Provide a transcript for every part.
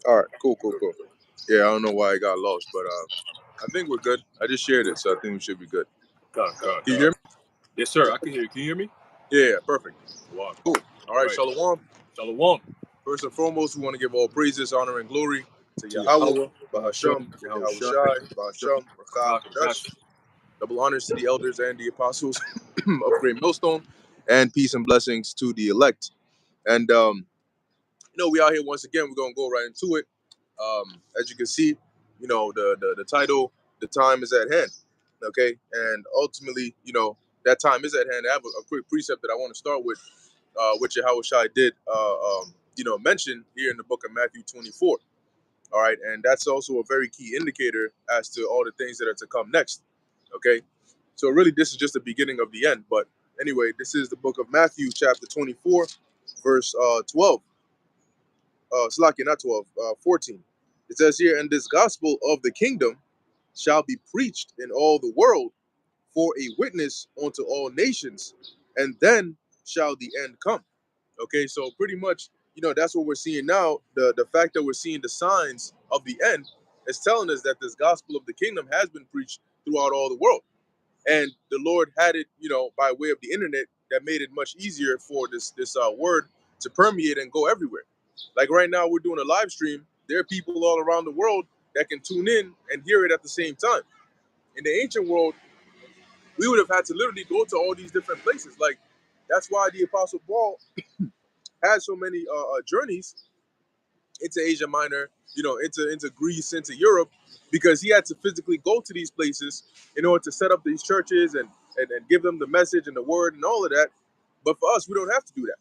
All right, cool. Yeah, I don't know why I got lost, but I think we're good. I just shared it, so I think we should be good. Con. Can you hear me? Yes, sir. I can hear you. Can you hear me? Yeah, perfect. Wow. Cool. All right, Shalom. Shalom. First and foremost, we want to give all praises, honor, and glory to To Yahweh, Yahweh, Bahasham, Yahweh Yahweh Shai, Shai, Bahasham, Rakah, Rakah, Kodesh. Double honors to the elders and the apostles of Great Millstone, and peace and blessings to the elect. And we out here once again. We're gonna go right into it. As you can see, the title, the time is at hand. Okay, and ultimately, that time is at hand. I have a quick precept that I want to start with, which Yahweh Shai did, mention here in the book of Matthew 24. All right, and that's also a very key indicator as to all the things that are to come next. Okay, so really, this is just the beginning of the end. But anyway, this is the book of Matthew, chapter 24, verse 12. Slakia, not 12, 14. It says here, and this gospel of the kingdom shall be preached in all the world for a witness unto all nations, and then shall the end come. Okay, so pretty much, that's what we're seeing now. The fact that we're seeing the signs of the end is telling us that this gospel of the kingdom has been preached throughout all the world. And the Lord had it, by way of the internet, that made it much easier for this word to permeate and go everywhere. Like right now, we're doing a live stream. There are people all around the world that can tune in and hear it at the same time. In the ancient world, we would have had to literally go to all these different places. Like that's why the Apostle Paul had so many journeys into Asia Minor, into Greece, into Europe, because he had to physically go to these places in order to set up these churches and give them the message and the word and all of that. But for us, we don't have to do that.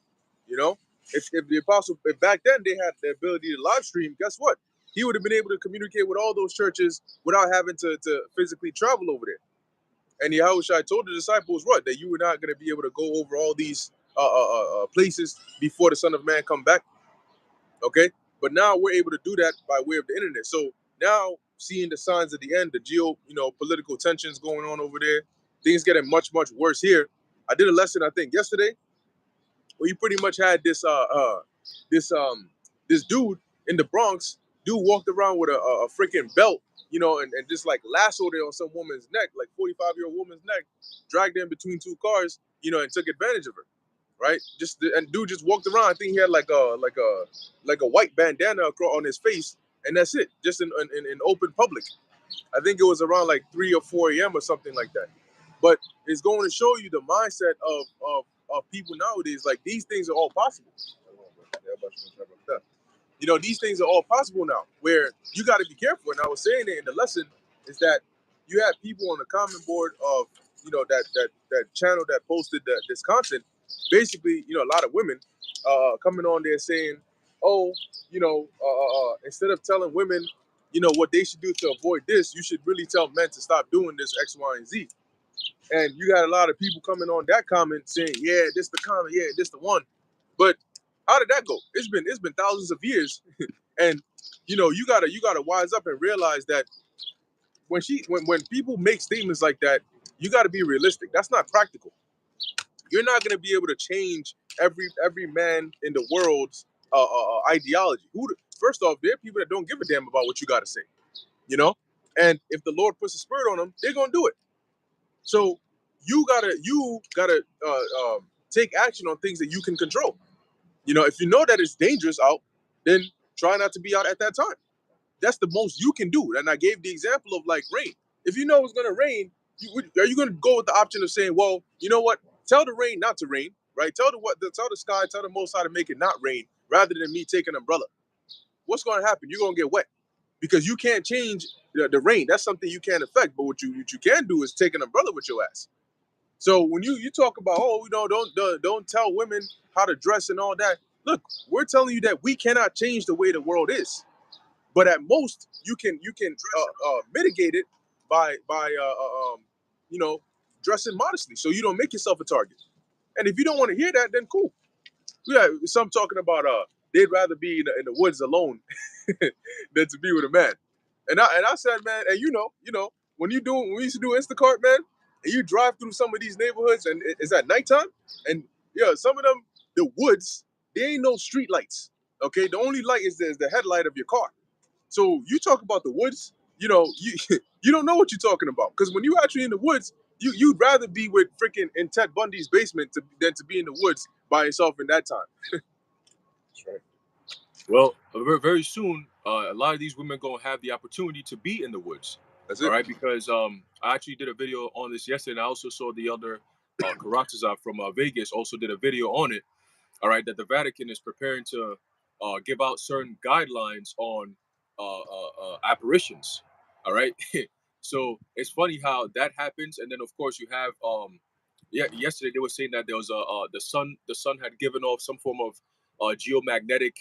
You know, if the apostle, if back then they had the ability to live stream, guess what? He would have been able to communicate with all those churches without having to physically travel over there. And Yahushua told the disciples what? That you were not going to be able to go over all these places before the Son of Man come back. Okay, but now we're able to do that by way of the internet. So now seeing the signs of the end, the political tensions going on over there, things getting much worse here. I did a lesson I think yesterday where you pretty much had this dude in the Bronx. Dude walked around with a freaking belt, and just like lassoed it on some woman's neck, like 45-year-old woman's neck, dragged her in between two cars, and took advantage of her, right? And dude just walked around. I think he had like a white bandana on his face, and that's it, just in open public. I think it was around like 3 or 4 a.m. or something like that. But it's going to show you the mindset of people nowadays. Like these things are all possible. These things are all possible now. Where you got to be careful. And I was saying it in the lesson is that you have people on the comment board of that channel that posted this content. Basically, a lot of women coming on there saying, "Oh, instead of telling women, what they should do to avoid this, you should really tell men to stop doing this X, Y, and Z." And you got a lot of people coming on that comment saying, "Yeah, this the comment. Yeah, this the one." But how did that go? It's been thousands of years, and you gotta wise up and realize that when people make statements like that, you got to be realistic. That's not practical. You're not gonna be able to change every man in the world's ideology. First off, there are people that don't give a damn about what you got to say, and if the Lord puts a spirit on them, they're gonna do it. So you gotta take action on things that you can control. If you know that it's dangerous out, then try not to be out at that time. That's the most you can do. And I gave the example of like rain. If you know it's gonna rain, are you gonna go with the option of saying, well, you know what? Tell the rain not to rain, right? Tell the sky, tell the Most High to make it not rain, rather than me take an umbrella. What's gonna happen? You're gonna get wet because you can't change the rain. That's something you can't affect. But what you can do is take an umbrella with your ass. So when you talk about, don't tell women how to dress and all that. Look, we're telling you that we cannot change the way the world is, but at most you can mitigate it by dressing modestly, so you don't make yourself a target. And if you don't want to hear that, then cool. Yeah, some talking about they'd rather be in the woods alone than to be with a man. And I said, man, and when we used to do Instacart, man, and you drive through some of these neighborhoods and it's at nighttime, and yeah, some of them, the woods, there ain't no street lights. Okay, the only light is the headlight of your car. So you talk about the woods, you know, you you don't know what you're talking about, because when you actually in the woods, you'd rather be with freaking in Ted Bundy's basement than to be in the woods by yourself in that time. That's right. Well, very soon, a lot of these women gonna have the opportunity to be in the woods. That's All it. right, because I actually did a video on this yesterday, and I also saw the elder Karatazov from Vegas also did a video on it. All right, that the Vatican is preparing to give out certain guidelines on apparitions. All right, so it's funny how that happens, and then of course you have yeah, yesterday they were saying that there was the sun had given off some form of geomagnetic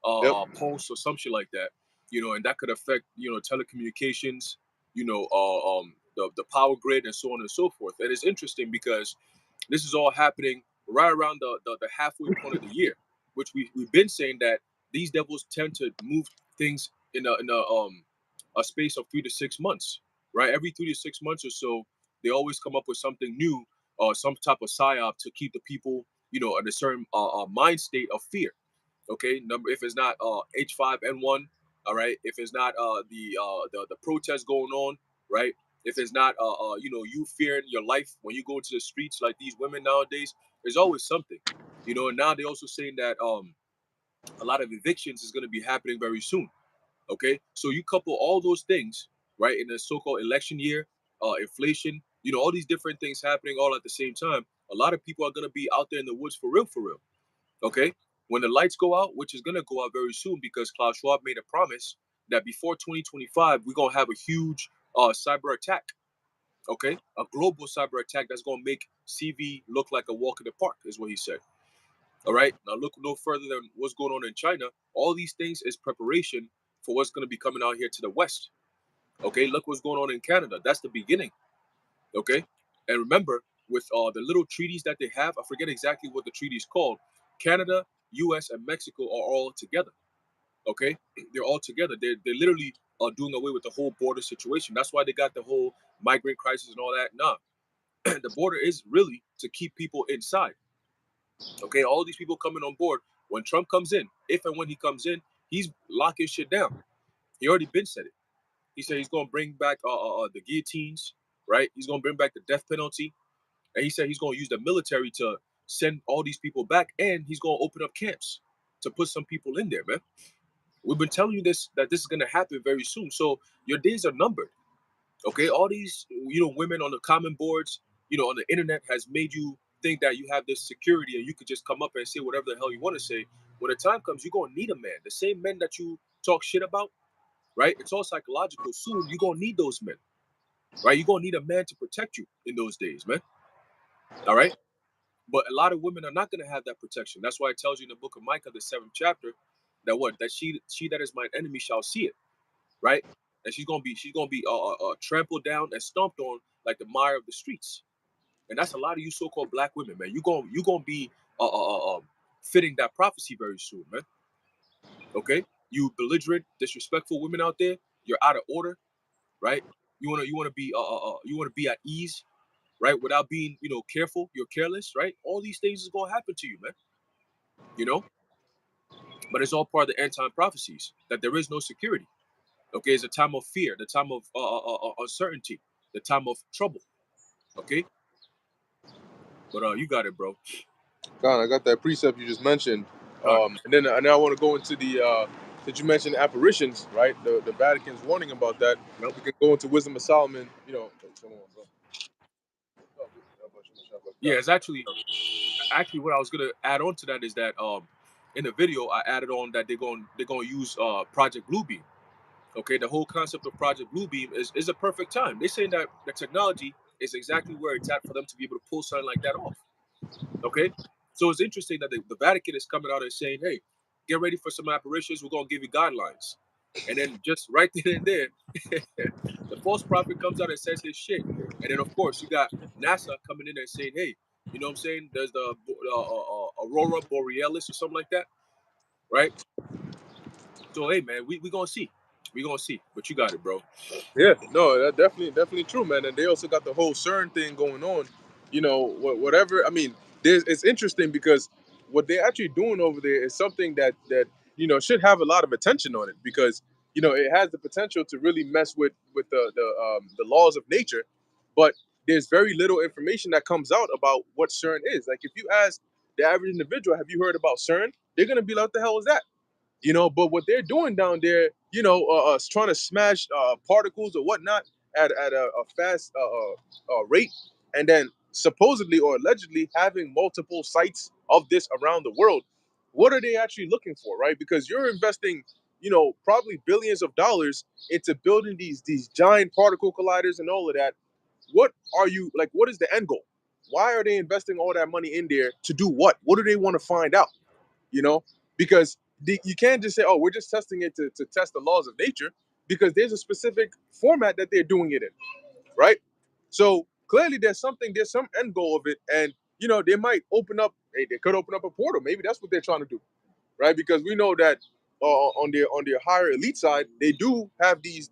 Yep. pulse or some shit like that, and that could affect telecommunications, the power grid and so on and so forth. And it's interesting because this is all happening right around the halfway point of the year, which we've been saying that these devils tend to move things in a space of 3 to 6 months, right? Every 3 to 6 months or so, they always come up with something new, some type of psyop to keep the people, in a certain mind state of fear. Okay, number if it's not H5N1, all right. If it's not the protest going on, right? If it's not you fearing your life when you go into the streets like these women nowadays, there's always something, And now they're also saying that a lot of evictions is going to be happening very soon. Okay, so you couple all those things, right, in the so-called election year, inflation, all these different things happening all at the same time. A lot of people are going to be out there in the woods for real, for real. Okay, when the lights go out, which is going to go out very soon because Klaus Schwab made a promise that before 2025 we're going to have a huge cyber attack. Okay, a global cyber attack that's going to make CV look like a walk in the park is what he said. All right, now look no further than what's going on in China. All these things is preparation for what's going to be coming out here to the west. Okay, look what's going on in Canada. That's the beginning. Okay, and remember, with the little treaties that they have, I forget exactly what the treaty is called. Canada, U.S., and Mexico are all together. Okay, they're all together. They're literally doing away with the whole border situation. That's why they got the whole migrant crisis and all that. Nah, the border is really to keep people inside. Okay, all these people coming on board. When Trump comes in, if and when he comes in, he's locking shit down. He already been said it. He said he's going to bring back the guillotines, right? He's going to bring back the death penalty, and he said he's going to use the military to send all these people back, and he's going to open up camps to put some people in there, man. We've been telling you that this is going to happen very soon. So your days are numbered. Okay, all these women on the common boards, on the internet has made you think that you have this security and you could just come up and say whatever the hell you want to say. When the time comes, you're gonna need a man. The same men that you talk shit about, right? It's all psychological. Soon you're gonna need those men, right? You're gonna need a man to protect you in those days, man. All right. But a lot of women are not gonna have that protection. That's why it tells you in the book of Micah, the 7th chapter, that she that is my enemy shall see it, right? And she's gonna be trampled down and stomped on like the mire of the streets. And that's a lot of you so-called black women, man. You gonna be fitting that prophecy very soon, man. Okay, you belligerent, disrespectful women out there, you're out of order, right? You wanna be at ease, right? Without being careful, you're careless, right? All these things is gonna happen to you, man. You know, but it's all part of the end time prophecies that there is no security. Okay, it's a time of fear, the time of uncertainty, the time of trouble. Okay, but you got it, bro. God, I got that precept you just mentioned, All right. and then I want to go into the that you mentioned apparitions, right? The Vatican's warning about that. Nope. We can go into Wisdom of Solomon, Come on, bro. Yeah, it's actually what I was gonna add on to that is that in the video I added on that they're gonna use Project Bluebeam. Okay, the whole concept of Project Bluebeam is a perfect time. They're saying that the technology is exactly where it's at for them to be able to pull something like that off. Okay, so it's interesting that the Vatican is coming out and saying, "Hey, get ready for some apparitions. We're gonna give you guidelines," and then just right then and there, the false prophet comes out and says his shit, and then of course you got NASA coming in and saying, "Hey, you know what I'm saying? There's the Aurora Borealis or something like that, right?" So hey, man, we gonna see, but you got it, bro. Yeah, no, that definitely true, man. And they also got the whole CERN thing going on. Whatever. I mean, it's interesting because what they're actually doing over there is something that should have a lot of attention on it, because it has the potential to really mess with the laws of nature. But there's very little information that comes out about what CERN is. Like, if you ask the average individual, have you heard about CERN? They're gonna be like, what the hell is that? But what they're doing down there, trying to smash particles or whatnot at a fast rate, and then supposedly or allegedly having multiple sites of this around the world. What are they actually looking for, right? Because you're investing, probably billions of dollars into building these giant particle colliders and all of that. What are you like? What is the end goal? Why are they investing all that money in there to do what? What do they want to find out? you know, because you can't just say, oh, we're just testing it to test the laws of nature, because there's a specific format that they're doing it in, right? So clearly there's some end goal of it. And, they might they could open up a portal. Maybe that's what they're trying to do, right? Because we know that on their higher elite side, they do have these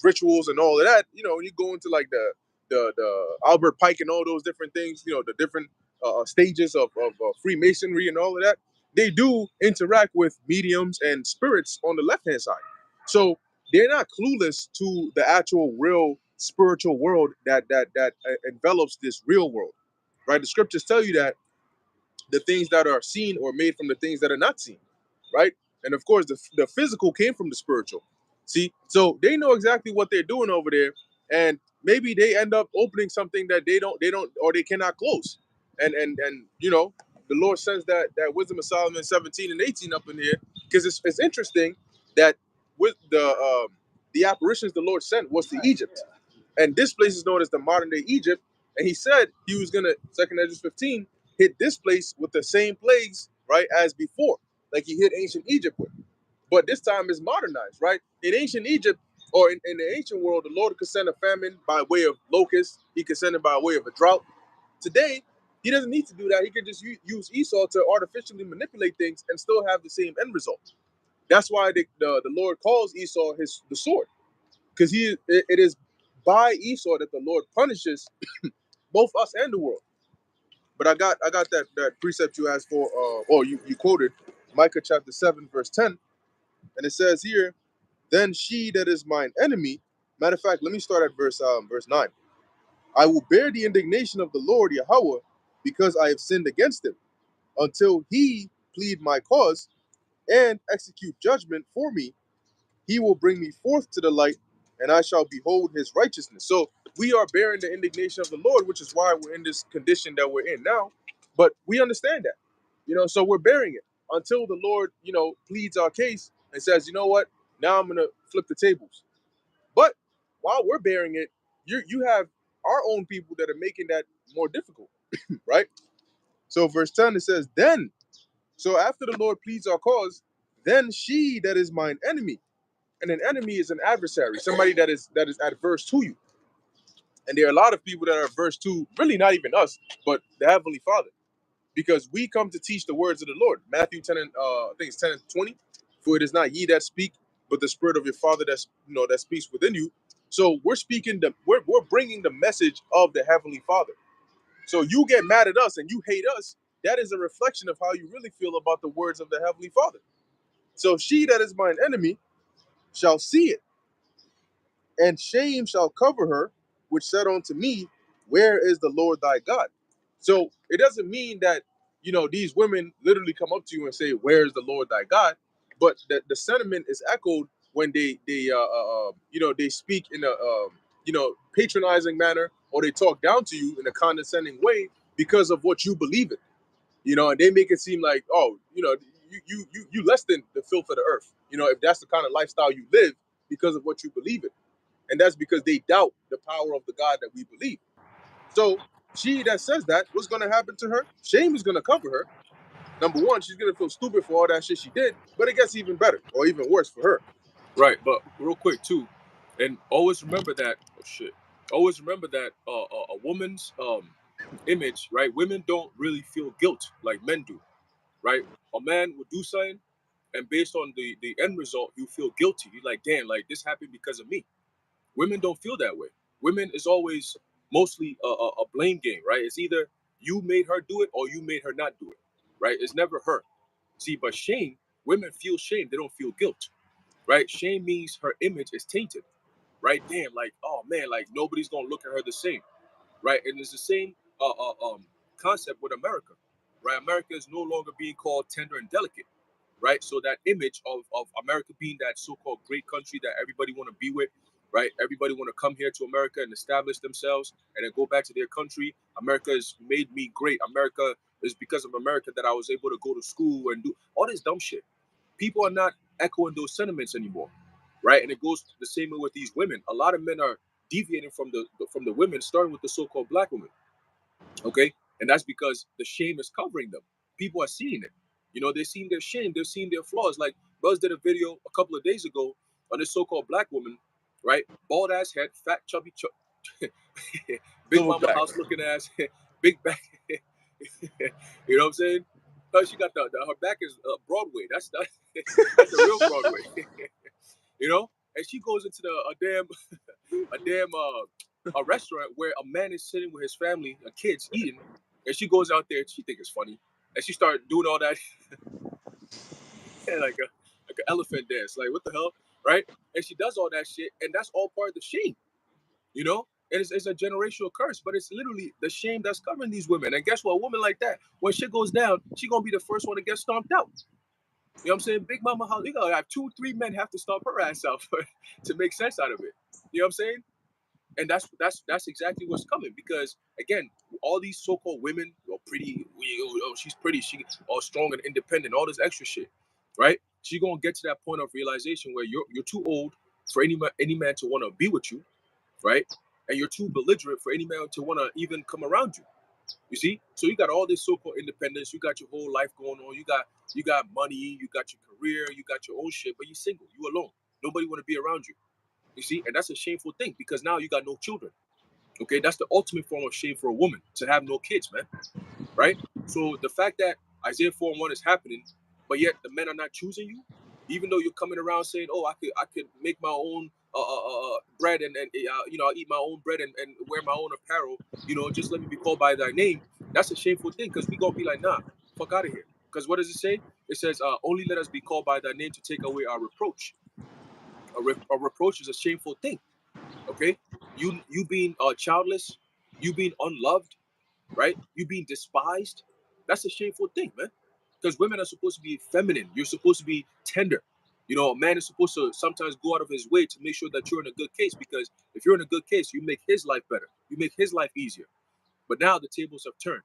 rituals and all of that. When you go into like the Albert Pike and all those different things, the different stages of Freemasonry and all of that, they do interact with mediums and spirits on the left hand side. So they're not clueless to the actual real spiritual world that envelops this real world, right? The scriptures tell you that the things that are seen or made from the things that are not seen, right? And of course, the physical came from the spiritual. See, so they know exactly what they're doing over there, and maybe they end up opening something that they don't, or they cannot close. And the Lord sends that wisdom of Solomon 17 and 18 up in here, because it's interesting that with the apparitions the Lord sent was to Egypt, and this place is known as the modern day Egypt. And he said he was gonna, Second Ezra 15, hit this place with the same plagues, right, as before, like he hit ancient Egypt with. But this time it's modernized, right? In ancient Egypt, or in the ancient world, the Lord could send a famine by way of locusts. He could send it by way of a drought. Today, he doesn't need to do that. He could just use Esau to artificially manipulate things and still have the same end result. That's why the Lord calls Esau the sword, because it is by Esau that the Lord punishes both us and the world. But I got that precept you asked for, or you quoted Micah chapter 7 verse 10, and it says here, then she that is mine enemy. Matter of fact, let me start at verse 9. I will bear the indignation of the Lord Yahweh, because I have sinned against him, until he plead my cause and execute judgment for me. He will bring me forth to the light, and I shall behold his righteousness. So we are bearing the indignation of the Lord, which is why we're in this condition that we're in now. But we understand that, so we're bearing it until the Lord, pleads our case and says, you know what, now I'm gonna flip the tables. But while we're bearing it, you have our own people that are making that more difficult, right? So verse 10, it says, then, so after the Lord pleads our cause, then she that is mine enemy. And an enemy is an adversary, somebody that is adverse to you. And there are a lot of people that are adverse to, really not even us, but the Heavenly Father, because we come to teach the words of the Lord. Matthew 10 and I think it's 10 and 20. For it is not ye that speak, but the Spirit of your Father that speaks within you. So we're we're bringing the message of the Heavenly Father. So you get mad at us and you hate us. That is a reflection of how you really feel about the words of the Heavenly Father. So she that is mine enemy shall see it, and shame shall cover her, which said unto me, where is the Lord thy God? So it doesn't mean that, these women literally come up to you and say, where is the Lord thy God? But the sentiment is echoed when they speak in a patronizing manner, or they talk down to you in a condescending way because of what you believe in. And they make it seem like, oh, you less than the filth of the earth, if that's the kind of lifestyle you live because of what you believe in. And that's because they doubt the power of the God that we believe. So she that says that, what's going to happen to her? Shame is going to cover her. Number one, she's going to feel stupid for all that shit she did, but it gets even better or even worse for her. Right, but real quick too, and always remember that. Oh shit! Always remember that a woman's image, right? Women don't really feel guilt like men do, right? A man will do something, and based on the end result, you feel guilty. You're like, damn, like this happened because of me. Women don't feel that way. Women is always mostly a blame game, right? It's either you made her do it or you made her not do it, right? It's never her. See, but shame, women feel shame. They don't feel guilt, right? Shame means her image is tainted, right? Damn, like, oh man, like nobody's gonna look at her the same, right? And it's the same concept with America, right? America is no longer being called tender and delicate, right? So that image of America being that so-called great country that everybody want to be with, right? Everybody want to come here to America and establish themselves and then go back to their country. America has made me great. America is because of America that I was able to go to school and do all this dumb shit. People are not echoing those sentiments anymore, right? And it goes the same way with these women. A lot of men are deviating from the women, starting with the so-called black women. Okay, and that's because the shame is covering them. People are seeing it. You know, they're seeing their shame, they're seeing their flaws. Like Buzz did a video a couple of days ago on this so-called black woman, right? Bald ass head, fat, chubby, big Silver mama back. house looking ass, big back. You know what I'm saying? She got her back is Broadway. That's the real Broadway. You know, and she goes into a restaurant where a man is sitting with his family, kids eating, and she goes out there and she think it's funny, and she started doing all that like an elephant dance, like what the hell, right? And she does all that shit, and that's all part of the shame, you know. And it's a generational curse, but it's literally the shame that's covering these women. And guess what? A woman like that, when shit goes down, she gonna be the first one to get stomped out. You know what I'm saying? Big Mama House, you gotta have 2, 3 men have to stomp her ass out to make sense out of it. You know what I'm saying? And that's exactly what's coming, because again, all these so-called women are pretty, she's pretty, she all strong and independent, all this extra shit, right? She gonna get to that point of realization where you're too old for any man to want to be with you, right? And you're too belligerent for any man to want to even come around you. You see, so you got all this so-called independence, you got your whole life going on, you got money, you got your career, you got your own shit, but you're single, you alone, nobody want to be around you. You see, and that's a shameful thing, because now you got no children. Okay, that's the ultimate form of shame for a woman, to have no kids, man. Right? So the fact that Isaiah 4:1 is happening, but yet the men are not choosing you, even though you're coming around saying, "Oh, I could make my own bread and you know, I eat my own bread and wear my own apparel. You know, just let me be called by thy name." That's a shameful thing, because we gonna be like, "Nah, fuck out of here." Because what does it say? It says, "Only let us be called by thy name to take away our reproach." A reproach is a shameful thing. Okay, you being childless, you being unloved, right? You being despised, that's a shameful thing, man. Because women are supposed to be feminine, you're supposed to be tender. You know, a man is supposed to sometimes go out of his way to make sure that you're in a good case, because if you're in a good case, you make his life better, you make his life easier. But now the tables have turned.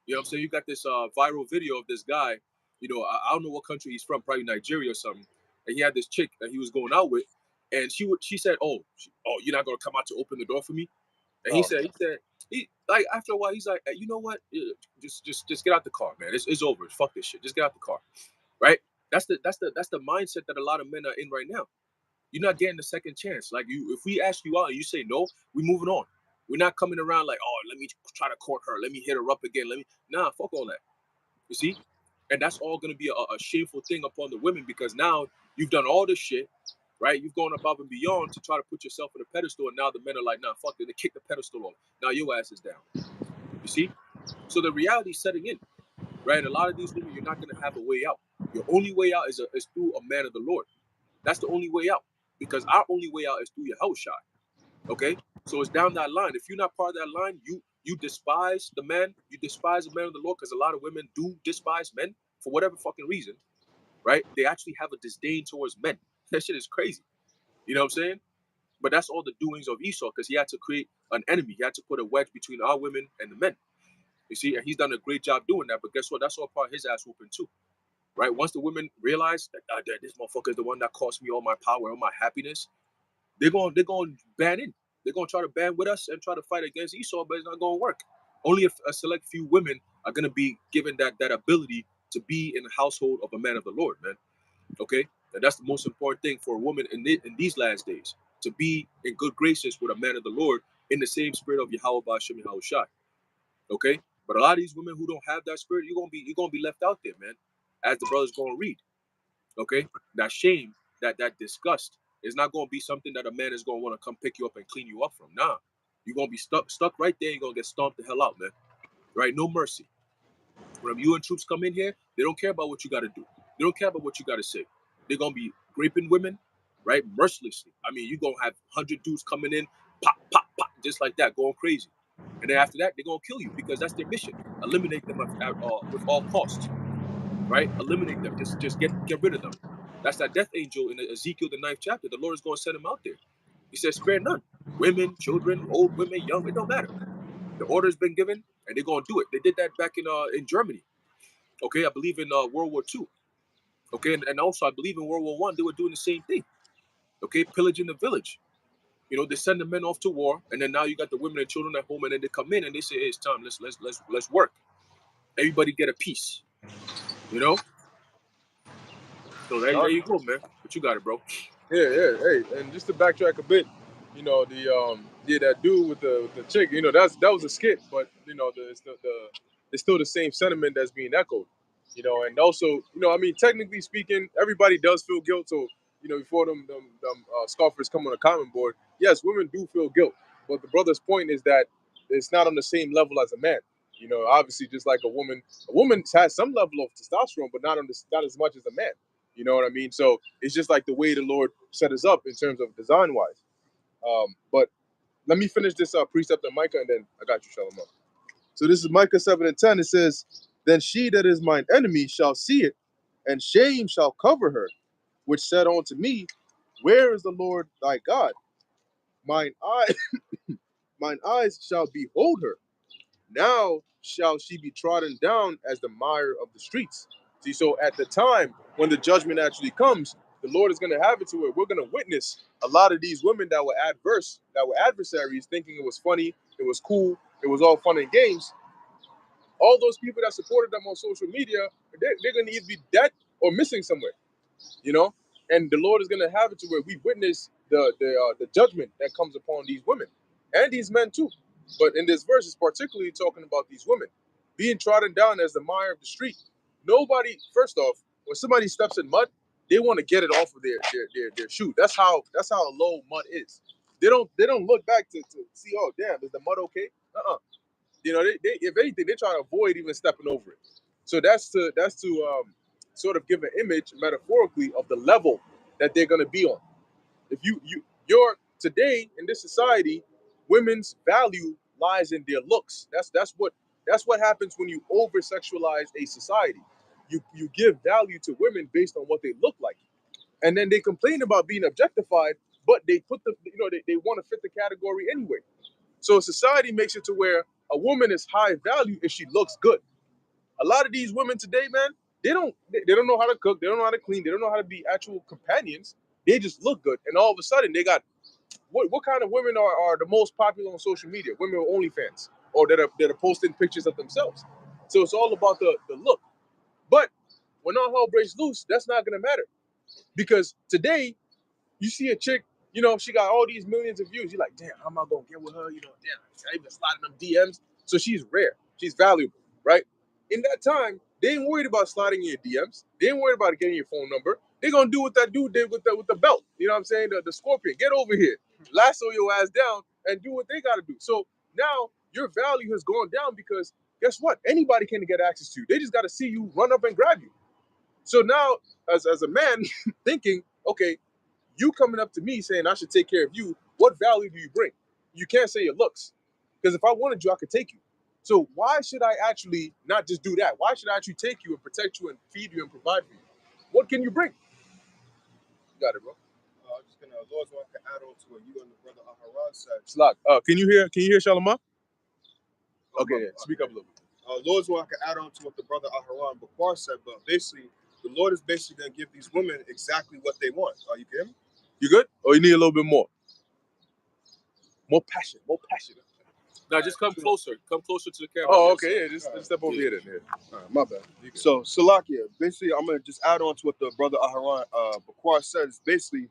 You know what I'm saying? You got this viral video of this guy, you know, I don't know what country he's from, probably Nigeria or something. And he had this chick that he was going out with, and she said, "Oh, you're not gonna come out to open the door for me?" And Oh, he like, after a while, he's like, "You know what? Just get out the car, man. It's over. Fuck this shit. Just get out the car." Right? That's the mindset that a lot of men are in right now. You're not getting a second chance. Like, if we ask you out and you say no, we moving on. We're not coming around like, "Oh, let me try to court her. Let me hit her up again. Nah, fuck all that." You see? And that's all gonna be a shameful thing upon the women, because now you've done all this shit, right? You've gone above and beyond to try to put yourself on a pedestal, and now the men are like, "Nah, fuck it." They kick the pedestal off. Now your ass is down. You see? So the reality is setting in, right? And a lot of these women, you're not gonna have a way out. Your only way out is through a man of the Lord. That's the only way out. Because our only way out is through your house shot. Okay? So it's down that line. If you're not part of that line, you despise the man, you despise the man of the Lord, because a lot of women do despise men for whatever fucking reason, right? They actually have a disdain towards men. That shit is crazy. You know what I'm saying? But that's all the doings of Esau, because he had to create an enemy. He had to put a wedge between our women and the men. You see, and he's done a great job doing that. But guess what? That's all part of his ass whooping too, right? Once the women realize that this motherfucker is the one that cost me all my power, all my happiness, they're going to ban in. They're going to try to ban with us and try to fight against Esau, but it's not going to work. Only a select few women are going to be given that ability to be in the household of a man of the Lord, man. Okay, and that's the most important thing for a woman in these last days, to be in good graces with a man of the Lord in the same spirit of Yahweh Ba'Shem Yahweh Shai. Okay, but a lot of these women who don't have that spirit, you're gonna be left out there, man. As the brother's gonna read. Okay, that shame, that disgust is not gonna be something that a man is gonna want to come pick you up and clean you up from. Nah, you're gonna be stuck right there. You're gonna get stomped the hell out, man. Right? No mercy. When UN troops come in here, they don't care about what you got to do. They don't care about what you got to say. They're gonna be raping women, right, mercilessly. I mean, you're gonna have 100 dudes coming in, pop, pop, pop, just like that, going crazy. And then after that, they're gonna kill you because that's their mission. Eliminate them with all costs, right? Eliminate them. Just get rid of them. That's that death angel in Ezekiel the 9th chapter. The Lord is gonna send them out there. He says, spare none. Women, children, old women, young, it don't matter. The order's been given, and they're gonna do it. They did that back in Germany. Okay, I believe in World War II. Okay, and also I believe in World War I, they were doing the same thing. Okay, pillaging the village. You know, they send the men off to war, and then now you got the women and children at home, and then they come in and they say, hey, it's time, let's work. Everybody get a piece. You know? So there you go, man. But you got it, bro. Yeah. Hey, and just to backtrack a bit, you know, that dude with the chick, you know, that was a skit, but you know, it's still the same sentiment that's being echoed. You know, and also, you know, I mean, technically speaking, everybody does feel guilt. So, you know, before them scoffers come on a comment board, yes, women do feel guilt. But the brother's point is that it's not on the same level as a man. You know, obviously, just like a woman has some level of testosterone, but not as much as a man. You know what I mean? So it's just like the way the Lord set us up in terms of design wise. But let me finish this precept of Micah, and then I got you, Shalom. So this is Micah 7:10. It says, then she that is mine enemy shall see it, and shame shall cover her, which said unto me, where is the Lord thy God? Mine eyes shall behold her. Now shall she be trodden down as the mire of the streets. See, so at the time when the judgment actually comes, the Lord is going to have it to where we're going to witness a lot of these women that were adversaries, thinking it was funny, it was cool, it was all fun and games. All those people that supported them on social media, they're going to either be dead or missing somewhere, you know. And the Lord is going to have it to where we witness the judgment that comes upon these women and these men too. But in this verse, it's particularly talking about these women being trodden down as the mire of the street. Nobody, first off, when somebody steps in mud, they want to get it off of their shoe. That's how low mud is. They don't look back to see, oh damn, is the mud okay? You know, they if anything, they try to avoid even stepping over it. So that's to sort of give an image metaphorically of the level that they're going to be on. If you're today in this society, women's value lies in their looks. That's what happens when you over sexualize a society. You give value to women based on what they look like, and then they complain about being objectified, but they put they want to fit the category anyway. So society makes it to where a woman is high value if she looks good. A lot of these women today, man, they don't know how to cook, they don't know how to clean, they don't know how to be actual companions. They just look good, and all of a sudden they got what kind of women are the most popular on social media? Women with OnlyFans or that are posting pictures of themselves. So it's all about the look. But when all hell breaks loose, that's not gonna matter because today you see a chick, you know, she got all these millions of views. You're like, damn, how am I gonna get with her? You know, damn, I even sliding them DMs. So she's rare, she's valuable, right? In that time, they ain't worried about sliding in your DMs. They ain't worried about getting your phone number. They're gonna do what that dude did with the belt. You know what I'm saying? The scorpion. Get over here, lasso your ass down, and do what they gotta do. So now your value has gone down because guess what? Anybody can get access to you. They just gotta see you run up and grab you. So now, as a man, thinking, okay, you coming up to me saying I should take care of you, what value do you bring? You can't say your looks. Because if I wanted you, I could take you. So why should I actually not just do that? Why should I actually take you and protect you and feed you and provide for you? What can you bring? You got it, bro. I'm just gonna Lord's one can add on to what you and the brother Aharon said. Slot. Can you hear Shalama? Okay, yeah. Speak up a little bit. Lord's one can add on to what the brother Aharon Bakar said, but basically the Lord is basically gonna give these women exactly what they want. You get me? You good? Or you need a little bit more? More passion. Now just come closer. Come closer to the camera. Oh, okay. Yeah, just step over here then. Yeah. All right, my bad. So Salakia, basically I'm gonna just add on to what the brother Aharon Bakar says. Basically,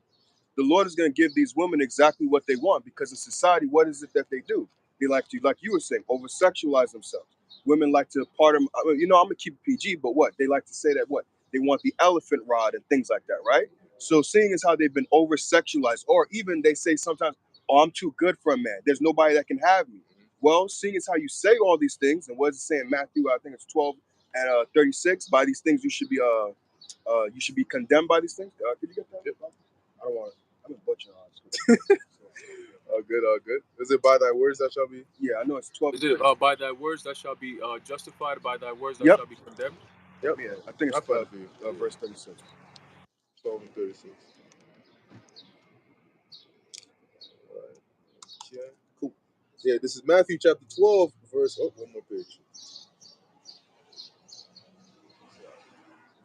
the Lord is gonna give these women exactly what they want because in society, what is it that they do? They like to, like you were saying, over sexualize themselves. Women like to part them. You know, I'm gonna keep it PG, but what they like to say that what they want the elephant rod and things like that, right? So seeing as how they've been over sexualized, or even they say sometimes, "Oh, I'm too good for a man. There's nobody that can have me." Well, seeing as how you say all these things, and what does it say in Matthew? I think it's 12 And 36, by these things you should be condemned by these things. Could you get that? Yep. I don't want to. I'm a butcher. All good, all good. Is it by thy words that shall be? Yeah, I know it's 12. Is it by thy words that shall be justified, by thy words that Yep. shall be condemned? Yep. Yeah, I think I it's found it for you. verse 36. 12 and 36. All right. Yeah, cool. Yeah, this is Matthew chapter 12, verse. Oh, one more page.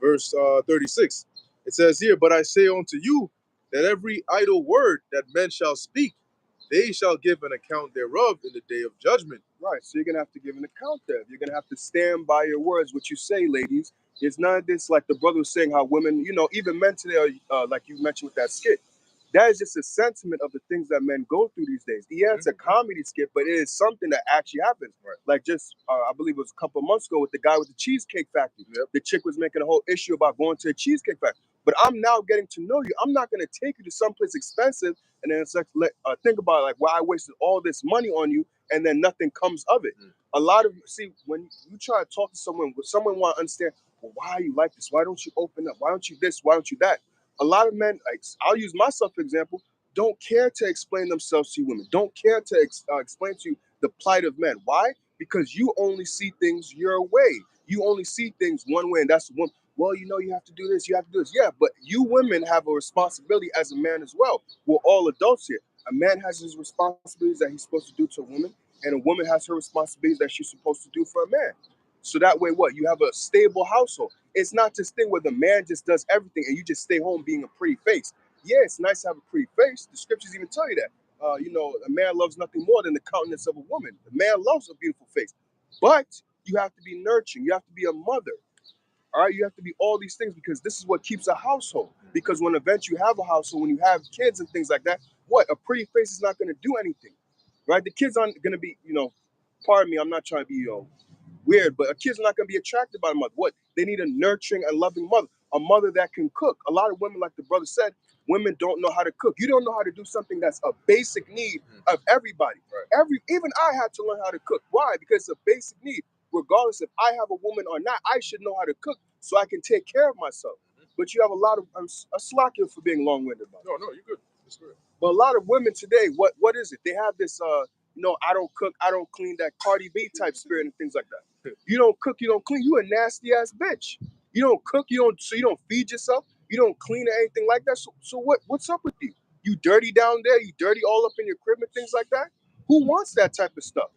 Verse 36. It says here, "But I say unto you that every idle word that men shall speak, they shall give an account thereof in the day of judgment." Right, so you're gonna have to give an account there. You're gonna have to stand by your words, what you say, ladies. It's not this like the brother was saying how women, even men today are like you mentioned with that skit. That is just a sentiment of the things that men go through these days. Yeah, it's a comedy skit, but it is something that actually happens. Right. Like just, I believe it was a couple of months ago with the guy with the Cheesecake Factory. Yep. The chick was making a whole issue about going to a Cheesecake Factory. But I'm now getting to know you. I'm not going to take you to someplace expensive and then it's like, think about like, why I wasted all this money on you and then nothing comes of it. A lot of, see, when you try to talk to someone want to understand, well, why are you like this? Why don't you open up? Why don't you this? Why don't you that? A lot of men, like I'll use myself for example, don't care to explain themselves to you women. Don't care to explain to you the plight of men. Why? Because you only see things your way. You only see things one way, and that's one. Well, you have to do this. You have to do this. Yeah, but you women have a responsibility as a man as well. We're all adults here. A man has his responsibilities that he's supposed to do to a woman, and a woman has her responsibilities that she's supposed to do for a man. So that way, what? You have a stable household. It's not this thing where the man just does everything and you just stay home being a pretty face. Yeah, it's nice to have a pretty face. The scriptures even tell you that. A man loves nothing more than the countenance of a woman. The man loves a beautiful face. But you have to be nurturing. You have to be a mother. All right, you have to be all these things because this is what keeps a household. Because when eventually you have a household, when you have kids and things like that, what? A pretty face is not going to do anything, right? The kids aren't going to be, pardon me, I'm not trying to be, weird, but a kid's not going to be attracted by a mother. What? They need a nurturing and loving mother, a mother that can cook. A lot of women, like the brother said, women don't know how to cook. You don't know how to do something that's a basic need of everybody. Right. Even I had to learn how to cook. Why? Because it's a basic need. Regardless if I have a woman or not, I should know how to cook so I can take care of myself. But you have a lot of, a slack you for being long-winded about it. No, you're good. It's good. But a lot of women today, what is it? They have this, I don't cook, I don't clean, that Cardi B type spirit and things like that. You don't cook, you don't clean. You a nasty ass bitch. You don't cook, you don't feed yourself. You don't clean or anything like that. So what's up with you? You dirty down there. You dirty all up in your crib and things like that. Who wants that type of stuff?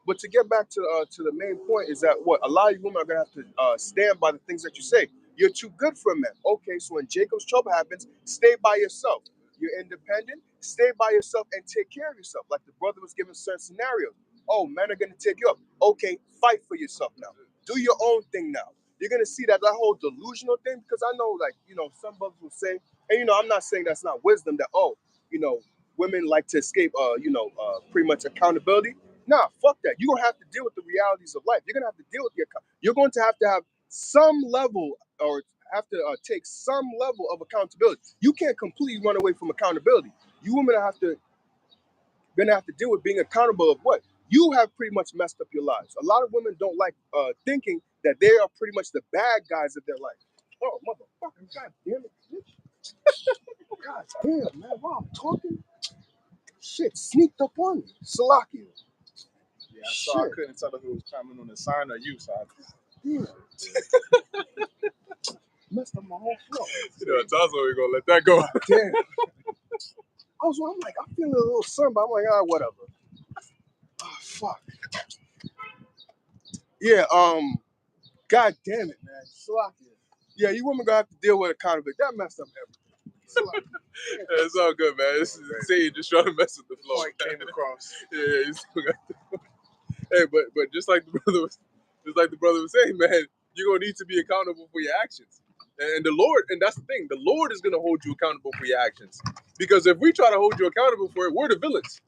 But to get back to the main point is that what a lot of women are gonna have to stand by the things that you say. You're too good for a man. Okay, so when Jacob's trouble happens, stay by yourself. You're independent. Stay by yourself and take care of yourself. Like the brother was given certain scenarios. Oh, men are gonna take you up. Okay, fight for yourself now. Do your own thing now. You're gonna see that whole delusional thing because I know, like some brothers will say, and I'm not saying that's not wisdom. That women like to escape, pretty much accountability. Nah, fuck that. You're gonna have to deal with the realities of life. You're gonna have to deal with you're going to have some level or have to take some level of accountability. You can't completely run away from accountability. You women are gonna have to deal with being accountable of what? You have pretty much messed up your lives. A lot of women don't like thinking that they are pretty much the bad guys of their life. Oh, motherfucker, god damn it, bitch. God damn, man, while I'm talking, shit sneaked up on me. Salakia. Yeah, so I couldn't tell if it was coming on the sign or you, so Damn. Messed up my whole flow. That's also we're gonna let that go. Damn. I'm like, I'm feeling a little sun, but I'm like, whatever. Oh, fuck. Yeah, god damn it, man. Salakia. Yeah, you women gonna have to deal with accountability. That messed up everything. Yeah, it's all good, man. This is insane. Just trying to mess with the flow. point came across. Yeah, you still got to. Hey, but just like the brother was saying, man, you're gonna need to be accountable for your actions. And the Lord, and that's the thing, the Lord is gonna hold you accountable for your actions. Because if we try to hold you accountable for it, we're the villains.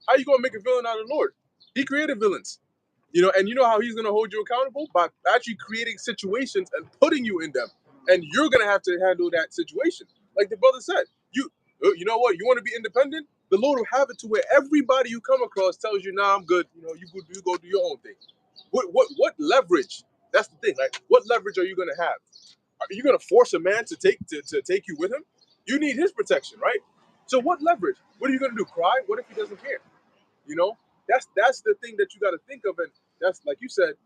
How you gonna make a villain out of the Lord? He created villains. And you know how he's gonna hold you accountable? By actually creating situations and putting you in them. And you're gonna have to handle that situation. Like the brother said, you know what? You want to be independent? The Lord will have it to where everybody you come across tells you, "Nah, I'm good. You go do your own thing." What leverage That's the thing. Like, what leverage are you gonna have? Are you gonna force a man to take you with him? You need his protection, right? So what leverage? What are you gonna do? Cry? What if he doesn't care? You know, that's the thing that you got to think of, and that's like you said.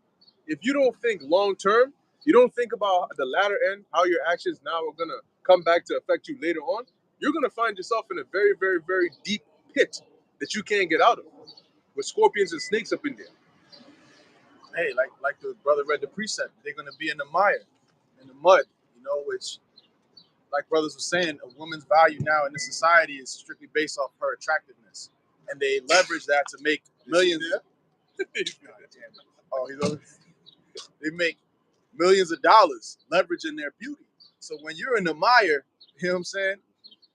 If you don't think long term, you don't think about the latter end, how your actions now are gonna come back to affect you later on. You're gonna find yourself in a very, very, very deep pit that you can't get out of, with scorpions and snakes up in there. Hey, like the brother read the precept, they're gonna be in the mire, in the mud, you know, which, like brothers were saying, a woman's value now in this society is strictly based off her attractiveness, and they leverage that to make millions. Oh, he's over. They make millions of dollars leveraging their beauty. So when you're in the mire, you know what I'm saying?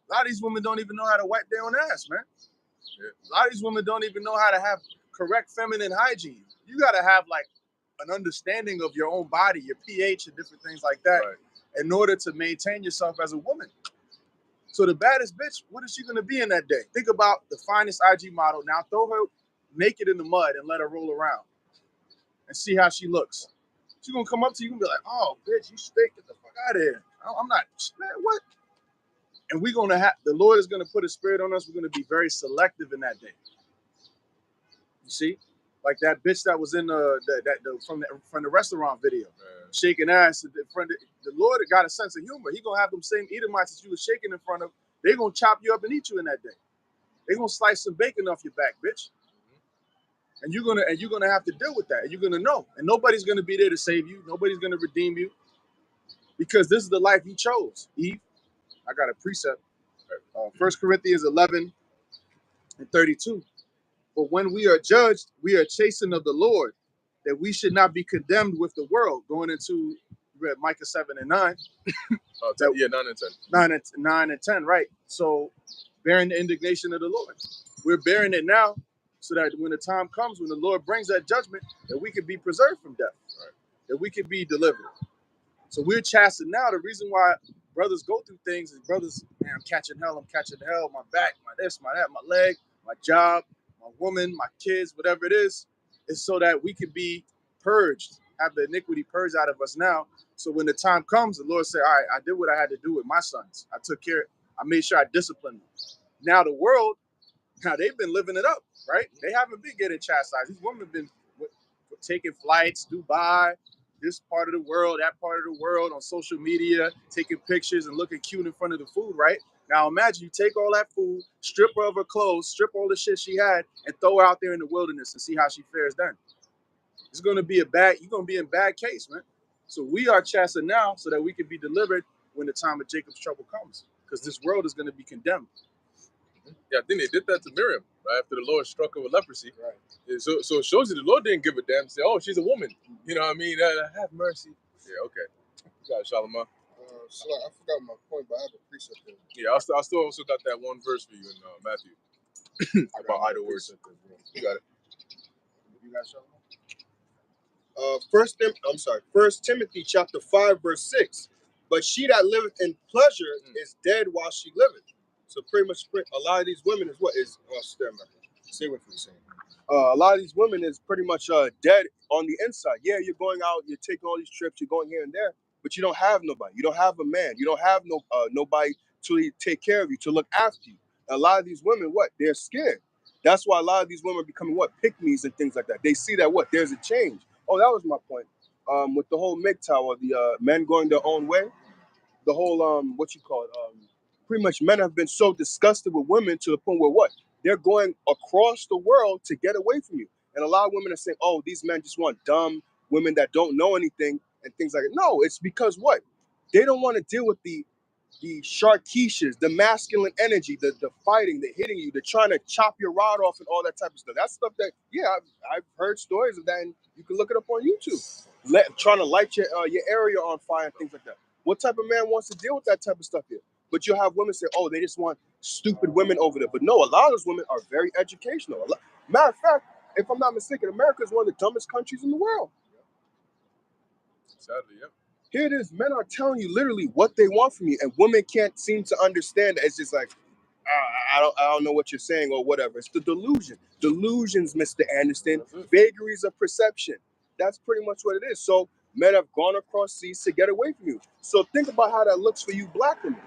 A lot of these women don't even know how to wipe their own ass, man. A lot of these women don't even know how to have correct feminine hygiene. You got to have like an understanding of your own body, your pH, and different things like that, Right. in order to maintain yourself as a woman. So the baddest bitch, what is she gonna be in that day? Think about the finest IG model. Now throw her naked in the mud and let her roll around and see how she looks. She's gonna come up to you and be like, "Oh, bitch, you stink. Get the fuck out of here. I'm not, man, what?" And we're gonna have, the Lord is gonna put a spirit on us. We're gonna be very selective in that day. You see, like that bitch that was in from the restaurant video, shaking ass in front of the Lord. Got a sense of humor. He gonna have them same Edomites that you was shaking in front of. They gonna chop you up and eat you in that day. They gonna slice some bacon off your back, bitch. And you're gonna have to deal with that. And you're gonna know. And nobody's gonna be there to save you. Nobody's gonna redeem you, because this is the life you chose. Eve, I got a precept. 1 Corinthians 11:32. But when we are judged, we are chastened of the Lord, that we should not be condemned with the world. Going into, you read Micah 7:9. Yeah, 9 and 10. 9 and 10, right? So bearing the indignation of the Lord. We're bearing it now so that when the time comes, when the Lord brings that judgment, that we can be preserved from death, right? That we can be delivered. So we're chastened now. The reason why brothers go through things is brothers, man, I'm catching hell, my back, my this, my that, my leg, my job, my woman, my kids, whatever it is so that we can be purged, have the iniquity purged out of us now. So when the time comes, the Lord said, all right, I did what I had to do with my sons. I took care, I made sure I disciplined them. Now the world, now they've been living it up, right? They haven't been getting chastised. These women have been taking flights, Dubai, this part of the world, that part of the world, on social media, taking pictures and looking cute in front of the food, right? Now imagine you take all that food, strip her of her clothes, strip all the shit she had, and throw her out there in the wilderness and see how she fares then. It's gonna be you're gonna be in bad case, man. So we are chastened now so that we can be delivered when the time of Jacob's trouble comes. Because this world is gonna be condemned. Yeah, I think they did that to Miriam, right? After the Lord struck her with leprosy. Right. Yeah, so it shows you the Lord didn't give a damn. Say, oh, she's a woman. You know what I mean? Have mercy. Yeah, okay. You got it, Shalomar. So I forgot my point, but I have a precept there. Yeah, I still also got that one verse for you in Matthew about idle words. You got it. You got Shalom? First Timothy chapter 5, verse 6. But she that liveth in pleasure is dead while she liveth. So pretty much a lot of these women is what is stay with me saying. A lot of these women is pretty much dead on the inside. Yeah, you're going out, you're taking all these trips, you're going here and there, but you don't have nobody. You don't have a man. You don't have nobody to take care of you, to look after you. And a lot of these women, what? They're scared. That's why a lot of these women are becoming what? Pick-me's and things like that. They see that what? There's a change. Oh, that was my point. With the whole MGTOW or the men going their own way, the whole pretty much men have been so disgusted with women to the point where what? They're going across the world to get away from you. And a lot of women are saying, oh, these men just want dumb women that don't know anything and things like that. No, it's because what? They don't want to deal with the sharkeishes, the masculine energy, the fighting, the hitting you, the trying to chop your rod off and all that type of stuff. That's stuff that, yeah, I've heard stories of that, and you can look it up on YouTube. Trying to light your area on fire and things like that. What type of man wants to deal with that type of stuff here? But you'll have women say, oh, they just want stupid women over there. But no, a lot of those women are very educational. Matter of fact, if I'm not mistaken, America is one of the dumbest countries in the world. Sadly, yeah. Here it is. Men are telling you literally what they want from you, and women can't seem to understand it. It's just like, I don't know what you're saying or whatever. It's the delusion. Delusions, Mr. Anderson. Vagaries of perception. That's pretty much what it is. So Men have gone across seas to get away from you. So think about how that looks for you black women,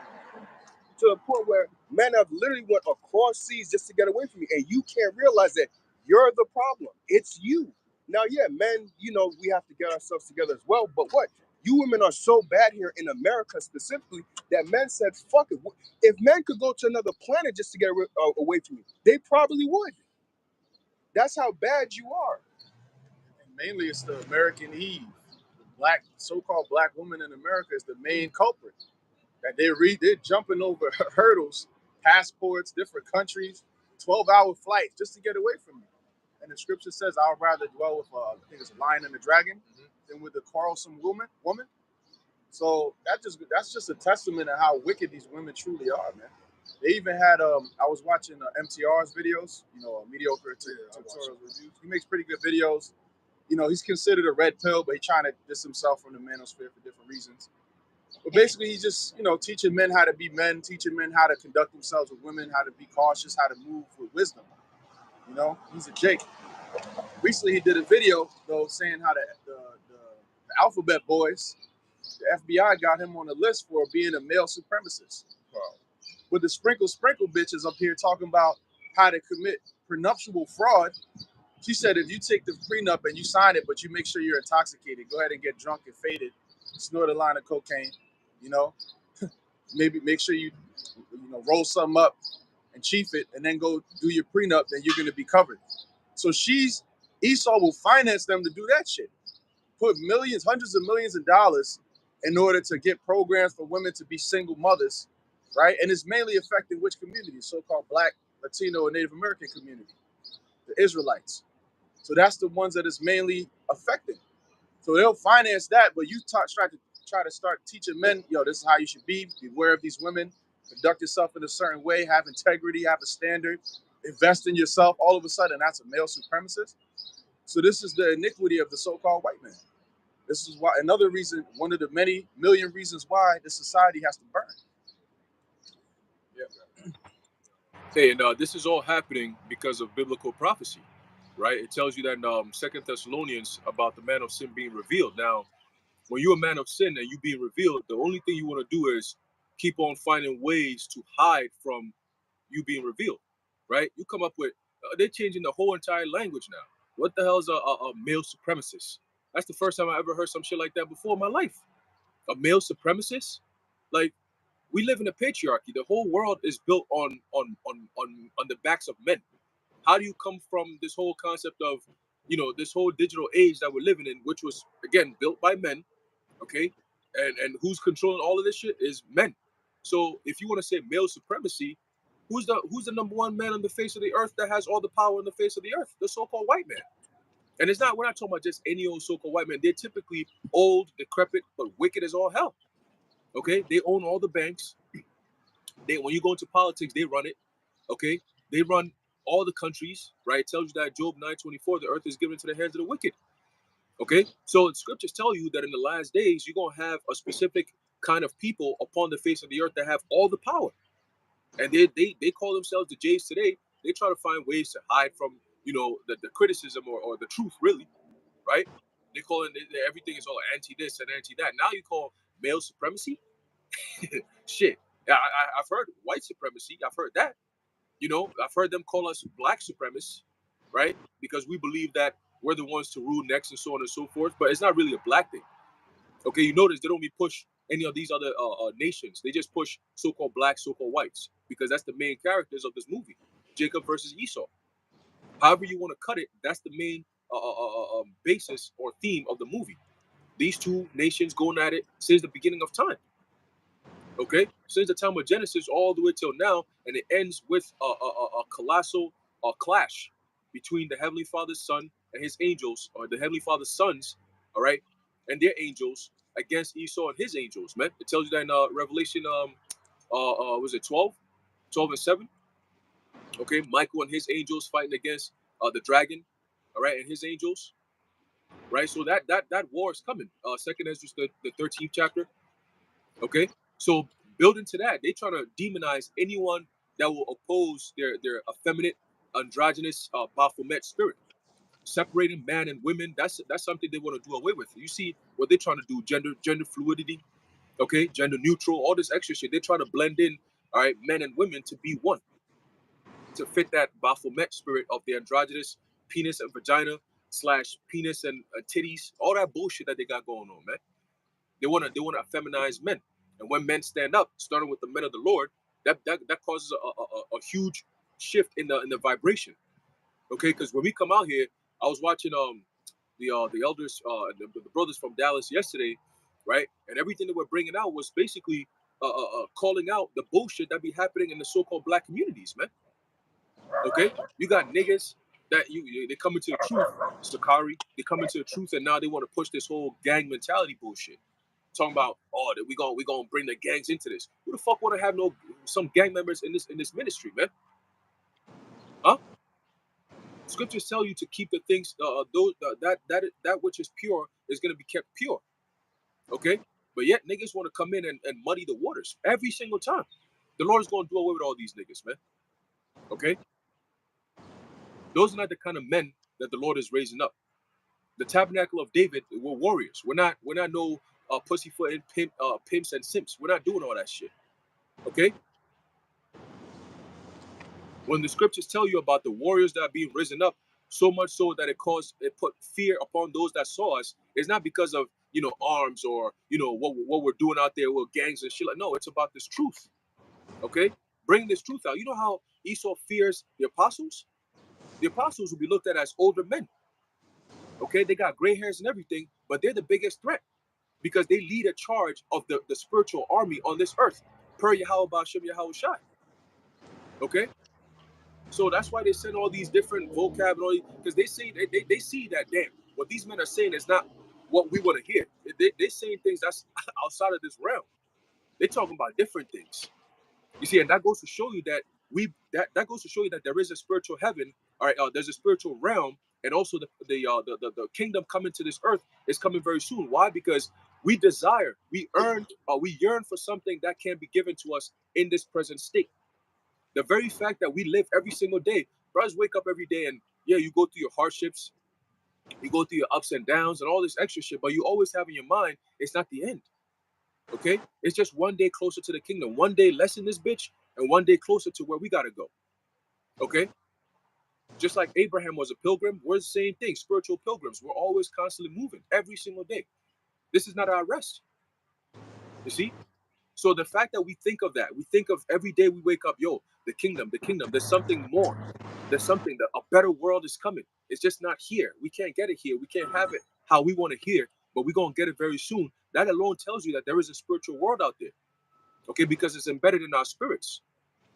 to the point where men have literally went across seas just to get away from you, and you can't realize that you're the problem. It's you. Now, yeah, men, we have to get ourselves together as well. But what? You women are so bad here in America specifically that men said, fuck it. If men could go to another planet just to get away from you, they probably would. That's how bad you are. And mainly it's the American Eve. The black, so-called black woman in America is the main culprit. That they're jumping over hurdles, passports, different countries, 12-hour flights just to get away from you. And the scripture says, "I'd rather dwell with I think it's a lion and a dragon than with a quarrelsome woman." So that's just a testament of how wicked these women truly are, man. They even had I was watching MTR's videos, mediocre tutorial reviews. He makes pretty good videos. He's considered a red pill, but he's trying to distance himself from the manosphere for different reasons. But basically, he's just, teaching men how to be men, teaching men how to conduct themselves with women, how to be cautious, how to move with wisdom. He's a Jake. Recently, he did a video, though, saying how the Alphabet Boys, the FBI got him on the list for being a male supremacist. Wow. With the sprinkle bitches up here talking about how to commit prenuptial fraud. She said if you take the prenup and you sign it, but you make sure you're intoxicated, go ahead and get drunk and faded, snort a line of cocaine, maybe make sure you roll something up and chief it, and then go do your prenup, then you're going to be covered. So Esau will finance them to do that shit. Put millions, hundreds of millions of dollars in order to get programs for women to be single mothers, right? And it's mainly affecting which community? So-called Black, Latino, and Native American community, the Israelites. So that's the ones that it's mainly affecting. So they'll finance that, but you try to start teaching men, this is how you should be aware of these women, conduct yourself in a certain way, have integrity, have a standard, invest in yourself. All of a sudden, that's a male supremacist. So this is the iniquity of the so-called white man. This is why another reason, one of the many million reasons why the society has to burn. Yeah. Hey, and this is all happening because of biblical prophecy, right? It tells you that in 2 Thessalonians about the man of sin being revealed. Now, when you're a man of sin and you being revealed, the only thing you want to do is keep on finding ways to hide from you being revealed, right? You come up with, they're changing the whole entire language now. What the hell is a male supremacist? That's the first time I ever heard some shit like that before in my life. A male supremacist? Like, we live in a patriarchy. The whole world is built on the backs of men. How do you come from this whole concept of, this whole digital age that we're living in, which was again built by men, okay? And who's controlling all of this shit is men. So if you want to say male supremacy, who's the number one man on the face of the earth that has all the power on the face of the earth? The so-called white man. And we're not talking about just any old so-called white man. They're typically old, decrepit, but wicked as all hell. Okay, they own all the banks. When you go into politics, they run it. Okay, they run all the countries. Right? It tells you that Job 9:24, the earth is given into the hands of the wicked. Okay, so the scriptures tell you that in the last days you're gonna have a specific kind of people upon the face of the earth that have all the power, and they call themselves the Jays today. They try to find ways to hide from the criticism or the truth, really, right? They call it everything is all anti this and anti that. Now you call male supremacy. Shit, I've heard white supremacy. I've heard that. I've heard them call us black supremacists, right? Because we believe that we're the ones to rule next and so on and so forth. But it's not really a black thing. Okay, you notice they don't even push any of these other nations. They just push so-called blacks, so-called whites, because that's the main characters of this movie, Jacob versus Esau. However you want to cut it, that's the main basis or theme of the movie. These two nations going at it since the beginning of time. Okay, since the time of Genesis all the way till now, and it ends with a colossal clash between the Heavenly Father's Son and his angels, or the Heavenly Father's sons, all right, and their angels against Esau and his angels. Man, it tells you that in Revelation, was it 12 and 7? Okay, Michael and his angels fighting against the dragon, all right, and his angels, right? So that war is coming. Second Ezra, the 13th chapter. Okay, so building to that, they trying to demonize anyone that will oppose their effeminate, androgynous Baphomet spirit. separating man and women. That's something they want to do away with. You see what they're trying to do, gender fluidity, okay, gender neutral, all this extra shit. They're trying to blend in, all right, men and women to be one, to fit that Baphomet spirit of the androgynous penis and vagina / penis and titties, all that bullshit that they got going on, man. They want to feminize men, and when men stand up, starting with the men of the Lord, that causes a huge shift in the vibration, okay? Because when we come out here, I was watching the elders, the brothers from Dallas yesterday, right? And everything that we're bringing out was basically calling out the bullshit that be happening in the so-called black communities, man. Okay, you got niggas that they come into the truth, Sakari. They come into the truth, and now they want to push this whole gang mentality bullshit. Talking about, oh, that we gonna bring the gangs into this. Who the fuck want to have some gang members in this ministry, man? Huh? Scriptures tell you to keep the things that which is pure is gonna be kept pure. Okay, but yet niggas want to come in and muddy the waters every single time. The Lord is gonna do away with all these niggas, man. Okay, those are not the kind of men that the Lord is raising up. The tabernacle of David, we're warriors. We're not no pussyfoot and pimps and simps. We're not doing all that shit. Okay? When the scriptures tell you about the warriors that are being risen up, so much so that it put fear upon those that saw us, it's not because of arms or what we're doing out there with gangs and shit. Like, no, it's about this truth. Okay? Bring this truth out. You know how Esau fears the apostles? The apostles will be looked at as older men. Okay, they got gray hairs and everything, but they're the biggest threat because they lead a charge of the spiritual army on this earth, per Yahweh Ba'ashem Yahweh Shai. Okay, so that's why they send all these different vocab because they see they see that damn what these men are saying is not what we want to hear. They're saying things that's outside of this realm. They're talking about different things. You see, and that goes to show you that that goes to show you that there is a spiritual heaven. All right, there's a spiritual realm, and also the kingdom coming to this earth is coming very soon. Why? Because we desire, we yearn for something that can be given to us in this present state. The very fact that we live every single day, brothers wake up every day and yeah, you go through your hardships, you go through your ups and downs and all this extra shit, but you always have in your mind it's not the end. Okay, it's just one day closer to the kingdom, one day less in this bitch, and one day closer to where we gotta go. Okay, just like Abraham was a pilgrim, we're the same thing. Spiritual pilgrims. We're always constantly moving every single day. This is not our rest. You see. So the fact that we think of that, we think of every day we wake up, yo, the kingdom, the kingdom. There's something more. There's something that a better world is coming. It's just not here. We can't get it here. We can't have it how we want to hear, but we're gonna get it very soon. That alone tells you that there is a spiritual world out there. Okay, because it's embedded in our spirits.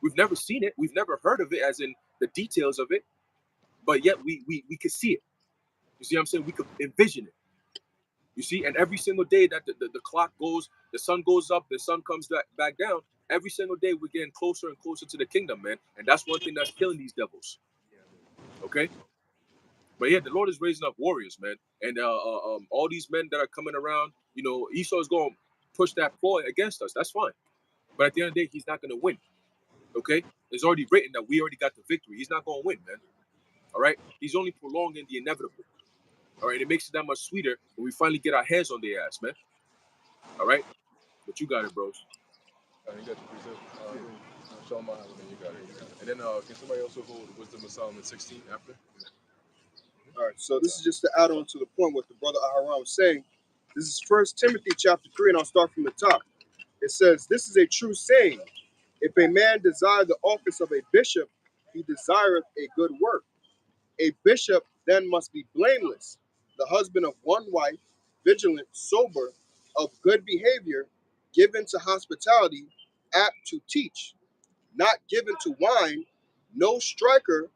We've never seen it. We've never heard of it as in the details of it, but yet we could see it. You see what I'm saying? We could envision it. You see, and every single day that the clock goes, the sun goes up, the sun comes back down, every single day we're getting closer and closer to the kingdom, man. And that's one thing that's killing these devils. Okay? But yeah, the Lord is raising up warriors, man. And all these men that are coming around, Esau is going to push that ploy against us. That's fine. But at the end of the day, he's not going to win. Okay? It's already written that we already got the victory. He's not going to win, man. All right? He's only prolonging the inevitable. All right? It makes it that much sweeter when we finally get our hands on their ass, man. All right? But you got it, bros. You got your precept. Show them out, and then you got it. And then can somebody also hold Wisdom of Solomon 16 after? All right, so this is just to add on to the point what the brother Aharon was saying. This is 1 Timothy chapter 3, and I'll start from the top. It says, "This is a true saying. If a man desire the office of a bishop, he desireth a good work. A bishop then must be blameless, the husband of one wife, vigilant, sober, of good behavior, given to hospitality, apt to teach, not given to wine, no striker,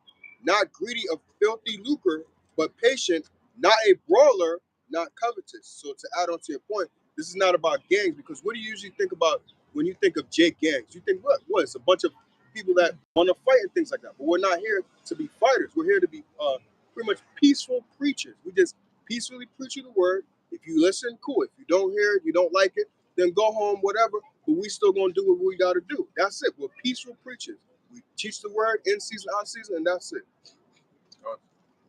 not greedy of filthy lucre, but patient, not a brawler, not covetous." So to add on to your point, this is not about gangs, because what do you usually think about when you think of Jake gangs? You think, what? It's a bunch of people that want to fight and things like that. But we're not here to be fighters. We're here to be pretty much peaceful preachers. We just peacefully preach you the word. If you listen, cool. If you don't hear it, you don't like it, then go home, whatever. But we still gonna do what we gotta do. That's it. We're peaceful preachers. We teach the word in season, out season, and that's it. All right.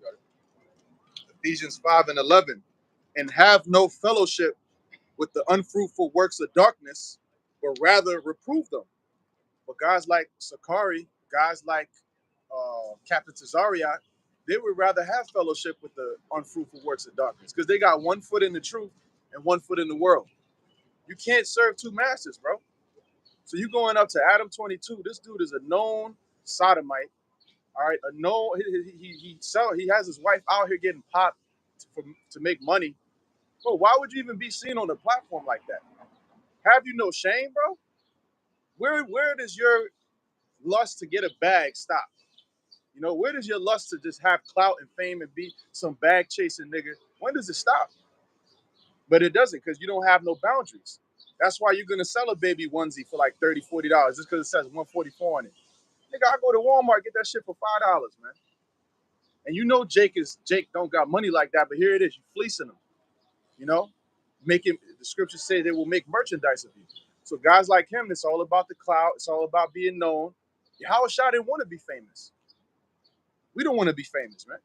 Got it. Ephesians 5:11, and have no fellowship with the unfruitful works of darkness, but rather reprove them. But guys like Sakari, guys like Captain Tazariot, they would rather have fellowship with the unfruitful works of darkness because they got one foot in the truth and one foot in the world. You can't serve two masters, bro. So you going up to Adam 22. This dude is a known sodomite. All right, a known he has his wife out here getting popped to make money. Bro, why would you even be seen on a platform like that? Have you no shame, bro? Where does your lust to get a bag stop? You know, where does your lust to just have clout and fame and be some bag chasing nigga? When does it stop? But it doesn't, because you don't have no boundaries. That's why you're gonna sell a baby onesie for like $30, $40 just because it says 144 on it. Nigga, I go to Walmart, get that shit for $5, man. And you know Jake don't got money like that, but here it is, you fleecing him. You know, making the scriptures say they will make merchandise of you. So guys like him, it's all about the clout. It's all about being known. Yahushua didn't want to be famous. We don't want to be famous, man.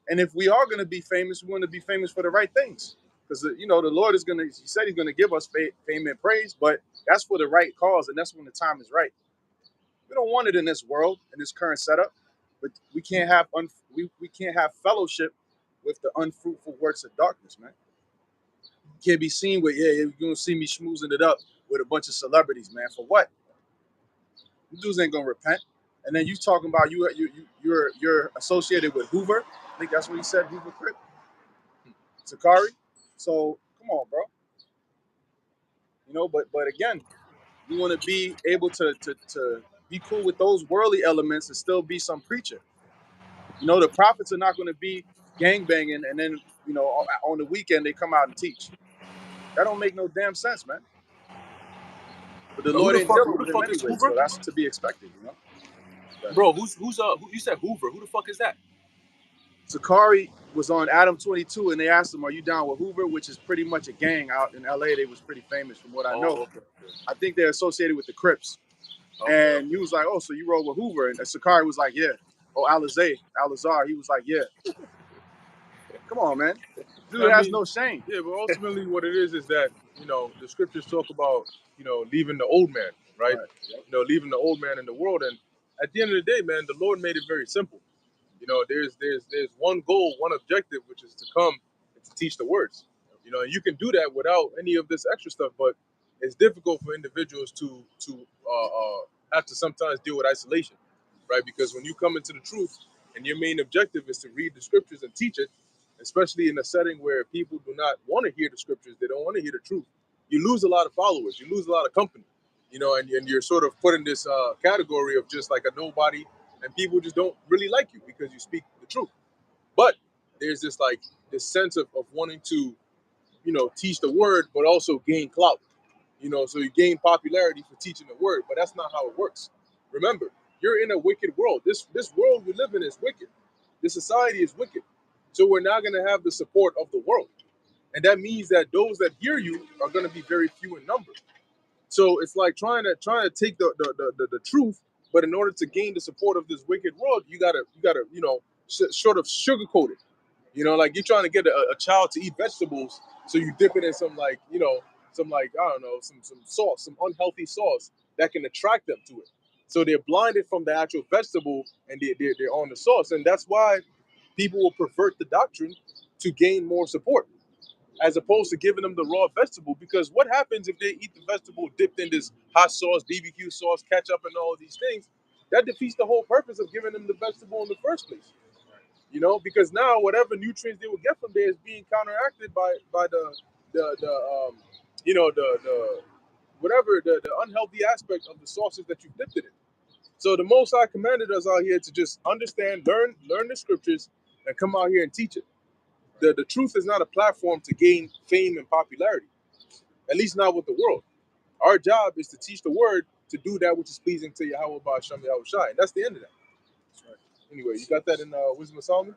And if we are going to be famous, we want to be famous for the right things. Because, you know, the Lord is going to, he said he's going to give us fame and praise, but that's for the right cause, and that's when the time is right. We don't want it in this world, in this current setup, but we can't have we can't have fellowship with the unfruitful works of darkness, man. You can't be seen with, yeah, you're going to see me schmoozing it up with a bunch of celebrities, man. For what? You dudes ain't going to repent. And then you talking about you're associated with Hoover. I think that's what he said, Hoover Crip. Sakari. So come on, bro. You know, but again, you want to be able to be cool with those worldly elements and still be some preacher. You know, the prophets are not going to be gangbanging and then, you know, on the weekend they come out and teach. That don't make no damn sense, man. But the But who Lord the ain't fuck? dealing Who the with him fuck is anyway, Hoover? so that's to be expected, you know. Bro, who you said Hoover? Who the fuck is that? Sakari was on Adam 22, and they asked him, "Are you down with Hoover?" Which is pretty much a gang out in LA. They was pretty famous, from what I know. Okay. I think they're associated with the Crips. Okay. And he was like, "Oh, so you roll with Hoover?" And Sakari was like, "Yeah." Oh, Alazar, he was like, "Yeah." Come on, man. Dude I has mean, no shame. yeah, but ultimately, what it is that, you know, the scriptures talk about, you know, leaving the old man, right? Yep. You know, leaving the old man in the world, and at the end of the day, man, the Lord made it very simple. You know, there's one goal, one objective, which is to come and to teach the words. You know, and you can do that without any of this extra stuff, but it's difficult for individuals to have to sometimes deal with isolation, right? Because when you come into the truth and your main objective is to read the scriptures and teach it, especially in a setting where people do not want to hear the scriptures, they don't want to hear the truth, you lose a lot of followers, you lose a lot of company, you know, and you're sort of put in this category of just like a nobody, and people just don't really like you because you speak the truth. But there's this sense of wanting to, you know, teach the word, but also gain clout. You know, so you gain popularity for teaching the word, but that's not how it works. Remember, you're in a wicked world. This world we live in is wicked. This society is wicked. So we're not going to have the support of the world, and that means that those that hear you are going to be very few in number. So it's like trying to take the truth, but in order to gain the support of this wicked world, you gotta you know, sort of sugarcoat it. You know, like you're trying to get a child to eat vegetables, so you dip it in some, like, you know, some, like, I don't know, some sauce, some unhealthy sauce that can attract them to it. So they're blinded from the actual vegetable, and they're on the sauce, and that's why people will pervert the doctrine to gain more support, as opposed to giving them the raw vegetable. Because what happens if they eat the vegetable dipped in this hot sauce, BBQ sauce, ketchup, and all of these things? That defeats the whole purpose of giving them the vegetable in the first place. You know, because now whatever nutrients they will get from there is being counteracted by the you know, the whatever the unhealthy aspect of the sauces that you've dipped it in. So the Most High commanded us out here to just understand, learn the scriptures, and come out here and teach it. The truth is not a platform to gain fame and popularity, at least not with the world. Our job is to teach the word, to do that which is pleasing to Yahweh Ba'ashem Yahweh Shai. And that's the end of that. That's right. Anyway, you got that in Wisdom of Solomon?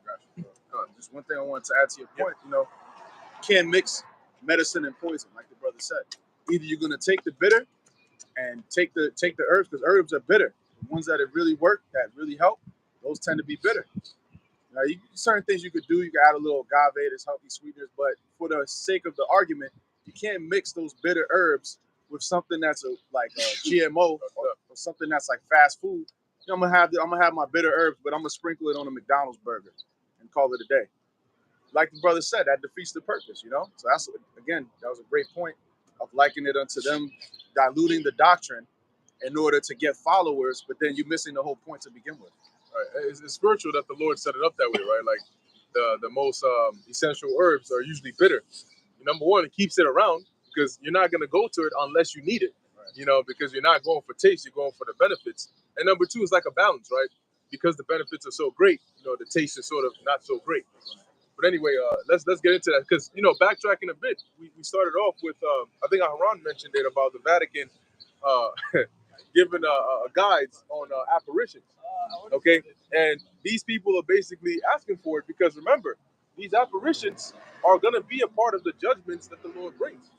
Just one thing I wanted to add to your point. You know, you can't mix medicine and poison, like the brother said. Either you're gonna take the bitter and take the herbs, because herbs are bitter. The ones that really work, that really help, those tend to be bitter. You Now, certain things you could do. You can add a little agave, that's healthy sweeteners, but for the sake of the argument, you can't mix those bitter herbs with something that's like a GMO or something that's like fast food. You know, I'm gonna have my bitter herbs, but I'm gonna sprinkle it on a McDonald's burger and call it a day. Like the brother said, that defeats the purpose. You know, so that's, again, that was a great point of likening it unto them diluting the doctrine in order to get followers, but then you're missing the whole point to begin with. Right. It's spiritual that the Lord set it up that way, right? Like the most essential herbs are usually bitter. Number one, it keeps it around because you're not going to go to it unless you need it, right? You know, because you're not going for taste, you're going for the benefits. And number two is like a balance, right? Because the benefits are so great, you know, the taste is sort of not so great. But anyway, let's get into that because, you know, backtracking a bit, we started off with, I think Haran mentioned it about the Vatican giving guides on apparitions. Okay, and these people are basically asking for it because remember, these apparitions are going to be a part of the judgments that the Lord brings,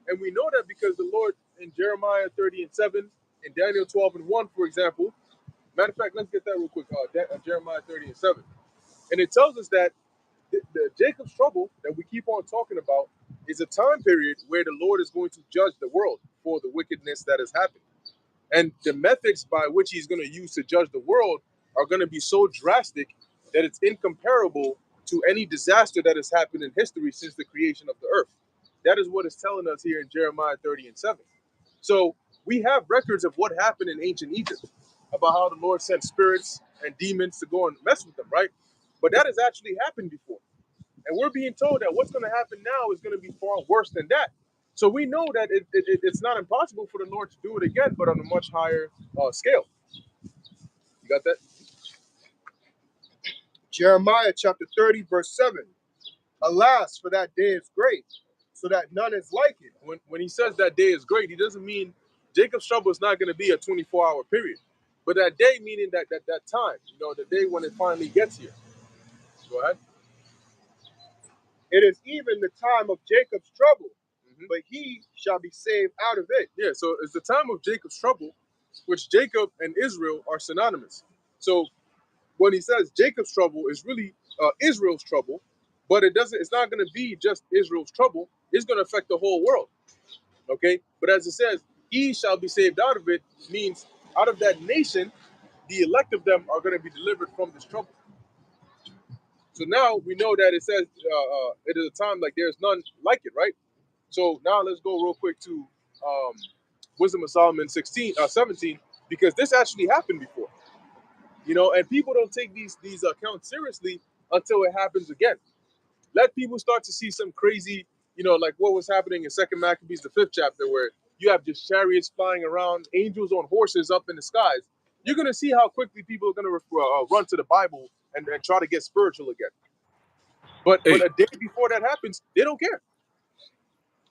and we know that because the Lord in Jeremiah 30:7, in Daniel 12:1, for example. Matter of fact, let's get that real quick. Jeremiah 30:7, and it tells us that the Jacob's trouble that we keep on talking about is a time period where the Lord is going to judge the world for the wickedness that has happened. And the methods by which he's going to use to judge the world are going to be so drastic that it's incomparable to any disaster that has happened in history since the creation of the earth. That is what it's telling us here in Jeremiah 30:7. So we have records of what happened in ancient Egypt about how the Lord sent spirits and demons to go and mess with them, right? But that has actually happened before. And we're being told that what's going to happen now is going to be far worse than that. So we know that it's not impossible for the Lord to do it again, but on a much higher scale. You got that? Jeremiah chapter 30, verse 7. Alas, for that day is great, so that none is like it. When he says that day is great, he doesn't mean Jacob's trouble is not going to be a 24-hour period. But that day meaning that time, you know, the day when it finally gets here. Go ahead. It is even the time of Jacob's trouble, but he shall be saved out of it. Yeah, so it's the time of Jacob's trouble, which Jacob and Israel are synonymous. So when he says Jacob's trouble is really Israel's trouble, but it's not going to be just Israel's trouble. It's going to affect the whole world. Okay, but as it says, he shall be saved out of it means out of that nation, the elect of them are going to be delivered from this trouble. So now we know that it says it is a time like there's none like it, right? So now let's go real quick to Wisdom of Solomon 17, because this actually happened before. You know, and people don't take these accounts seriously until it happens again. Let people start to see some crazy, you know, like what was happening in 2nd Maccabees, the 5th chapter, where you have just chariots flying around, angels on horses up in the skies. You're going to see how quickly people are going to run to the Bible and try to get spiritual again. But a day before that happens, they don't care.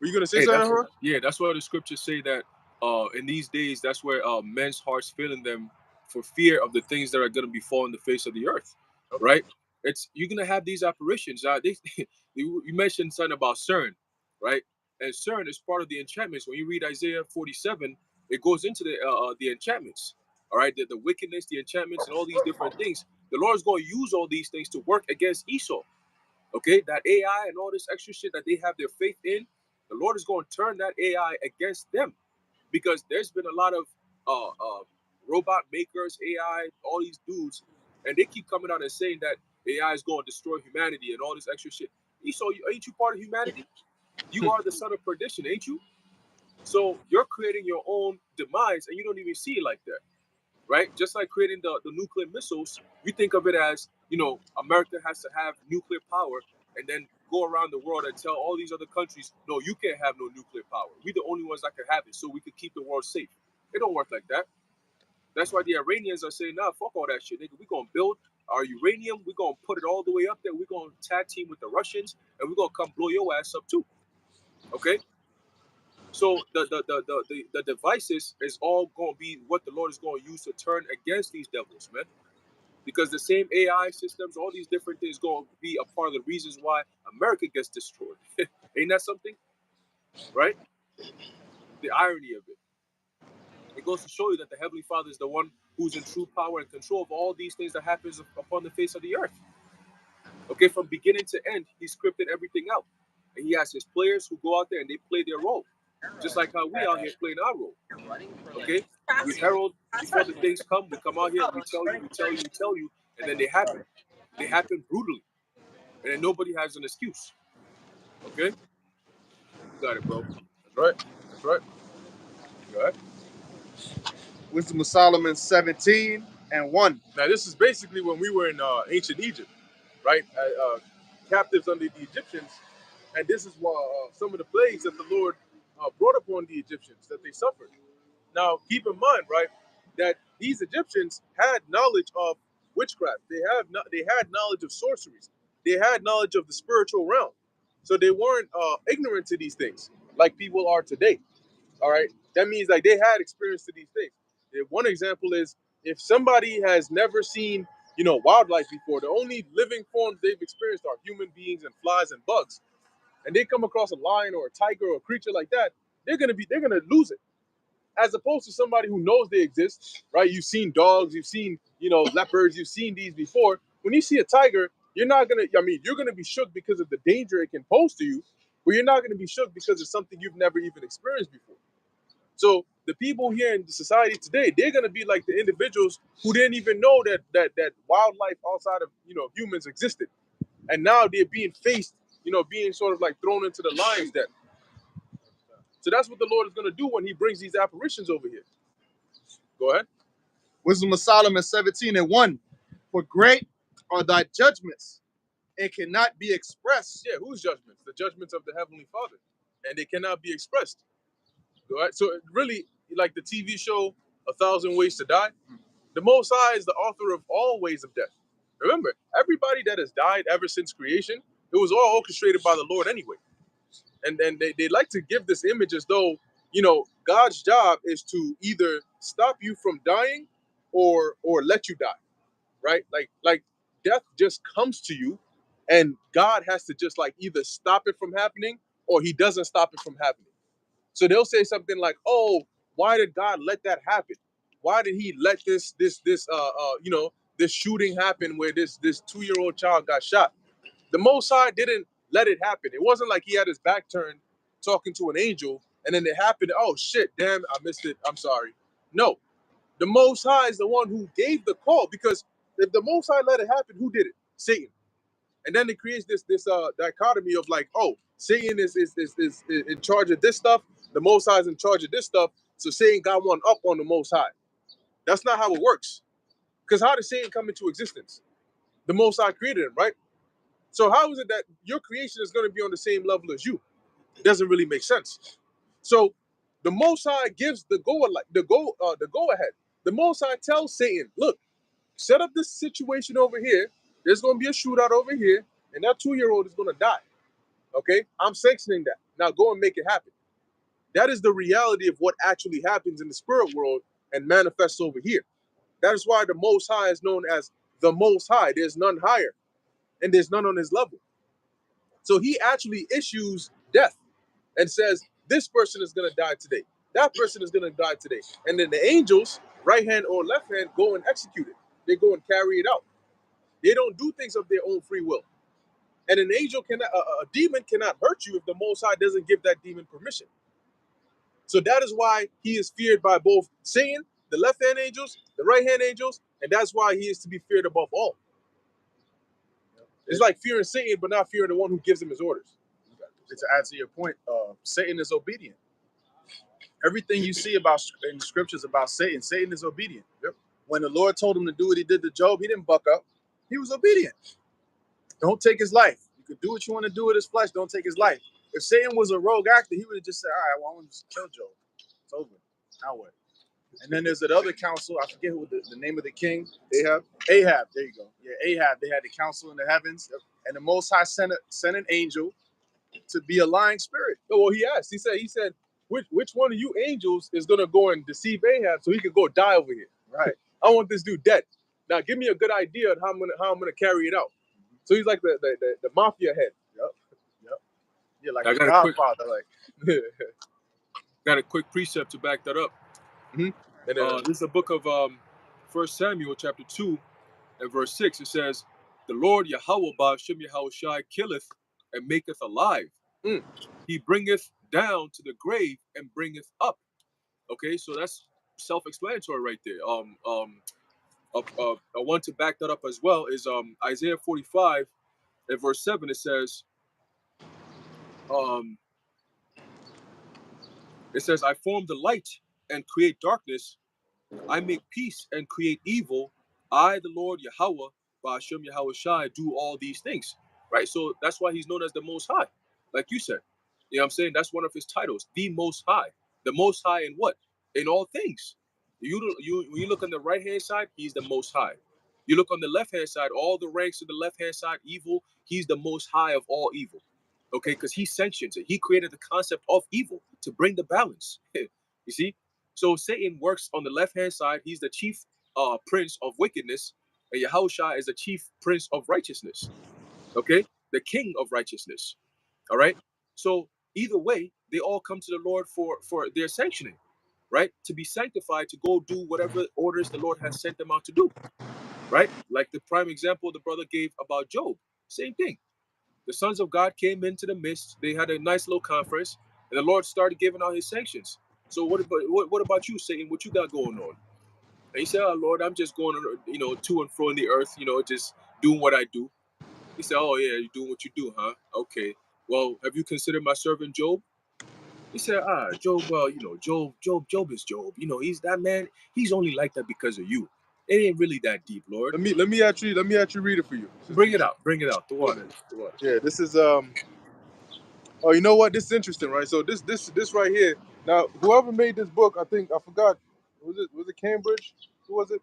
Were you going to say something, Haran? Yeah, that's why the scriptures say that in these days, that's where men's hearts fail in them for fear of the things that are going to befall in the face of the earth, right? You're going to have these apparitions. You mentioned something about CERN, right? And CERN is part of the enchantments. When you read Isaiah 47, it goes into the enchantments, all right? The wickedness, the enchantments, and all these different things. The Lord is going to use all these things to work against Esau, okay? That AI and all this extra shit that they have their faith in, the Lord is going to turn that AI against them, because there's been a lot of robot makers, AI, all these dudes, and they keep coming out and saying that AI is going to destroy humanity and all this extra shit. Esau, ain't you part of humanity? You are the son of perdition, ain't you? So you're creating your own demise, and you don't even see it like that, right? Just like creating the nuclear missiles, you think of it as, you know, America has to have nuclear power, and then go around the world and tell all these other countries, no, you can't have no nuclear power. We're the only ones that can have it, so we could keep the world safe. It don't work like that. That's why the Iranians are saying, nah, fuck all that shit, nigga. We're going to build our uranium. We're going to put it all the way up there. We're going to tag team with the Russians, and we're going to come blow your ass up too. Okay? So the devices is all going to be what the Lord is going to use to turn against these devils, man. Because the same AI systems, all these different things going to be a part of the reasons why America gets destroyed. Ain't that something? Right? The irony of it. It goes to show you that the Heavenly Father is the one who's in true power and control of all these things that happens upon the face of the earth. Okay, from beginning to end, he scripted everything out. And he has his players who go out there and they play their role. Just like how we out here playing our role. Okay? We herald before the things come, we come out here, we tell you, and then they happen. They happen brutally. And then nobody has an excuse. Okay? You got it, bro. That's right. That's right. Go ahead. Wisdom of Solomon 17:1. Now, this is basically when we were in ancient Egypt, right? Captives under the Egyptians. And this is some of the plagues that the Lord brought upon the Egyptians that they suffered. Now, keep in mind, right, that these Egyptians had knowledge of witchcraft. They had knowledge of sorceries. They had knowledge of the spiritual realm. So they weren't ignorant to these things like people are today. All right, that means like they had experience to these things. One example is if somebody has never seen, wildlife before, the only living forms they've experienced are human beings and flies and bugs, and they come across a lion or a tiger or a creature like that, they're gonna lose it. As opposed to somebody who knows they exist, right? You've seen dogs, you've seen, leopards, you've seen these before. When you see a tiger, you're gonna be shook because of the danger it can pose to you, but you're not gonna be shook because it's something you've never even experienced before. So the people here in the society today, they're gonna be like the individuals who didn't even know that wildlife outside of humans existed, and now they're being faced, being sort of like thrown into the lion's den. So that's what the Lord is gonna do when He brings these apparitions over here. Go ahead. Wisdom of Solomon 17:1. For great are thy judgments, and cannot be expressed. Yeah, whose judgments? The judgments of the Heavenly Father, and they cannot be expressed. Go ahead. So really, like the TV show A Thousand Ways to Die, the Most High is the author of all ways of death. Remember, everybody that has died ever since creation, it was all orchestrated by the Lord anyway. And they like to give this image as though, God's job is to either stop you from dying or let you die, right? Like death just comes to you, and God has to just like either stop it from happening or He doesn't stop it from happening. So they'll say something like, "Oh, why did God let that happen? Why did He let this shooting happen where this 2-year-old child got shot?" The Most High didn't let it happen. It wasn't like He had His back turned talking to an angel and then it happened. Oh shit, damn, I missed it. I'm sorry. No, the Most High is the one who gave the call, because if the Most High let it happen, who did it? Satan. And then it creates this dichotomy of like, oh, Satan is in charge of this stuff. The Most High is in charge of this stuff. So Satan got one up on the Most High. That's not how it works. Because how did Satan come into existence? The Most High created him, right? So how is it that your creation is going to be on the same level as you? It doesn't really make sense. So the Most High gives the go ahead. The Most High tells Satan, look, set up this situation over here. There's going to be a shootout over here, and that 2-year-old is going to die. Okay? I'm sanctioning that. Now go and make it happen. That is the reality of what actually happens in the spirit world and manifests over here. That is why the Most High is known as the Most High. There's none higher, and there's none on His level. So He actually issues death and says, this person is going to die today. That person is going to die today. And then the angels, right hand or left hand, go and execute it. They go and carry it out. They don't do things of their own free will. And an angel cannot, a demon cannot hurt you if the Most High doesn't give that demon permission. So that is why He is feared by both Satan, the left hand angels, the right hand angels, and that's why He is to be feared above all. It's like fearing Satan, but not fearing the one who gives him his orders. To add to your point, Satan is obedient. Everything you see about in the scriptures about Satan is obedient. Yep. When the Lord told him to do what He did to Job, he didn't buck up. He was obedient. Don't take his life. You could do what you want to do with his flesh. Don't take his life. If Satan was a rogue actor, he would have just said, all right, well, I'm going to just kill Job. It's over. Now what? And then there's that other council. I forget who the name of the king. Ahab. Ahab. There you go. Yeah, Ahab. They had the council in the heavens. Yep. And the Most High sent an angel to be a lying spirit. No, well, He asked. He said, which one of you angels is going to go and deceive Ahab so he could go die over here? Right. I want this dude dead. Now give me a good idea of how I'm gonna carry it out. So he's like the mafia head. Yep. Yeah, like I a got a quick- godfather. Like Got a quick precept to back that up. And This is the book of 1 Samuel chapter 2 and verse 6. It says, The Lord Yahweh Ba'ashem Yahushai killeth and maketh alive. Mm. He bringeth down to the grave and bringeth up. Okay, so that's self-explanatory right there. I want to back that up as well is Isaiah 45 and verse 7. It says, I form the light and create darkness. I make peace and create evil. I, the Lord Yahweh, Ba'ashem Yahushai, do all these things. Right? So that's why he's known as the Most High. Like you said. You know what I'm saying? That's one of his titles. The Most High. The Most High in what? In all things. When you look on the right-hand side, he's the Most High. You look on the left-hand side, all the ranks of the left-hand side, evil, he's the Most High of all evil. Okay? Because he sanctions it. He created the concept of evil to bring the balance. You see? So Satan works on the left-hand side. He's the chief prince of wickedness. And Yahushua is the chief prince of righteousness. Okay? The king of righteousness. All right? So either way, they all come to the Lord for their sanctioning, right? To be sanctified, to go do whatever orders the Lord has sent them out to do, right? Like the prime example the brother gave about Job. Same thing. The sons of God came into the midst. They had a nice little conference, and the Lord started giving out his sanctions. So what about you, Satan? What you got going on? And he said, "Oh Lord, I'm just going, to and fro in the earth, just doing what I do." He said, "Oh yeah, you're doing what you do, huh? Okay. Well, have you considered my servant Job?" He said, Job, well, Job is Job. He's that man. He's only like that because of you. It ain't really that deep, Lord. Let me actually read it for you. Bring it out. The one. Yeah, this is oh, you know what? This is interesting, right? So this right here. Now, whoever made this book, I forgot. Was it Cambridge? Who was it?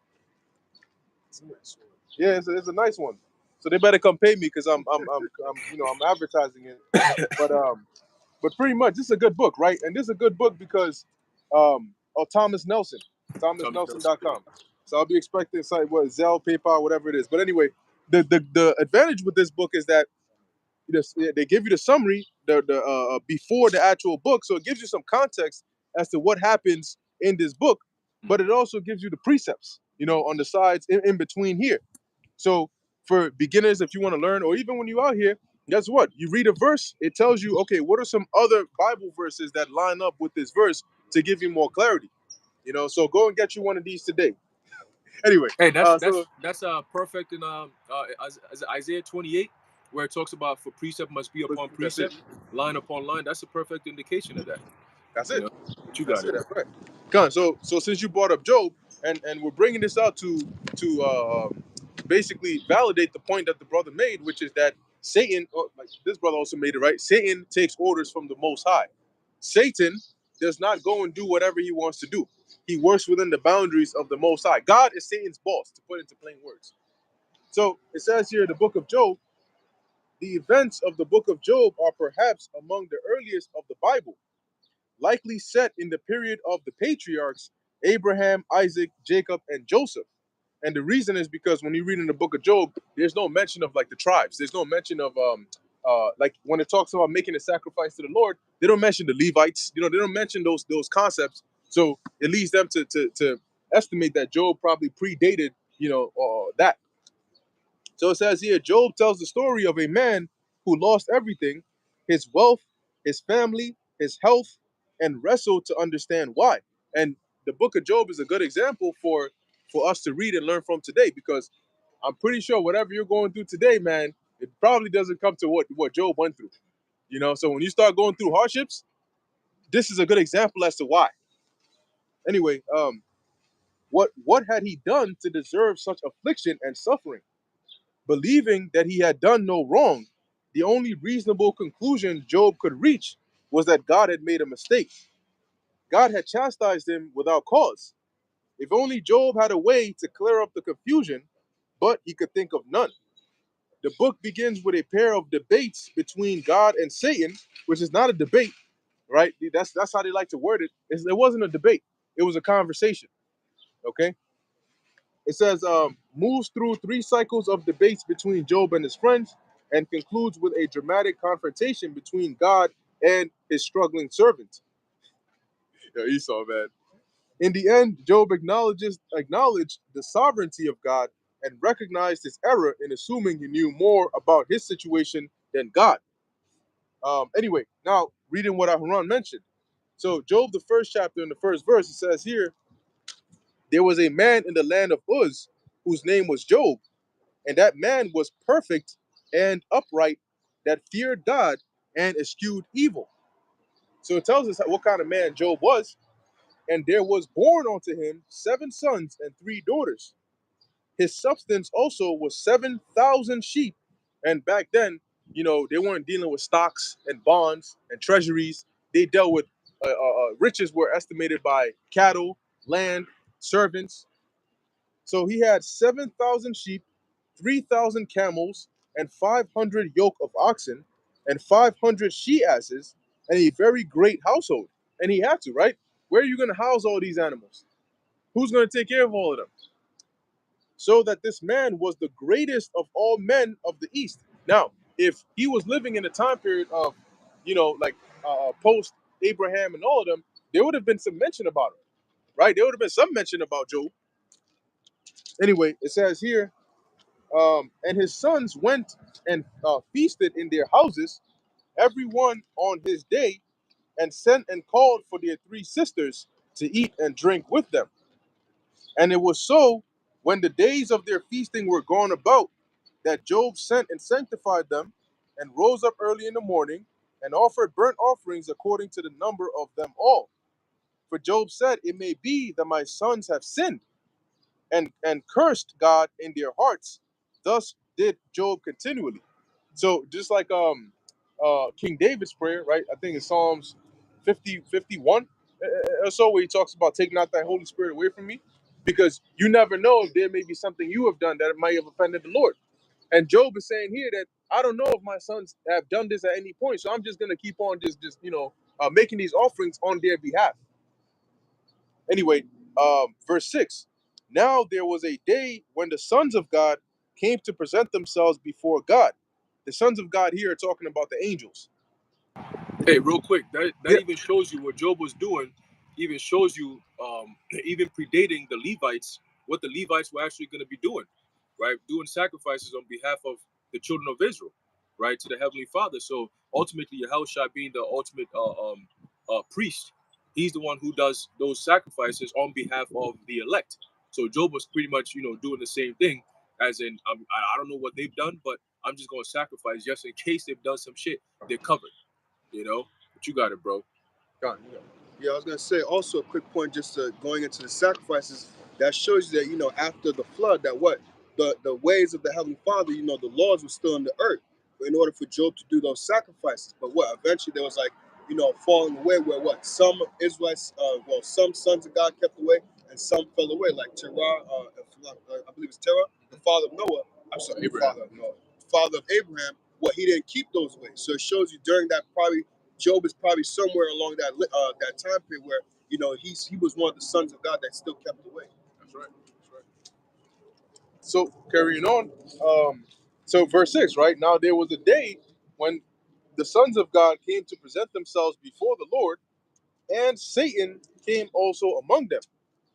Yeah, it's a nice one. So they better come pay me because I'm advertising it. But pretty much this is a good book, right? And this is a good book because of Thomas Nelson, ThomasNelson.com. So I'll be expecting something, Zelle, PayPal, whatever it is. But anyway, the advantage with this book is that they give you the summary before the actual book, so it gives you some context as to what happens in this book, but it also gives you the precepts, on the sides in between here. So for beginners, if you want to learn, or even when you're out here, guess what? You read a verse, it tells you, okay, what are some other Bible verses that line up with this verse to give you more clarity? So go and get you one of these today. Anyway, hey, that's perfect in Isaiah 28, where it talks about for precept must be upon precept, line upon line. That's a perfect indication of that. That's it. But you got it. That's right. Come on, so since you brought up Job, and we're bringing this out to basically validate the point that the brother made, which is that Satan, like this brother also made it right. Satan takes orders from the Most High. Satan does not go and do whatever he wants to do. He works within the boundaries of the Most High. God is Satan's boss, to put it into plain words. So it says here in the book of Job, the events of the book of Job are perhaps among the earliest of the Bible, likely set in the period of the patriarchs Abraham, Isaac, Jacob, and Joseph. And the reason is because when you read in the book of Job, there's no mention of like the tribes. There's no mention of like when it talks about making a sacrifice to the Lord, they don't mention the Levites. They don't mention those concepts. So it leads them to estimate that Job probably predated that. So it says here, Job tells the story of a man who lost everything, his wealth, his family, his health, and wrestled to understand why. And the book of Job is a good example for us to read and learn from today, because I'm pretty sure whatever you're going through today, man, it probably doesn't come to what Job went through. So when you start going through hardships, this is a good example as to why. Anyway, what had he done to deserve such affliction and suffering? Believing that he had done no wrong, the only reasonable conclusion Job could reach was that God had made a mistake. God had chastised him without cause. If only Job had a way to clear up the confusion, but he could think of none. The book begins with a pair of debates between God and Satan, which is not a debate, right? That's how they like to word it. It wasn't a debate. It was a conversation, okay? It says, moves through 3 cycles of debates between Job and his friends and concludes with a dramatic confrontation between God and his struggling servant. Esau, man. In the end, Job acknowledged the sovereignty of God and recognized his error in assuming he knew more about his situation than God. Anyway, now reading what Aharon mentioned. So Job, the first chapter in the first verse, it says here, there was a man in the land of Uz whose name was Job, and that man was perfect and upright, that feared God and eschewed evil. So it tells us what kind of man Job was. And there was born unto him 7 sons and 3 daughters. His substance also was 7,000 sheep. And back then, they weren't dealing with stocks and bonds and treasuries. They dealt with riches were estimated by cattle, land, servants. So he had 7,000 sheep, 3,000 camels, and 500 yoke of oxen, and 500 she asses, and a very great household. And he had to, right? Where are you going to house all these animals? Who's going to take care of all of them? So that this man was the greatest of all men of the East. Now, if he was living in a time period of, post Abraham and all of them, there would have been some mention about him, right? There would have been some mention about Job. Anyway, it says here, and his sons went and feasted in their houses, every one on his day, and sent and called for their 3 sisters to eat and drink with them. And it was so, when the days of their feasting were gone about, that Job sent and sanctified them, and rose up early in the morning, and offered burnt offerings according to the number of them all. For Job said, it may be that my sons have sinned, and cursed God in their hearts. Thus did Job continually. So just like King David's prayer, right? I think it's Psalms 51 or so, where he talks about taking out thy Holy Spirit away from me, because you never know if there may be something you have done that might have offended the Lord. And Job is saying here that I don't know if my sons have done this at any point, so I'm just gonna keep on just making these offerings on their behalf. Anyway, verse 6. Now there was a day when the sons of God came to present themselves before God. The sons of God here are talking about the angels. Hey, real quick, that Yeah. even shows you what Job was doing. Even shows you, even predating the Levites, what the Levites were actually going to be doing, right? Doing sacrifices on behalf of the children of Israel, right, to the Heavenly Father. So ultimately, Yahushua being the ultimate priest, he's the one who does those sacrifices on behalf of the elect. So Job was pretty much, doing the same thing, as in, I don't know what they've done, but I'm just going to sacrifice just in case they've done some shit. They're covered. But you got it, bro. God, Yeah, I was gonna say also a quick point, just going into the sacrifices. That shows you that after the flood, that what the ways of the Heavenly Father, the laws were still in the earth in order for Job to do those sacrifices. But what eventually there was falling away, where what some Israelites, some sons of God kept away, and some fell away, like Terah, I believe it's Terah, the father of Noah. I'm sorry, Abraham. father of Abraham. What he didn't keep those ways, so it shows you during that probably. Job is probably somewhere along that time period where he was one of the sons of God that still kept away. That's right. That's right. So carrying on, so verse 6, right? Now there was a day when the sons of God came to present themselves before the Lord, and Satan came also among them.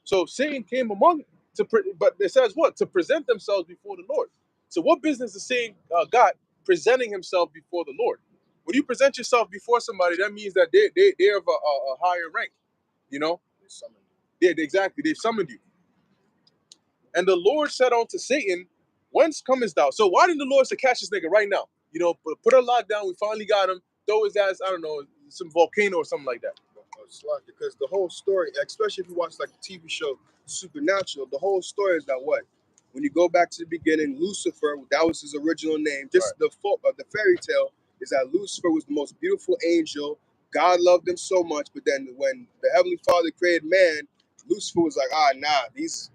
So Satan came among but it says what? To present themselves before the Lord. So what business is Satan got presenting himself before the Lord? When you present yourself before somebody, that means that they're of a higher rank. They summoned Yeah, exactly. They've summoned you. And the Lord said unto Satan, whence comest thou? So why didn't the Lord say, catch this nigga right now? Put a lockdown. We finally got him. Throw his ass, I don't know, some volcano or something like that. because the whole story, especially if you watch like the TV show Supernatural, the whole story is that what? When you go back to the beginning, Lucifer, that was his original name. Just Right. the fairy tale is that Lucifer was the most beautiful angel. God loved him so much, but then when the Heavenly Father created man, Lucifer was like, nah,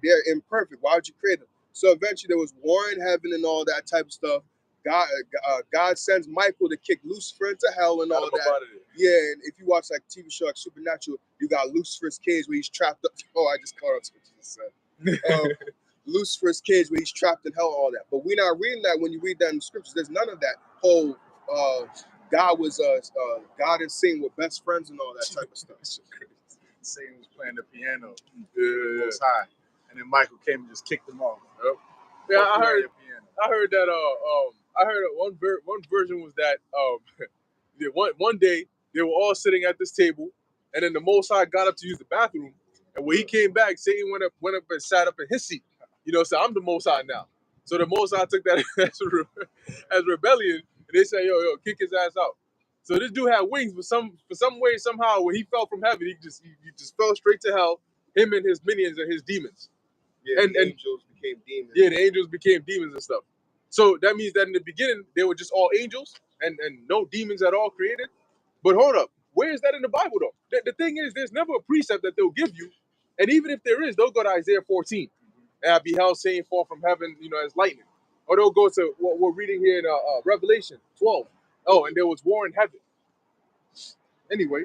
they're imperfect. Why would you create them? So eventually there was war in heaven and all that type of stuff. God sends Michael to kick Lucifer into hell and all that. Yeah, and if you watch like TV show like Supernatural, you got Lucifer's cage where he's trapped up. Oh, I just caught up to what you just said. Lucifer's cage where he's trapped in hell, all that. But we're not reading that when you read that in the scriptures. There's none of that whole God was God and Satan were best friends and all that type of stuff. Satan was playing the piano, Most High, and then Michael came and just kicked him off. Yep. Yeah, Fuck I you and heard. your piano. I heard that. I heard one version was that one day they were all sitting at this table, and then the Most High got up to use the bathroom, and when he came back, Satan went up and sat up in his seat. So I'm the Most High now. So the Most High took that as rebellion, and they said, yo, kick his ass out. So this dude had wings, but for some way, somehow, when he fell from heaven, he just fell straight to hell. Him and his minions and his demons. Yeah, And the angels became demons. Yeah, the angels became demons and stuff. So that means that in the beginning they were just all angels and no demons at all created. But hold up, where is that in the Bible though? The thing is, there's never a precept that they'll give you, and even if there is, they'll go to Isaiah 14, and I beheld Satan fall from heaven, as lightning, or they'll go to what we're reading here in Revelation 12. Oh, and there was war in heaven. Anyway,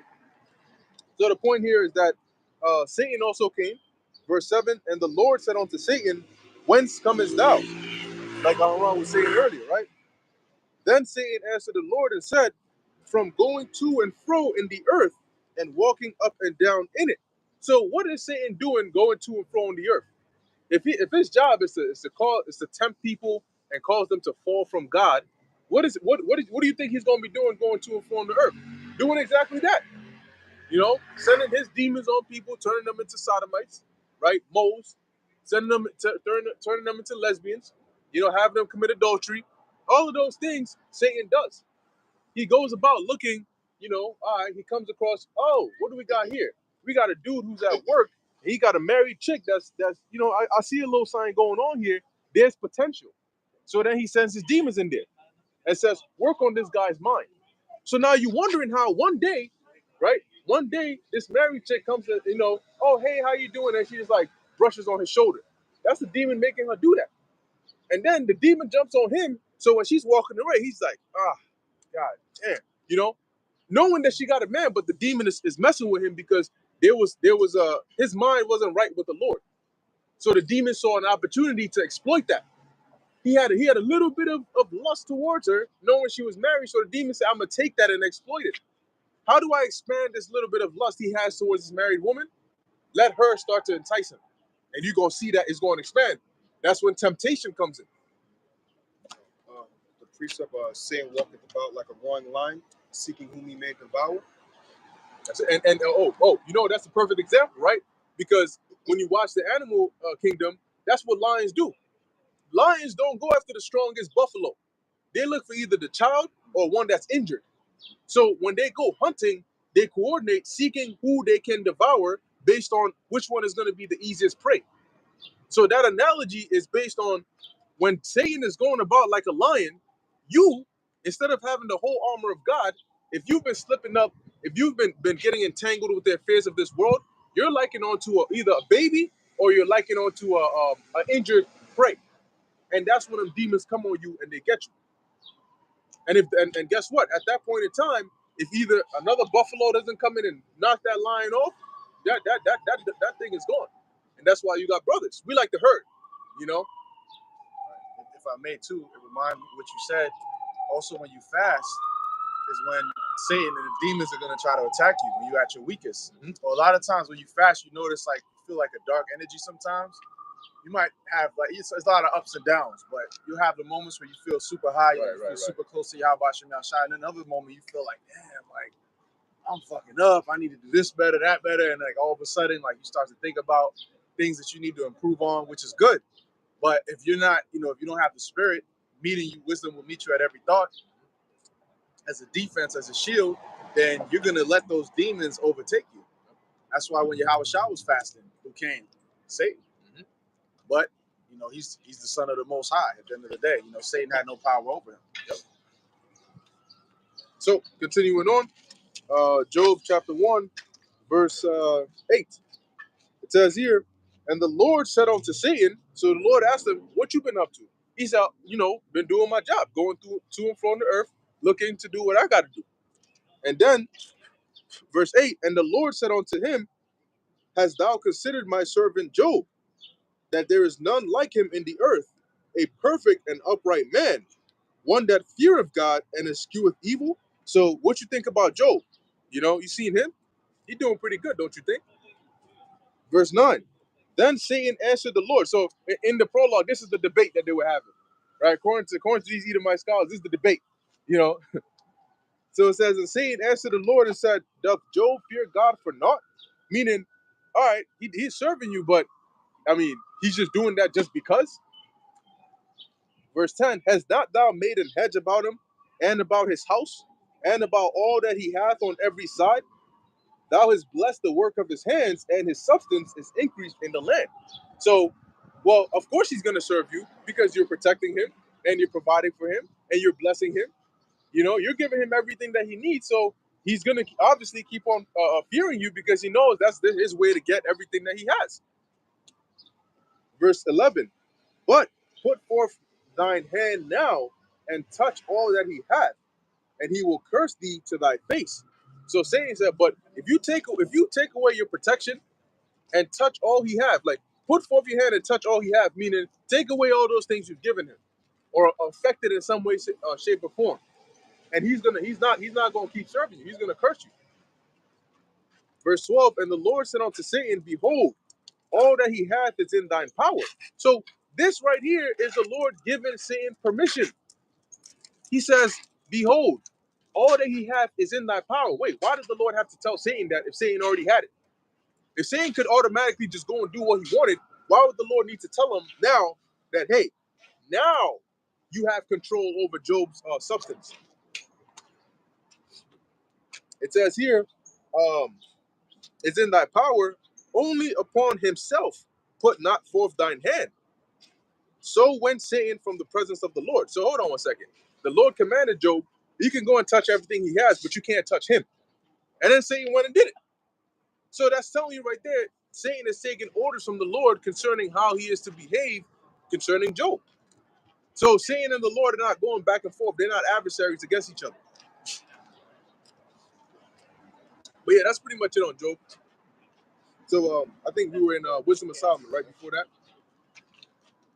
so the point here is that Satan also came, verse 7, and the Lord said unto Satan, whence comest thou? Like Aaron was saying earlier, right? Then Satan answered the Lord and said, from going to and fro in the earth and walking up and down in it. So what is Satan doing going to and fro in the earth? If his job is to tempt people and cause them to fall from God, what do you think he's going to be doing going to and fro on the earth? Doing exactly that. Sending his demons on people, turning them into sodomites, right? Moles, sending them turning them into lesbians, having them commit adultery. All of those things Satan does. He goes about looking, all right, he comes across, oh, what do we got here? We got a dude who's at work, and he got a married chick that's I see a little sign going on here. There's potential. So then he sends his demons in there and says, work on this guy's mind. So now you're wondering how one day, right? One day this married chick comes and, oh, hey, how you doing? And she just like brushes on his shoulder. That's the demon making her do that. And then the demon jumps on him. So when she's walking away, he's like, God damn, knowing that she got a man, but the demon is messing with him because there was his mind wasn't right with the Lord. So the demon saw an opportunity to exploit that. He had a little bit of lust towards her, knowing she was married. So the demon said, I'm gonna take that and exploit it. How do I expand this little bit of lust he has towards this married woman? Let her start to entice him. And you're gonna see that it's gonna expand. That's when temptation comes in. The precept saying walketh about like a roaring lion, seeking whom he may devour. That's it. And that's a perfect example, right? Because when you watch the animal kingdom, that's what lions do. Lions don't go after the strongest buffalo. They look for either the child or one that's injured. So when they go hunting, they coordinate seeking who they can devour based on which one is going to be the easiest prey. So that analogy is based on when Satan is going about like a lion, you, instead of having the whole armor of God, if you've been slipping up, if you've been getting entangled with the affairs of this world, you're liking onto either a baby or you're liking onto an injured prey. And that's when them demons come on you and they get you. And guess what? At that point in time, if either another buffalo doesn't come in and knock that lion off, that thing is gone. And that's why you got brothers. We like to herd, If I may too, it reminds me what you said. Also, when you fast, is when Satan and the demons are gonna try to attack you when you're at your weakest. Mhm. So a lot of times when you fast, you notice like you feel like a dark energy sometimes. You might have like it's a lot of ups and downs, but you have the moments where you feel super high, you feel super close to Yahweh Shem Yahshai, and then another moment you feel like, damn, like I'm fucking up. I need to do this better, that better, and like all of a sudden, like you start to think about things that you need to improve on, which is good. But if you're not, if you don't have the spirit meeting you, wisdom will meet you at every thought. As a defense, as a shield, then you're gonna let those demons overtake you. That's why when Yahweh Shah was fasting, who came? Satan. Mhm. But he's the son of the Most High. At the end of the day, Satan had no power over him. Yep. So continuing on, Job chapter 1, verse 8. It says here, and the Lord said unto Satan, so the Lord asked him, what you been up to? He said, been doing my job, going to and from the earth, looking to do what I got to do. And then, verse 8, and the Lord said unto him, hast thou considered my servant Job, that there is none like him in the earth, a perfect and upright man, one that feareth God and escheweth evil? So what you think about Job? You seen him? He's doing pretty good, don't you think? Verse 9, Then Satan answered the Lord. So in the prologue, this is the debate that they were having, right? According to these Edomite scholars, this is the debate, you know. So it says, and Satan answered the Lord and said, doth Job fear God for naught? Meaning, all right, he's serving you, but I mean, he's just doing that just because. Verse 10, has not thou made an hedge about him and about his house and about all that he hath on every side? Thou hast blessed the work of his hands, and his substance is increased in the land. So, well, of course he's going to serve you because you're protecting him and you're providing for him and you're blessing him. You know, you're giving him everything that he needs. So he's going to obviously keep on fearing you because he knows that's his way to get everything that he has. Verse 11, but put forth thine hand now and touch all that he hath, and he will curse thee to thy face. So Satan said, but if you take away your protection and touch all he have, like put forth your hand and touch all he have, meaning take away all those things you've given him or affected in some way, shape, or form, and he's not gonna keep serving you. He's gonna curse you. Verse 12, and the Lord said unto Satan, behold, all that he hath is in thine power. So this right here is the Lord giving Satan permission. He says, behold, all that he hath is in thy power. Wait, why does the Lord have to tell Satan that if Satan already had it? If Satan could automatically just go and do what he wanted, why would the Lord need to tell him now that, hey, now you have control over Job's substance? It says here, it's in thy power, only upon himself put not forth thine hand. So went Satan from the presence of the Lord. So hold on one second. The Lord commanded Job, you can go and touch everything he has, but you can't touch him. And then Satan went and did it. So that's telling you right there, Satan is taking orders from the Lord concerning how he is to behave concerning Job. So Satan and the Lord are not going back and forth. They're not adversaries against each other. But yeah, that's pretty much it on Job. So I think we were in Wisdom of Solomon right before that.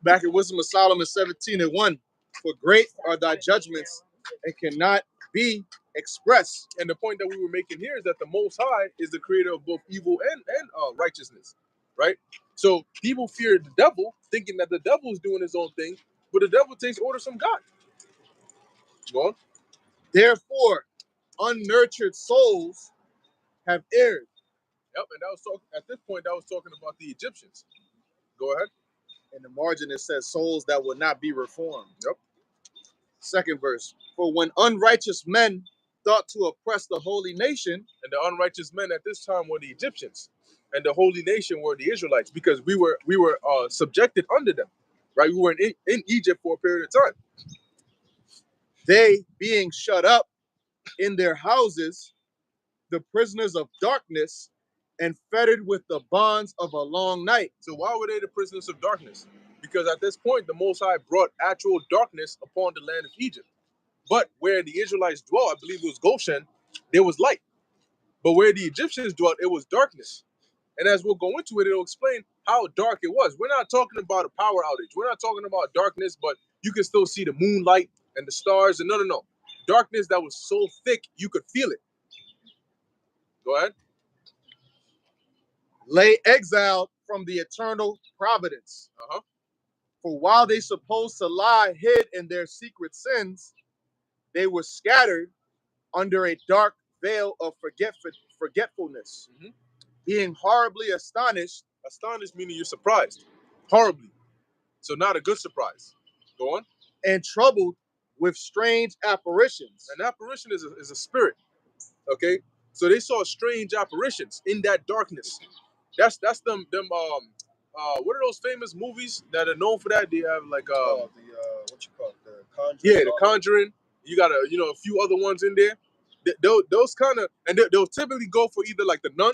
Back in Wisdom of Solomon 17:1, for great are thy judgments and cannot be expressed. And the point that we were making here is that the Most High is the creator of both evil and righteousness, right? So people fear the devil, thinking that the devil is doing his own thing, but the devil takes orders from God. Go on. Therefore, unnurtured souls have erred. Yep, and that was talking at this point. That was talking about the Egyptians. Go ahead. In the margin, it says souls that will not be reformed. Yep. Second verse. For when unrighteous men thought to oppress the holy nation, and the unrighteous men at this time were the Egyptians, and the holy nation were the Israelites, because we were subjected under them, right? We were in Egypt for a period of time. they being shut up in their houses, the prisoners of darkness, and fettered with the bonds of a long night. So why were they the prisoners of darkness? Because at this point, the Most High brought actual darkness upon the land of Egypt. But where the Israelites dwelt, I believe it was Goshen, there was light. But where the Egyptians dwelt, it was darkness. And as we'll go into it, it'll explain how dark it was. We're not talking about a power outage. We're not talking about darkness, but you can still see the moonlight and the stars. And no. Darkness that was so thick, you could feel it. Go ahead. Lay exiled from the eternal providence. For while they supposed to lie hid in their secret sins, they were scattered under a dark veil of forgetfulness, being horribly astonished. Astonished meaning you're surprised. Horribly. So not a good surprise. Go on. And troubled with strange apparitions. An apparition is a spirit. Okay? So they saw strange apparitions in that darkness. That's them what are those famous movies that are known for that? They have like what you call it, the Conjuring. Yeah, the Conjuring. You got a few other ones in there. Those kind of, and they'll typically go for either like the nun,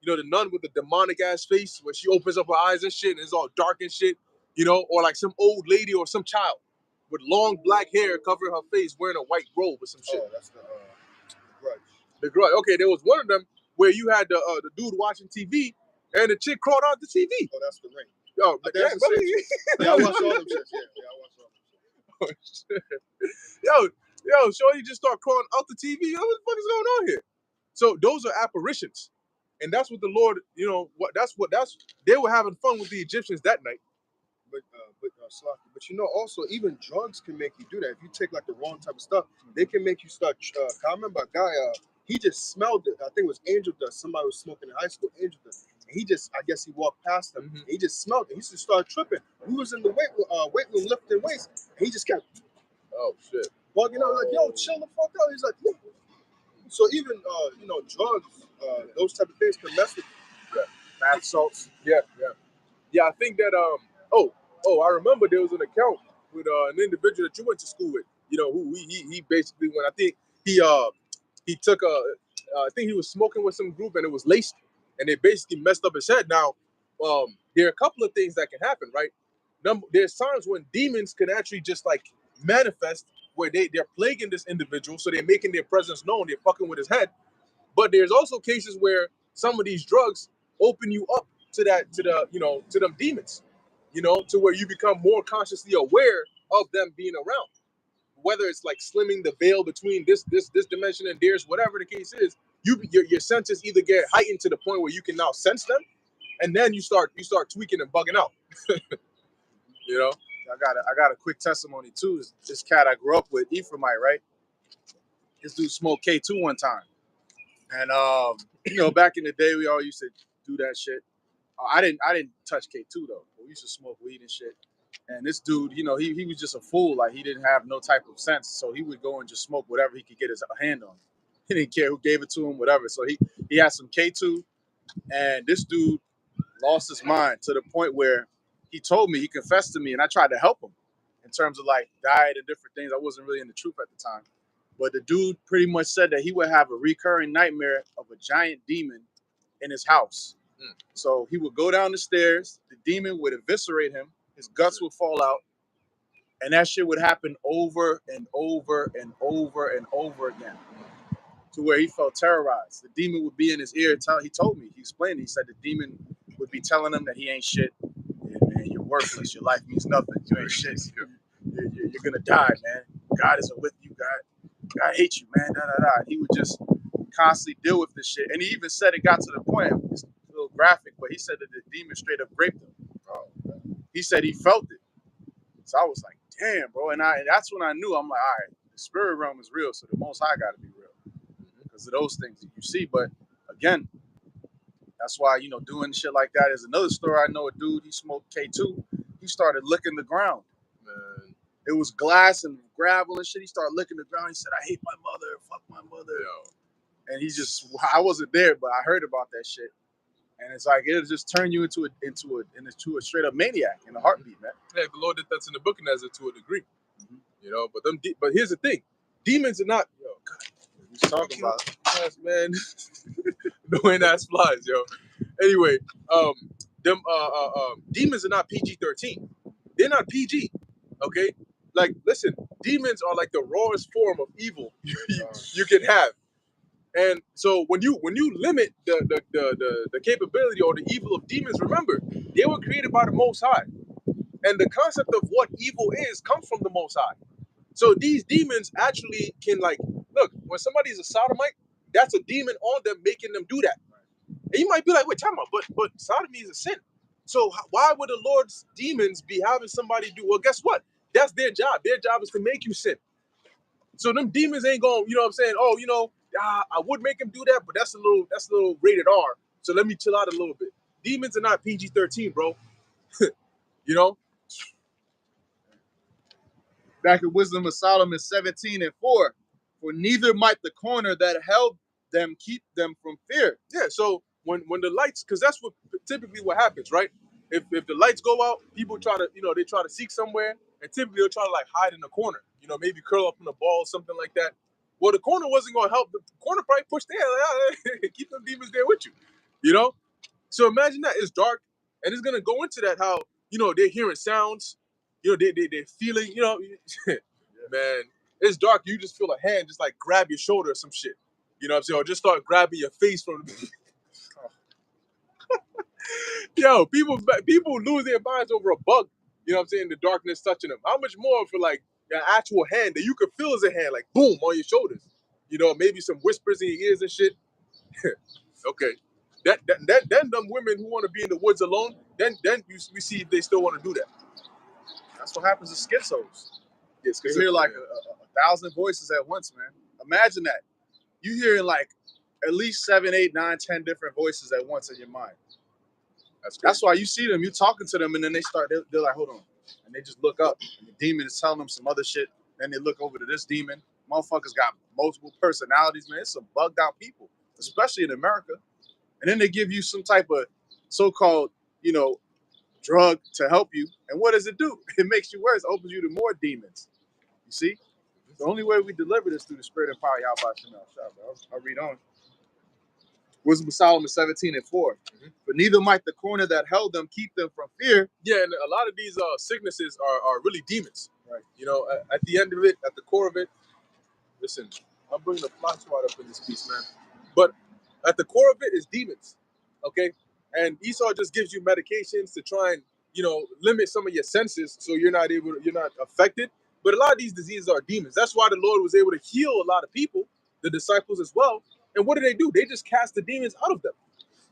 the nun with the demonic ass face where she opens up her eyes and shit and it's all dark and shit, or like some old lady or some child with long black hair covering her face wearing a white robe or some shit. Oh, that's the Grudge. The Grudge. Okay, there was one of them where you had the dude watching TV and the chick crawled out the TV. Oh, that's the Ring. Yo, But damn, that's the brother. same. Yeah, I watched all them shits. Yeah, I watched all them shits. Oh, shit. Yo, shorty just start crawling out the TV. What the fuck is going on here? So those are apparitions. And that's what the Lord, that's they were having fun with the Egyptians that night. Slocky. But also even drugs can make you do that. If you take like the wrong type of stuff, they can make you start. I remember a guy. He just smelled it. I think it was angel dust. Somebody was smoking in high school angel dust. And I guess he walked past them. And he just smelled it. He just started tripping. We was in the weight room lifting weights. And he just kept. Oh shit. Bugging out like, yo, chill the fuck out. He's like, yeah. So even drugs, those type of things can mess with you. Bath salts. Yeah. I think that I remember there was an account with an individual that you went to school with. Who he basically when I think he took I think he was smoking with some group and it was laced and they basically messed up his head. Now, there are a couple of things that can happen, right? There's times when demons can actually just like manifest where they're plaguing this individual, so they're making their presence known, they're fucking with his head. But there's also cases where some of these drugs open you up to them demons, to where you become more consciously aware of them being around. Whether it's like slimming the veil between this dimension and theirs, whatever the case is, your senses either get heightened to the point where you can now sense them, and then you start tweaking and bugging out. I got a quick testimony too. This cat I grew up with, Ephraimite, right? This dude smoked K2 one time, and back in the day we all used to do that shit. I didn't touch K2 though. We used to smoke weed and shit. And this dude, he was just a fool. Like he didn't have no type of sense, so he would go and just smoke whatever he could get his hand on. He didn't care who gave it to him, whatever. So he had some K2, and this dude lost his mind to the point where he told me, he confessed to me, and I tried to help him in terms of like diet and different things. I wasn't really in the truth at the time, but the dude pretty much said that he would have a recurring nightmare of a giant demon in his house. So he would go down the stairs, the demon would eviscerate him, his guts would fall out, and that shit would happen over and over and over and over again, to where he felt terrorized. The demon would be in his ear. He told me, he explained it. He said the demon would be telling him that he ain't shit. Man, you're worthless. Your life means nothing. You ain't shit. You're gonna die, man. God isn't with you. God hates you, man. He would just constantly deal with this shit. And he even said it got to the point, it's a little graphic, but he said that the demon straight up raped him. He said he felt it. So I was like, damn, bro. And that's when I knew. I'm like, all right, the spirit realm is real, so the Most High got to be real because of those things that you see. But again, that's why, doing shit like that is another story. I know a dude, he smoked K2. He started licking the ground. Man. It was glass and gravel and shit. He started licking the ground. He said, I hate my mother. Fuck my mother. And I wasn't there, but I heard about that shit. And it's like, it'll just turn you into a straight up maniac in a heartbeat, man. Yeah, the Lord did that in the book of Nazareth to a degree. But here's the thing. Demons are not, God, he's talking about yes, man. Knowing ass flies, yo. Anyway, demons are not PG-13. They're not PG. Okay? Like, listen, demons are like the rawest form of evil you can have. And so when you limit the capability or the evil of demons, remember, they were created by the Most High. And the concept of what evil is comes from the Most High. So these demons actually can, like, look, when somebody's a sodomite, that's a demon on them making them do that. And you might be like, wait, time out, but sodomy is a sin. So why would the Lord's demons be having somebody do? Well, guess what? That's their job. Their job is to make you sin. So them demons ain't going, you know what I'm saying? Oh, I would make him do that, but that's a little rated R. So let me chill out a little bit. Demons are not PG-13, bro. Back in Wisdom of Solomon 17:4, for neither might the corner that held them keep them from fear. Yeah, so when the lights, because that's typically what happens, right? If the lights go out, people try to, they try to seek somewhere, and typically they'll try to like hide in the corner, maybe curl up in a ball or something like that. Well, the corner wasn't going to help. The corner probably pushed there, keep them demons there with you, So imagine that it's dark, and it's gonna go into that how they're hearing sounds, they're feeling, man, it's dark. You just feel a hand just like grab your shoulder or some shit, you know what I'm saying, or just start grabbing your face from. Yo, people lose their minds over a bug. You know what I'm saying? The darkness touching them. How much more for like an actual hand that you could feel as a hand, like boom on your shoulders? Maybe some whispers in your ears and shit. Okay. Then them women who want to be in the woods alone, then we see if they still want to do that. That's what happens to schizos. Yes, You hear like a thousand voices at once, man. Imagine that. You hearing like at least 7, 8, 9, 10 different voices at once in your mind. That's why you see them, you talking to them, and then they're like, hold on. And they just look up, and the demon is telling them some other shit. Then they look over to this demon. Motherfuckers got multiple personalities, man. It's some bugged out people, especially in America. And then they give you some type of so-called, drug to help you. And what does it do? It makes you worse. It opens you to more demons. You see? The only way we deliver this through the spirit and power of Yahweh Shem. I'll read on. Wisdom of Solomon 17:4. But neither might the corner that held them keep them from fear. Yeah, and a lot of these sicknesses are really demons. Right. At the end of it, at the core of it, listen, I'm bringing the fly swat up in this piece, man. But at the core of it is demons, okay? And Esau just gives you medications to try and, limit some of your senses so you're not affected. But a lot of these diseases are demons. That's why the Lord was able to heal a lot of people, the disciples as well. And what do? They just cast the demons out of them.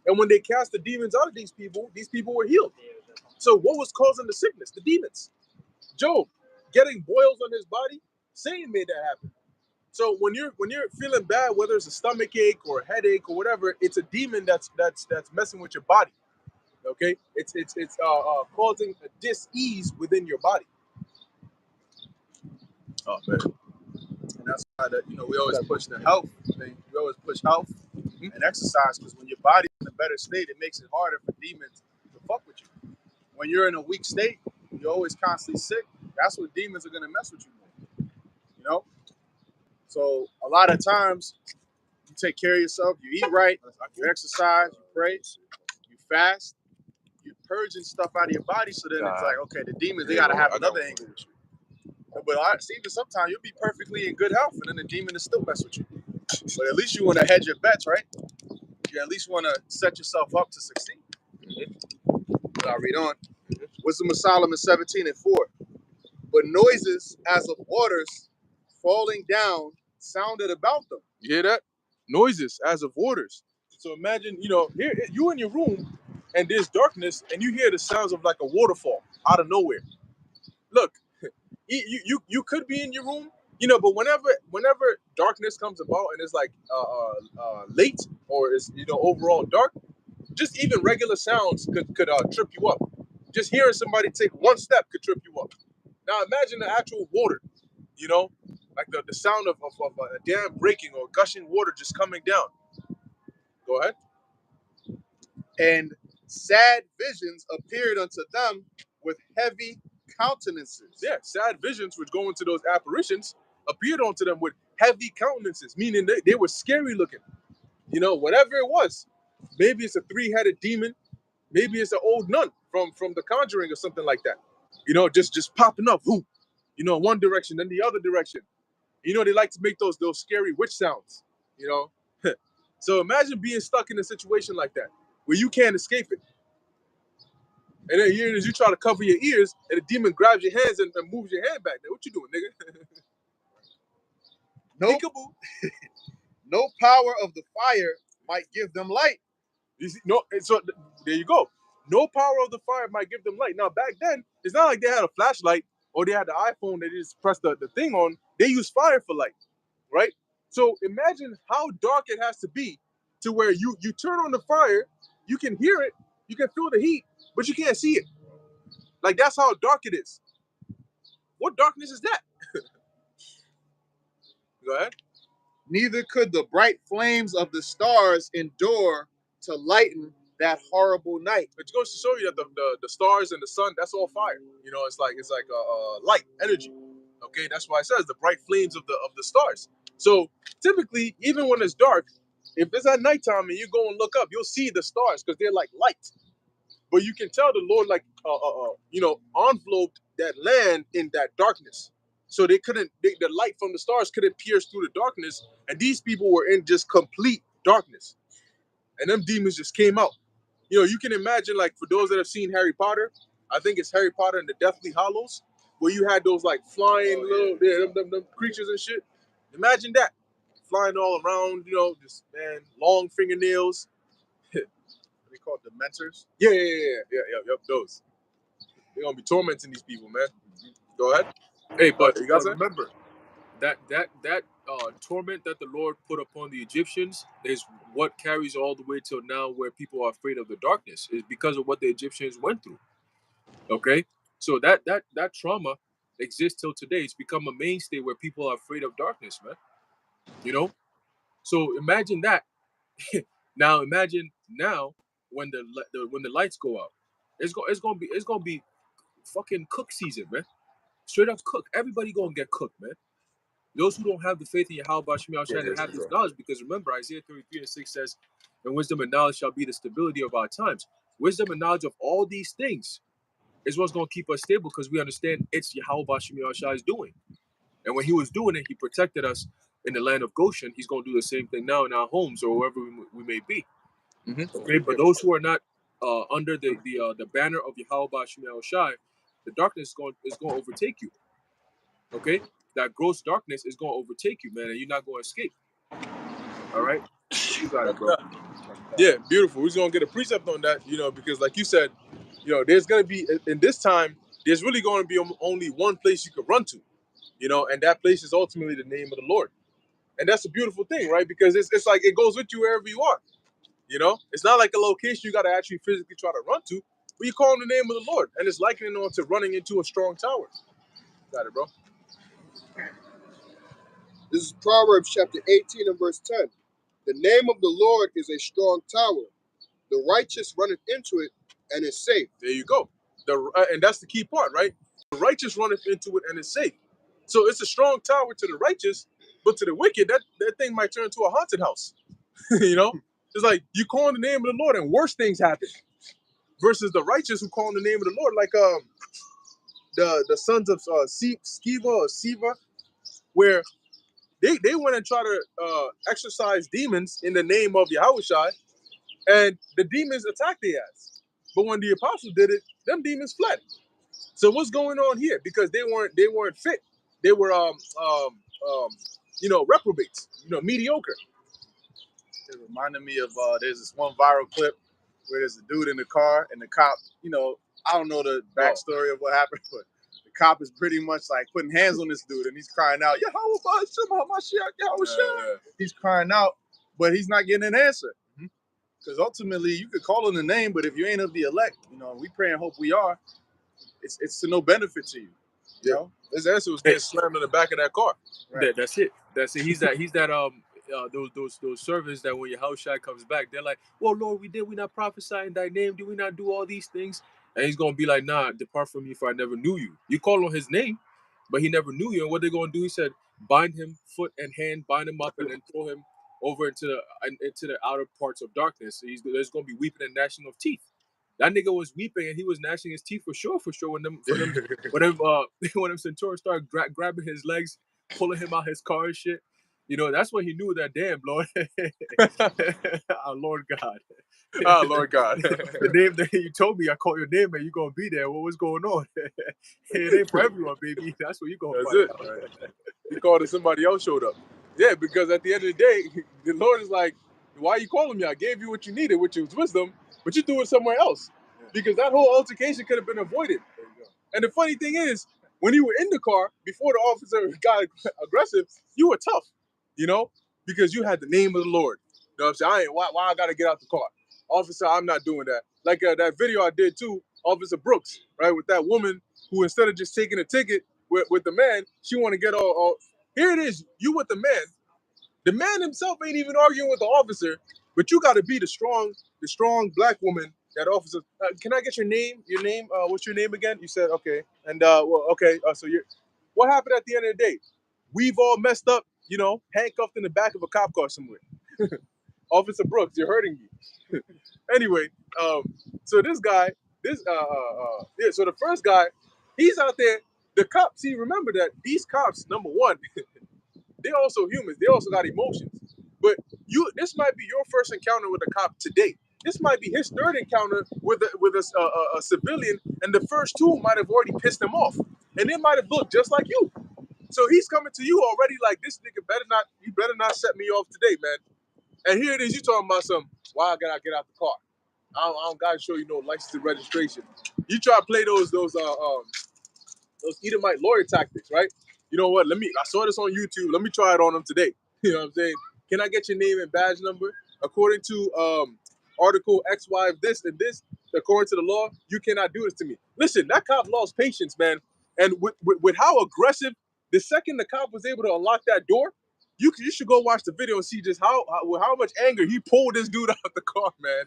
And when they cast the demons out of these people were healed. So what was causing the sickness? The demons. Job getting boils on his body, Satan made that happen. So when you're feeling bad, whether it's a stomach ache or a headache or whatever, it's a demon that's messing with your body. Okay, it's causing a dis-ease within your body. Oh man, And that's why we always push the health thing. We always push health and exercise, because when your body's in a better state, it makes it harder for demons to fuck with you. When you're in a weak state, you're always constantly sick. That's what demons are gonna mess with you more. So a lot of times you take care of yourself, you eat right, you exercise, you pray, you fast, you're purging stuff out of your body. So then it's like, okay, the demons, they gotta have another angle with you. But even sometimes you'll be perfectly in good health, and then the demon is still mess with you. But at least you want to hedge your bets, right? You at least want to set yourself up to succeed. But I'll read on. Wisdom of Solomon 17:4. But noises as of waters falling down sounded about them. You hear that? Noises as of waters. So imagine, here you in your room, and there's darkness, and you hear the sounds of like a waterfall out of nowhere. Look, you could be in your room, but whenever darkness comes about and it's like late or it's overall dark, just even regular sounds could trip you up. Just hearing somebody take one step could trip you up. Now imagine the actual water, like the sound of a dam breaking or gushing water just coming down. Go ahead. And sad visions appeared unto them with heavy countenances. Yeah, sad visions, which go into those apparitions, appeared onto them with heavy countenances, meaning they were scary looking. Whatever it was. Maybe it's a 3-headed demon. Maybe it's an old nun from The Conjuring or something like that. Just popping up, whoo, one direction, then the other direction. They like to make those scary witch sounds, So imagine being stuck in a situation like that, where you can't escape it. And then here it is, you try to cover your ears, and the demon grabs your hands and moves your hand back there. What you doing, nigga? No power of the fire might give them light. You see, so there you go. No power of the fire might give them light. Now, back then, it's not like they had a flashlight or they had the iPhone, they just pressed the thing on. They use fire for light, right? So imagine how dark it has to be to where you turn on the fire, you can hear it, you can feel the heat, but you can't see it. Like, that's how dark it is. What darkness is that? Go ahead. Neither could the bright flames of the stars endure to lighten that horrible night. It goes to show you that the stars and the sun, that's all fire. It's like light, energy. Okay, that's why it says the bright flames of the stars. So typically, even when it's dark, if it's at nighttime and you go and look up, you'll see the stars because they're like light. But you can tell the Lord enveloped that land in that darkness. So the light from the stars couldn't pierce through the darkness, and these people were in just complete darkness. And them demons just came out. You can imagine, like, for those that have seen Harry Potter, I think it's Harry Potter and the Deathly Hallows, where you had those like flying them creatures and shit. Imagine that, flying all around, just, man, long fingernails. they call dementors. Yeah. Those. They're gonna be tormenting these people, man. Go ahead. Hey, but You got something? remember that torment that the Lord put upon the Egyptians is what carries all the way till now, where people are afraid of the darkness, is because of what the Egyptians went through. Okay, so that trauma exists till today. It's become a mainstay where people are afraid of darkness, man. You know, so imagine that. Now imagine when the lights go out, it's gonna be fucking cook season, man. Straight up cook. Everybody gonna get cooked, man. Those who don't have the faith in Yahweh Shemi Shai and have this knowledge, because remember, Isaiah 33:6 says, and wisdom and knowledge shall be the stability of our times. Wisdom and knowledge of all these things is what's going to keep us stable, because we understand it's Yahweh Shemi Shai's doing. And when he was doing it, he protected us in the land of Goshen. He's going to do the same thing now in our homes or wherever we may be. Okay, but those who are not under the banner of Yahweh Shemi Shai, the darkness is going to overtake you. Okay, that gross darkness is going to overtake you, man, and you're not going to escape. All right, you got it, bro. Yeah, beautiful. We're gonna get a precept on that, because like you said, there's gonna be in this time, there's really going to be only one place you can run to, and that place is ultimately the name of the Lord, and that's a beautiful thing, right? Because it's like it goes with you wherever you are, It's not like a location you got to actually physically try to run to, but you call on the name of the Lord, and it's likening on to running into a strong tower. Got it, bro. This is Proverbs chapter 18 and verse 10. The name of the Lord is a strong tower. The righteous runneth into it and is safe. There you go. And that's the key part, right? The righteous runneth into it and is safe. So it's a strong tower to the righteous, but to the wicked, that thing might turn into a haunted house. It's like you call on the name of the Lord and worse things happen. Versus the righteous who call on the name of the Lord, like the sons of Sceva or Siva, where they went and tried to exorcise demons in the name of Yahushua, and the demons attacked their ass. But when the apostles did it, them demons fled. So what's going on here? Because they weren't fit. They were reprobates, mediocre. It reminded me of there's this one viral clip where there's a dude in the car and the cop, I don't know the backstory of what happened, but the cop is pretty much like putting hands on this dude and he's crying out, he's crying out, but he's not getting an answer. Because ultimately you could call on the name, but if you ain't of the elect, we pray and hope we are, it's to no benefit to you. You know? His answer was getting slammed in the back of that car. Right. That's it. He's that those servants that when Yahushua comes back, they're like, well, Lord, we not prophesy in thy name? Did we not do all these things? And he's gonna be like, nah, depart from me, for I never knew you. You call on his name, but he never knew you. And what they're gonna do? He said, bind him foot and hand, bind him up, and then throw him over into the outer parts of darkness. There's gonna be weeping and gnashing of teeth. That nigga was weeping and he was gnashing his teeth for sure. When them centaurs started grabbing his legs, pulling him out his car and shit. That's when he knew that, damn, Lord. Our Lord God. Oh, Lord God. The name that you told me, I called your name and you're going to be there. What's going on? It ain't for everyone, baby. That's what you're going to find out. Right. He called and somebody else showed up. Yeah, because at the end of the day, the Lord is like, why are you calling me? I gave you what you needed, which was wisdom, but you threw it somewhere else. Because that whole altercation could have been avoided. And the funny thing is, when you were in the car, before the officer got aggressive, you were tough. Because you had the name of the Lord. You know what I'm saying? Why I gotta get out the car? Officer, I'm not doing that. Like that video I did too, Officer Brooks, right? With that woman who instead of just taking a ticket with the man, she want to get all. Here it is, you with the man. The man himself ain't even arguing with the officer, but you gotta be the strong black woman, that officer. Can I get your name? Your name? What's your name again? You said, okay. And okay, so what happened at the end of the day? We've all messed up, handcuffed in the back of a cop car somewhere. Officer Brooks, you're hurting me. Anyway, so this guy, so the first guy, he's out there. The cops, remember that these cops, number one, they're also humans. They also got emotions. But this might be your first encounter with a cop today. This might be his third encounter with a civilian, and the first two might have already pissed him off, and they might have looked just like you. So he's coming to you already like, this nigga better not set me off today, man. And here it is, you talking about why I gotta get out the car. I don't gotta show you no license and registration. You try to play those Edomite lawyer tactics, right? You know what? I saw this on YouTube. Let me try it on them today. You know what I'm saying? Can I get your name and badge number? According to Article XY of this and this, according to the law, you cannot do this to me. Listen, that cop lost patience, man. And with how aggressive, the second the cop was able to unlock that door, you should go watch the video and see just with how much anger he pulled this dude out of the car, man,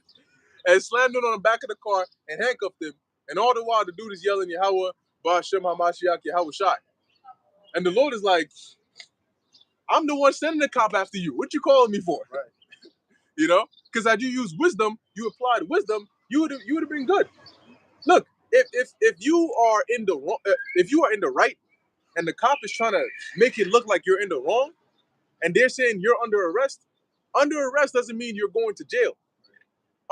and slammed him on the back of the car and handcuffed him. And all the while, the dude is yelling, Yahweh, Ba'ashem HaMashiach, Yahweh Shai. And the Lord is like, I'm the one sending the cop after you. What you calling me for? Right. You know? Because had you used wisdom, you applied wisdom, you would have been good. Look, if you are in the wrong, if you are in the right, and the cop is trying to make it look like you're in the wrong, and they're saying you're under arrest doesn't mean you're going to jail.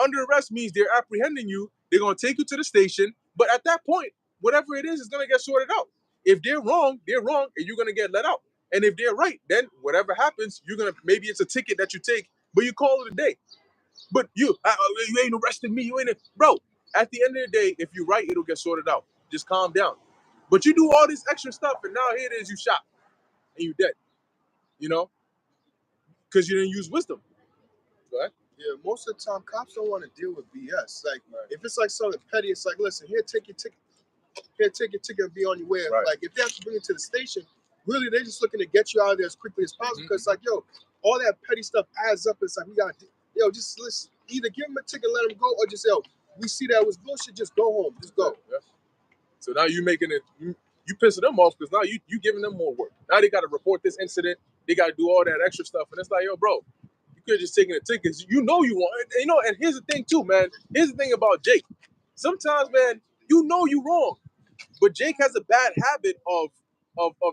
Under arrest means they're apprehending you. They're going to take you to the station. But at that point, whatever it is going to get sorted out. If they're wrong, and you're going to get let out. And if they're right, then whatever happens, maybe it's a ticket that you take, but you call it a day. But you ain't arresting me. Bro, at the end of the day, if you're right, it'll get sorted out. Just calm down. But you do all this extra stuff, and now here it is, you shot, and you dead. You know? Because you didn't use wisdom. Go ahead. Yeah, most of the time, cops don't want to deal with BS. Like, if it's like something petty, it's like, listen, here, take your ticket. Here, take your ticket and be on your way. Right. Like, if they have to bring it to the station, really, they're just looking to get you out of there as quickly as possible. Because, like, yo, all that petty stuff adds up. It's like, we got to, just let's either give them a ticket, let them go, or just, we see that was bullshit, just go home. Just go. Yeah. So now you making it, you pissing them off because now you giving them more work. Now they got to report this incident. They got to do all that extra stuff. And it's like, yo, bro, you could have just taken a ticket. You know you want it. And here's the thing too, man. Here's the thing about Jake. Sometimes, man, you know you wrong. But Jake has a bad habit of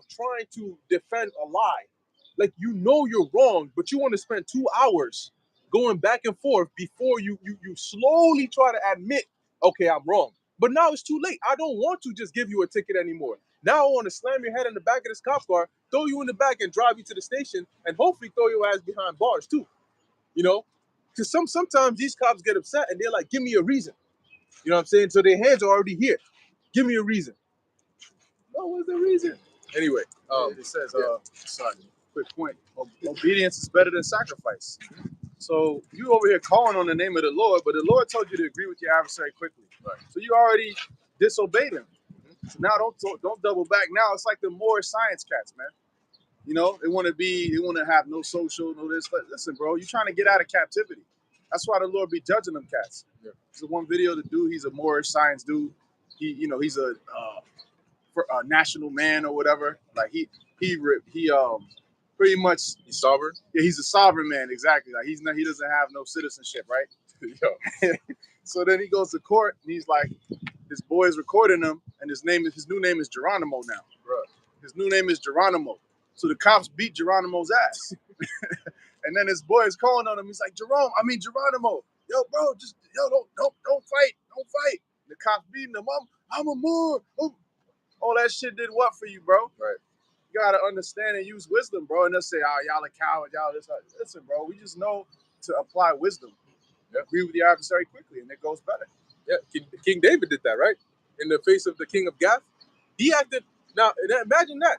trying to defend a lie. Like, you know you're wrong, but you want to spend 2 hours going back and forth before you slowly try to admit, okay, I'm wrong. But now it's too late. I don't want to just give you a ticket anymore. Now I want to slam your head in the back of this cop car, throw you in the back and drive you to the station, and hopefully throw your ass behind bars too. You know? Because sometimes these cops get upset and they're like, give me a reason. You know what I'm saying? So their hands are already here. Give me a reason. No, what's the reason? Anyway, it says, sorry, quick point. Obedience is better than sacrifice. So you over here calling on the name of the Lord, but the Lord told you to agree with your adversary quickly. Right. So you already disobeyed him. So now don't double back. Now it's like the more science cats, man. You know, they want to have no social, no this. Listen, bro, you're trying to get out of captivity. That's why the Lord be judging them cats. Yeah. There's one video, the dude, he's a more science dude. He's a national man or whatever. Like he pretty much, he's sovereign. Yeah, he's a sovereign man, exactly. Like he doesn't have no citizenship, right? So then he goes to court and he's like, his boy's recording him, and his new name is Geronimo now. Right. His new name is Geronimo. So the cops beat Geronimo's ass. And then his boy is calling on him. He's like, Geronimo. Yo, bro, don't fight. Don't fight. The cops beating him. I'm a Moor. All that shit did what for you, bro? Right. You gotta understand and use wisdom, bro. And they'll say, y'all a coward, y'all this. Listen, bro, we just know to apply wisdom. Yeah. Agree with the adversary quickly, and it goes better. Yeah, King David did that, right? In the face of the king of Gath. He acted, now imagine that.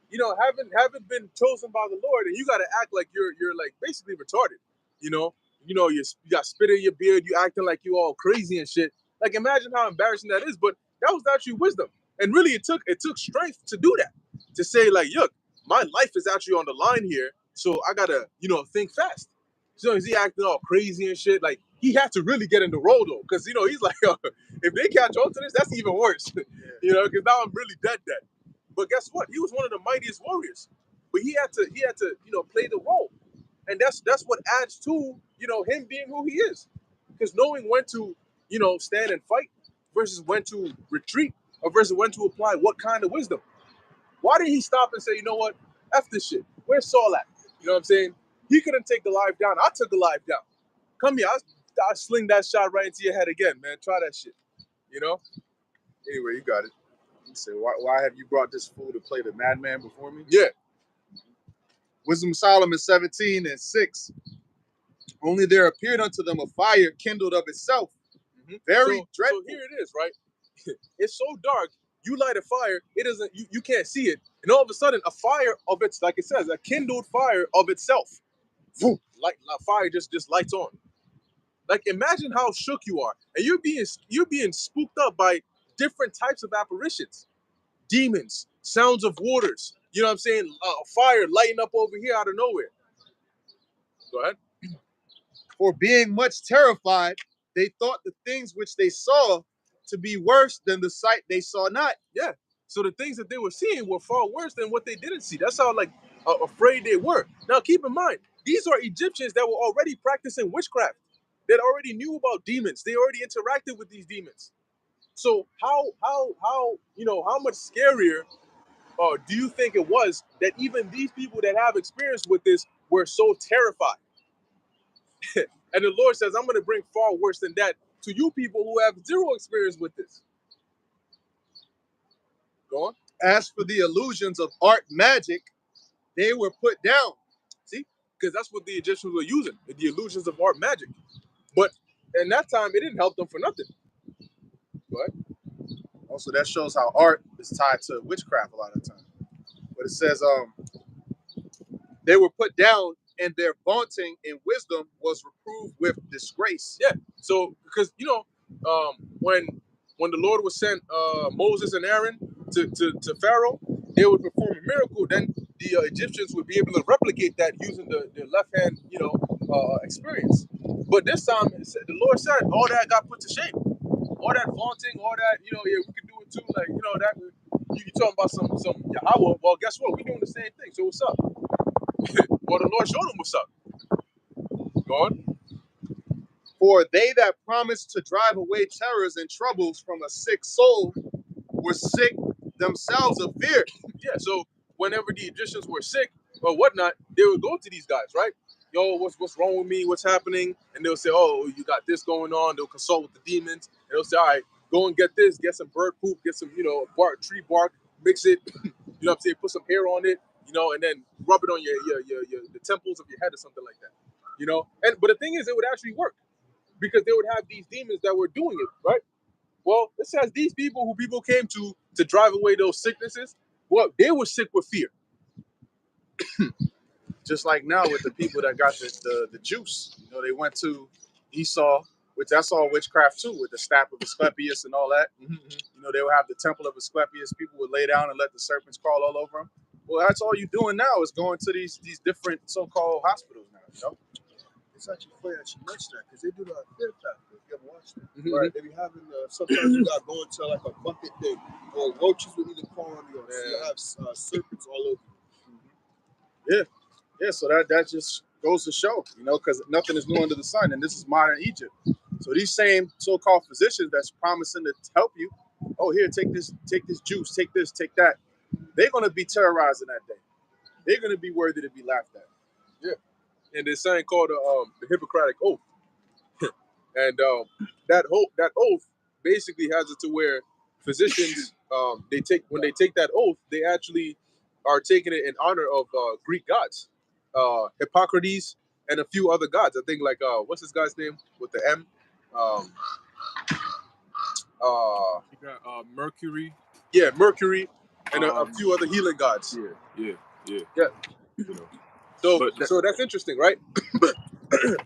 You know, having been chosen by the Lord, and you gotta act like you're like basically retarded. You know, you got spit in your beard, you acting like you all crazy and shit. Like, imagine how embarrassing that is, but that was actually wisdom. And really it took strength to do that. To say, like, look, my life is actually on the line here, so I gotta, think fast. So is he acting all crazy and shit? Like, he had to really get in the role though, because he's like, if they catch on to this, that's even worse. Yeah. Because now I'm really dead. But guess what? He was one of the mightiest warriors. But he had to play the role. And that's what adds to, him being who he is. Because knowing when to, stand and fight versus when to retreat or versus when to apply what kind of wisdom. Why did he stop and say, you know what? F this shit. Where's Saul at? You know what I'm saying? He couldn't take the life down. I took the life down. Come here. I sling that shot right into your head again, man. Try that shit. Anyway, you got it. He said, why have you brought this fool to play the madman before me? Yeah. Wisdom of Solomon 17:6. Only there appeared unto them a fire kindled of itself, Very So dreadful. here it is, right? It's so dark. You light a fire, it doesn't. You can't see it, and all of a sudden, a fire of its, like it says, a kindled fire of itself, boom, like a fire just lights on. Like imagine how shook you are, and you're being spooked up by different types of apparitions, demons, sounds of waters. You know what I'm saying? A fire lighting up over here out of nowhere. Go ahead. For being much terrified, they thought the things which they saw to be worse than the sight they saw not. Yeah. So the things that they were seeing were far worse than what they didn't see. That's how like afraid they were. Now keep in mind, these are Egyptians that were already practicing witchcraft. They already knew about demons. They already interacted with these demons. So how much scarier do you think it was that even these people that have experience with this were so terrified? And the Lord says, I'm going to bring far worse than that to you people who have zero experience with this. Go on. As for the illusions of art magic, they were put down. See? Because that's what the Egyptians were using, the illusions of art magic. But in that time, it didn't help them for nothing. Go ahead. Also, that shows how art is tied to witchcraft a lot of the time. But it says, they were put down, and their vaunting in wisdom was reproved with disgrace. Yeah. So, because when the Lord would send Moses and Aaron to Pharaoh, they would perform a miracle. Then the Egyptians would be able to replicate that using their left hand, experience. But this time, the Lord said all that got put to shame. All that vaunting, all that, we can do it too. Like, that you talking about some Yahweh. Well, guess what? We're doing the same thing. So what's up? Well, the Lord showed them what's up. Go on. For they that promised to drive away terrors and troubles from a sick soul were sick themselves of fear. Yeah, so whenever the Egyptians were sick or whatnot, they would go to these guys, right? Yo, what's wrong with me? What's happening? And they'll say, oh, you got this going on. They'll consult with the demons. And they'll say, all right, go and get this. Get some bird poop. Get some, tree bark. Mix it. You know what I'm saying? Put some hair on it. And then rub it on the temples of your head or something like that. But the thing is, it would actually work because they would have these demons that were doing it, right? Well, it says these people who people came to drive away those sicknesses, well, they were sick with fear. Just like now with the people that got the juice. They went to Esau, which that's all witchcraft too, with the staff of Asclepius and all that. They would have the temple of Asclepius. People would lay down and let the serpents crawl all over them. Well, that's all you're doing now is going to these different so-called hospitals now, It's actually funny that you mentioned that because they do the fear factor. If you ever watched it, Right. They be having sometimes you got going to like a bucket thing, or roaches will either crawl on you, or you have serpents all over you. Yeah, so that just goes to show, because nothing is new under the sun, and this is modern Egypt. So these same so-called physicians that's promising to help you, oh, here, take this juice, take this, take that, they're going to be terrorized in that day. They're going to be worthy to be laughed at. Yeah. And this saying called the Hippocratic Oath. And that oath basically has it to where physicians, when they take that oath, they actually are taking it in honor of Greek gods. Hippocrates and a few other gods. I think what's this guy's name with the M? You got Mercury. Yeah, Mercury and a few other healing gods. Yeah. So that's interesting, right?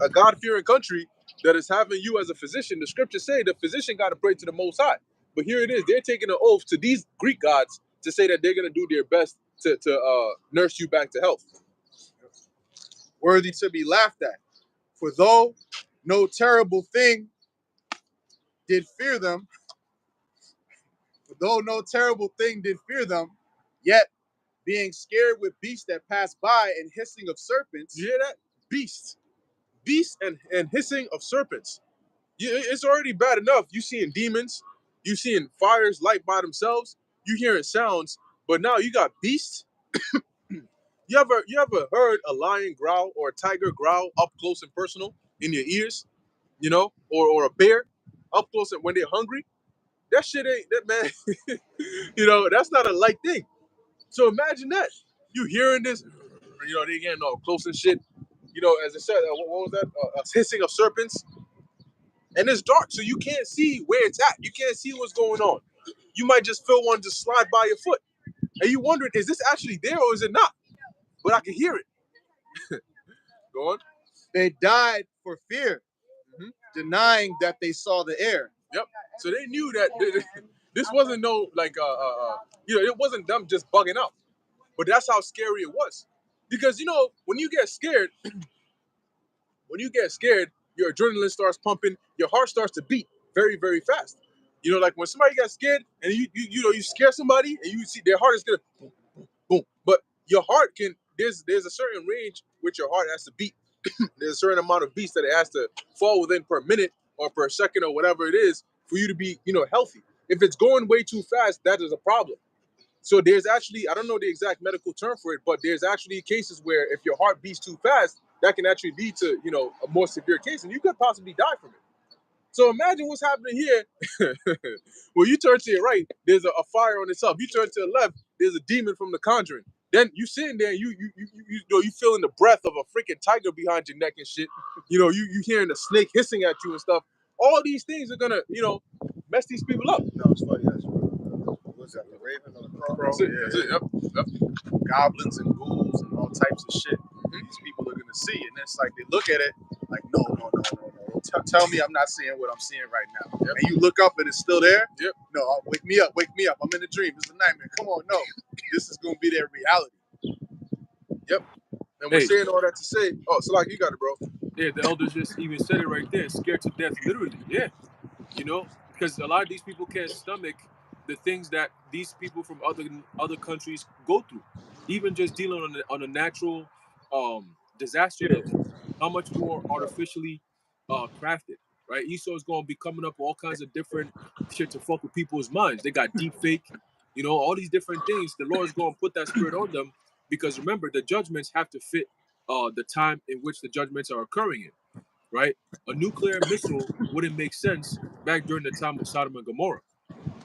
A God-fearing country that is having you as a physician. The scriptures say the physician got to pray to the Most High. But here it is. They're taking an oath to these Greek gods to say that they're going to do their best to nurse you back to health. Worthy to be laughed at. For though no terrible thing did fear them, yet being scared with beasts that pass by and hissing of serpents. You hear that? Beasts and hissing of serpents. It's already bad enough. You seeing demons, you seeing fires light by themselves, you hearing sounds, but now you got beasts. You ever heard a lion growl or a tiger growl up close and personal in your ears? Or a bear up close and when they're hungry? That shit ain't that, man. That's not a light thing. So imagine that. You hearing this, they getting all close and shit. As I said, what was that? A hissing of serpents. and it's dark, so you can't see where it's at. You can't see what's going on. You might just feel one just slide by your foot, and you wondering, is this actually there or is it not? But I can hear it. Go on. They died for fear, denying that they saw the air. Yep. So they knew that this wasn't no like it wasn't them just bugging out, but that's how scary it was. Because when you get scared, your adrenaline starts pumping, your heart starts to beat very, very fast. Like when somebody got scared and you scare somebody and you see their heart is gonna boom, boom, boom. But your heart there's a certain range which your heart has to beat. There's a certain amount of beats that it has to fall within per minute or per second or whatever it is for you to be, healthy. If it's going way too fast, that is a problem. So there's actually, I don't know the exact medical term for it, but there's actually cases where if your heart beats too fast, that can actually lead to, a more severe case, and you could possibly die from it. So imagine what's happening here. Well, you turn to your right, there's a fire on the top. You turn to the left, there's a demon from The Conjuring. Then you sitting there, you feeling the breath of a freaking tiger behind your neck and shit. You hearing the snake hissing at you and stuff. All these things are gonna, mess these people up. No, it's funny. What's that? The Raven or the Crow? That's it. Yep. Goblins and ghouls and all types of shit. These people are gonna see, and it's like they look at it like, no. Tell me I'm not seeing what I'm seeing right now. Yep. And you look up and it's still there. Yep. No, wake me up. I'm in a dream. It's a nightmare. Come on, no. This is gonna be their reality. Yep. And we're saying all that to say, Salak, you got it, bro. Yeah, the elders just even said it right there. Scared to death, literally. Yeah, because a lot of these people can't stomach the things that these people from other countries go through. Even just dealing on a natural disaster level, how much more artificially crafted, right? Esau's going to be coming up with all kinds of different shit to fuck with people's minds. They got deep fake, all these different things. The Lord is going to put that spirit on them because remember, the judgments have to fit the time in which the judgments are occurring in, right? A nuclear missile wouldn't make sense back during the time of Sodom and Gomorrah,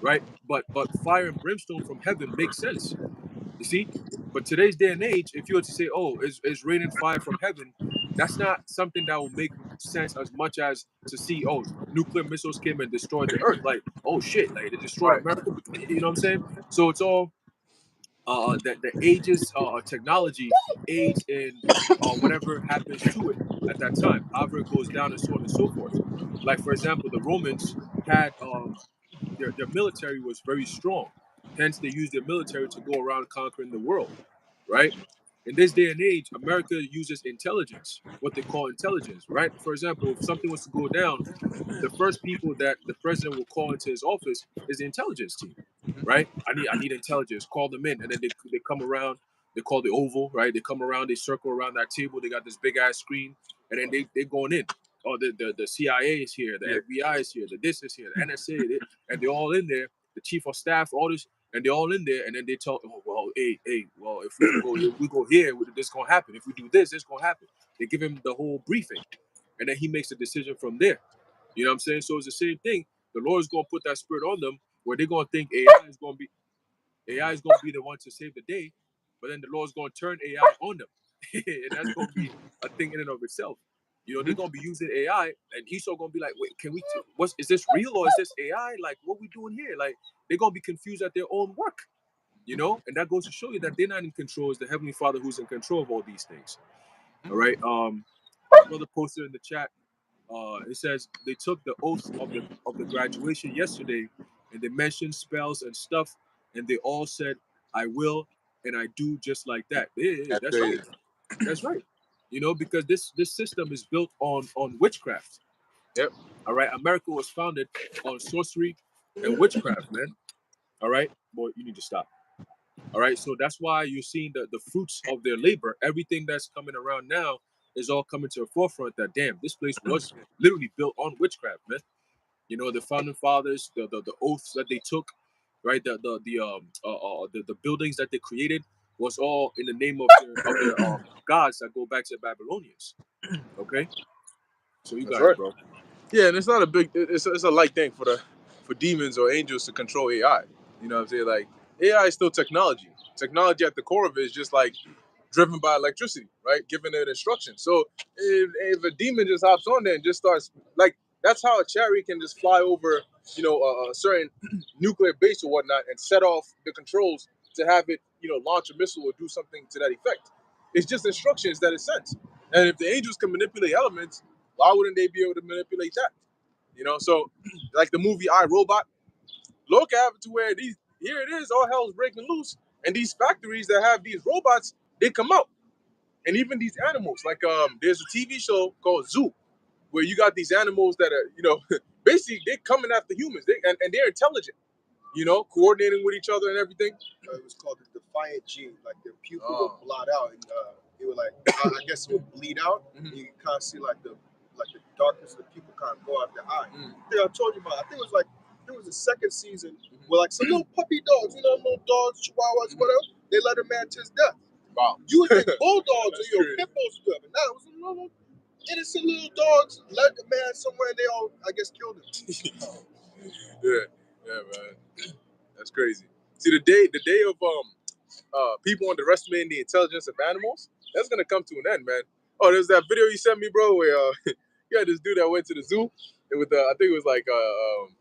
right? But fire and brimstone from heaven makes sense, you see? But today's day and age, if you were to say, it's raining fire from heaven, that's not something that will make sense as much as to see, nuclear missiles came and destroyed the earth. Like, oh shit, like they destroyed America. You know what I'm saying? So it's all the ages technology aids in whatever happens to it at that time, however it goes down and so on and so forth. Like, for example, the Romans had their military was very strong. Hence, they used their military to go around conquering the world, right? In this day and age, America uses intelligence, what they call intelligence, right? For example, if something was to go down, the first people that the president will call into his office is the intelligence team, right? I need intelligence. Call them in, and then they come around. They call the Oval, right? They come around. They circle around that table. They got this big ass screen, and then they going in. Oh, the CIA is here. The FBI is here. The this is here. The NSA, and they're all in there. The chief of staff, all this, and they're all in there. And then they talk. Oh, well, well, if we go here, this gonna happen. If we do this gonna happen. They give him the whole briefing, and then he makes a decision from there. You know what I'm saying? So it's the same thing. The Lord is gonna put that spirit on them, where they're gonna think AI is gonna be the one to save the day, but then the Lord's gonna turn AI on them, and that's gonna be a thing in and of itself. They're gonna be using AI, and Esau gonna be like, "Wait, can we? Is this real or is this AI? Like, what we doing here?" Like, they're gonna be confused at their own work, and that goes to show you that they're not in control. It's the Heavenly Father who's in control of all these things. All right. Brother posted in the chat. It says they took the oath of the graduation yesterday, and they mentioned spells and stuff, and they all said, "I will," and I do just like that. Yeah, that's right. That's right. Because this system is built on witchcraft. Yep. All right. America was founded on sorcery and witchcraft, man. All right. Boy, you need to stop. All right. So that's why you're seeing the fruits of their labor. Everything that's coming around now is all coming to the forefront that, damn, this place was literally built on witchcraft, man. The founding fathers, the oaths that they took, right? The buildings that they created was all in the name of their gods that go back to the Babylonians. Okay, so you got it, bro. Yeah, and it's not a big. It's a light thing for demons or angels to control AI. You know what I'm saying? Like, AI is still technology. Technology at the core of it is just like driven by electricity, right? Giving it instructions. So if a demon just hops on there and just starts, like, That's how a chariot can just fly over, you know, a certain nuclear base or whatnot and set off the controls to have it, you know, launch a missile or do something to that effect. It's just instructions that it sends. And if the angels can manipulate elements, why wouldn't they be able to manipulate that? You know, so like the movie I, Robot, look at it to where these here it is, all hell's breaking loose, and these factories that have these robots, they come out, and even these animals, like there's a TV show called Zoo, where you got these animals that are, you know, basically they're coming after humans, and they're intelligent, you know, coordinating with each other and everything. It was called the Defiant Gene. Like the pupil Oh. would blot out, and it would like I guess it would bleed out. Mhm. And you can kind of see like the darkness of the pupil kind of go out the eye. Mm. Yeah, I told you about. I think it was like there was a second season where like some little puppy dogs, you know, little dogs, chihuahuas, whatever. They let a man to his death. Wow. You would think bulldogs or That's your crazy. pit bulls do it, but no, it was a little innocent little dogs led the man somewhere, and they all, I guess, killed him. Yeah, man, that's crazy. See, the day of people underestimating the intelligence of animals, that's gonna come to an end, man. Oh, there's that video you sent me, bro, where you had this dude that went to the zoo and with I think it was like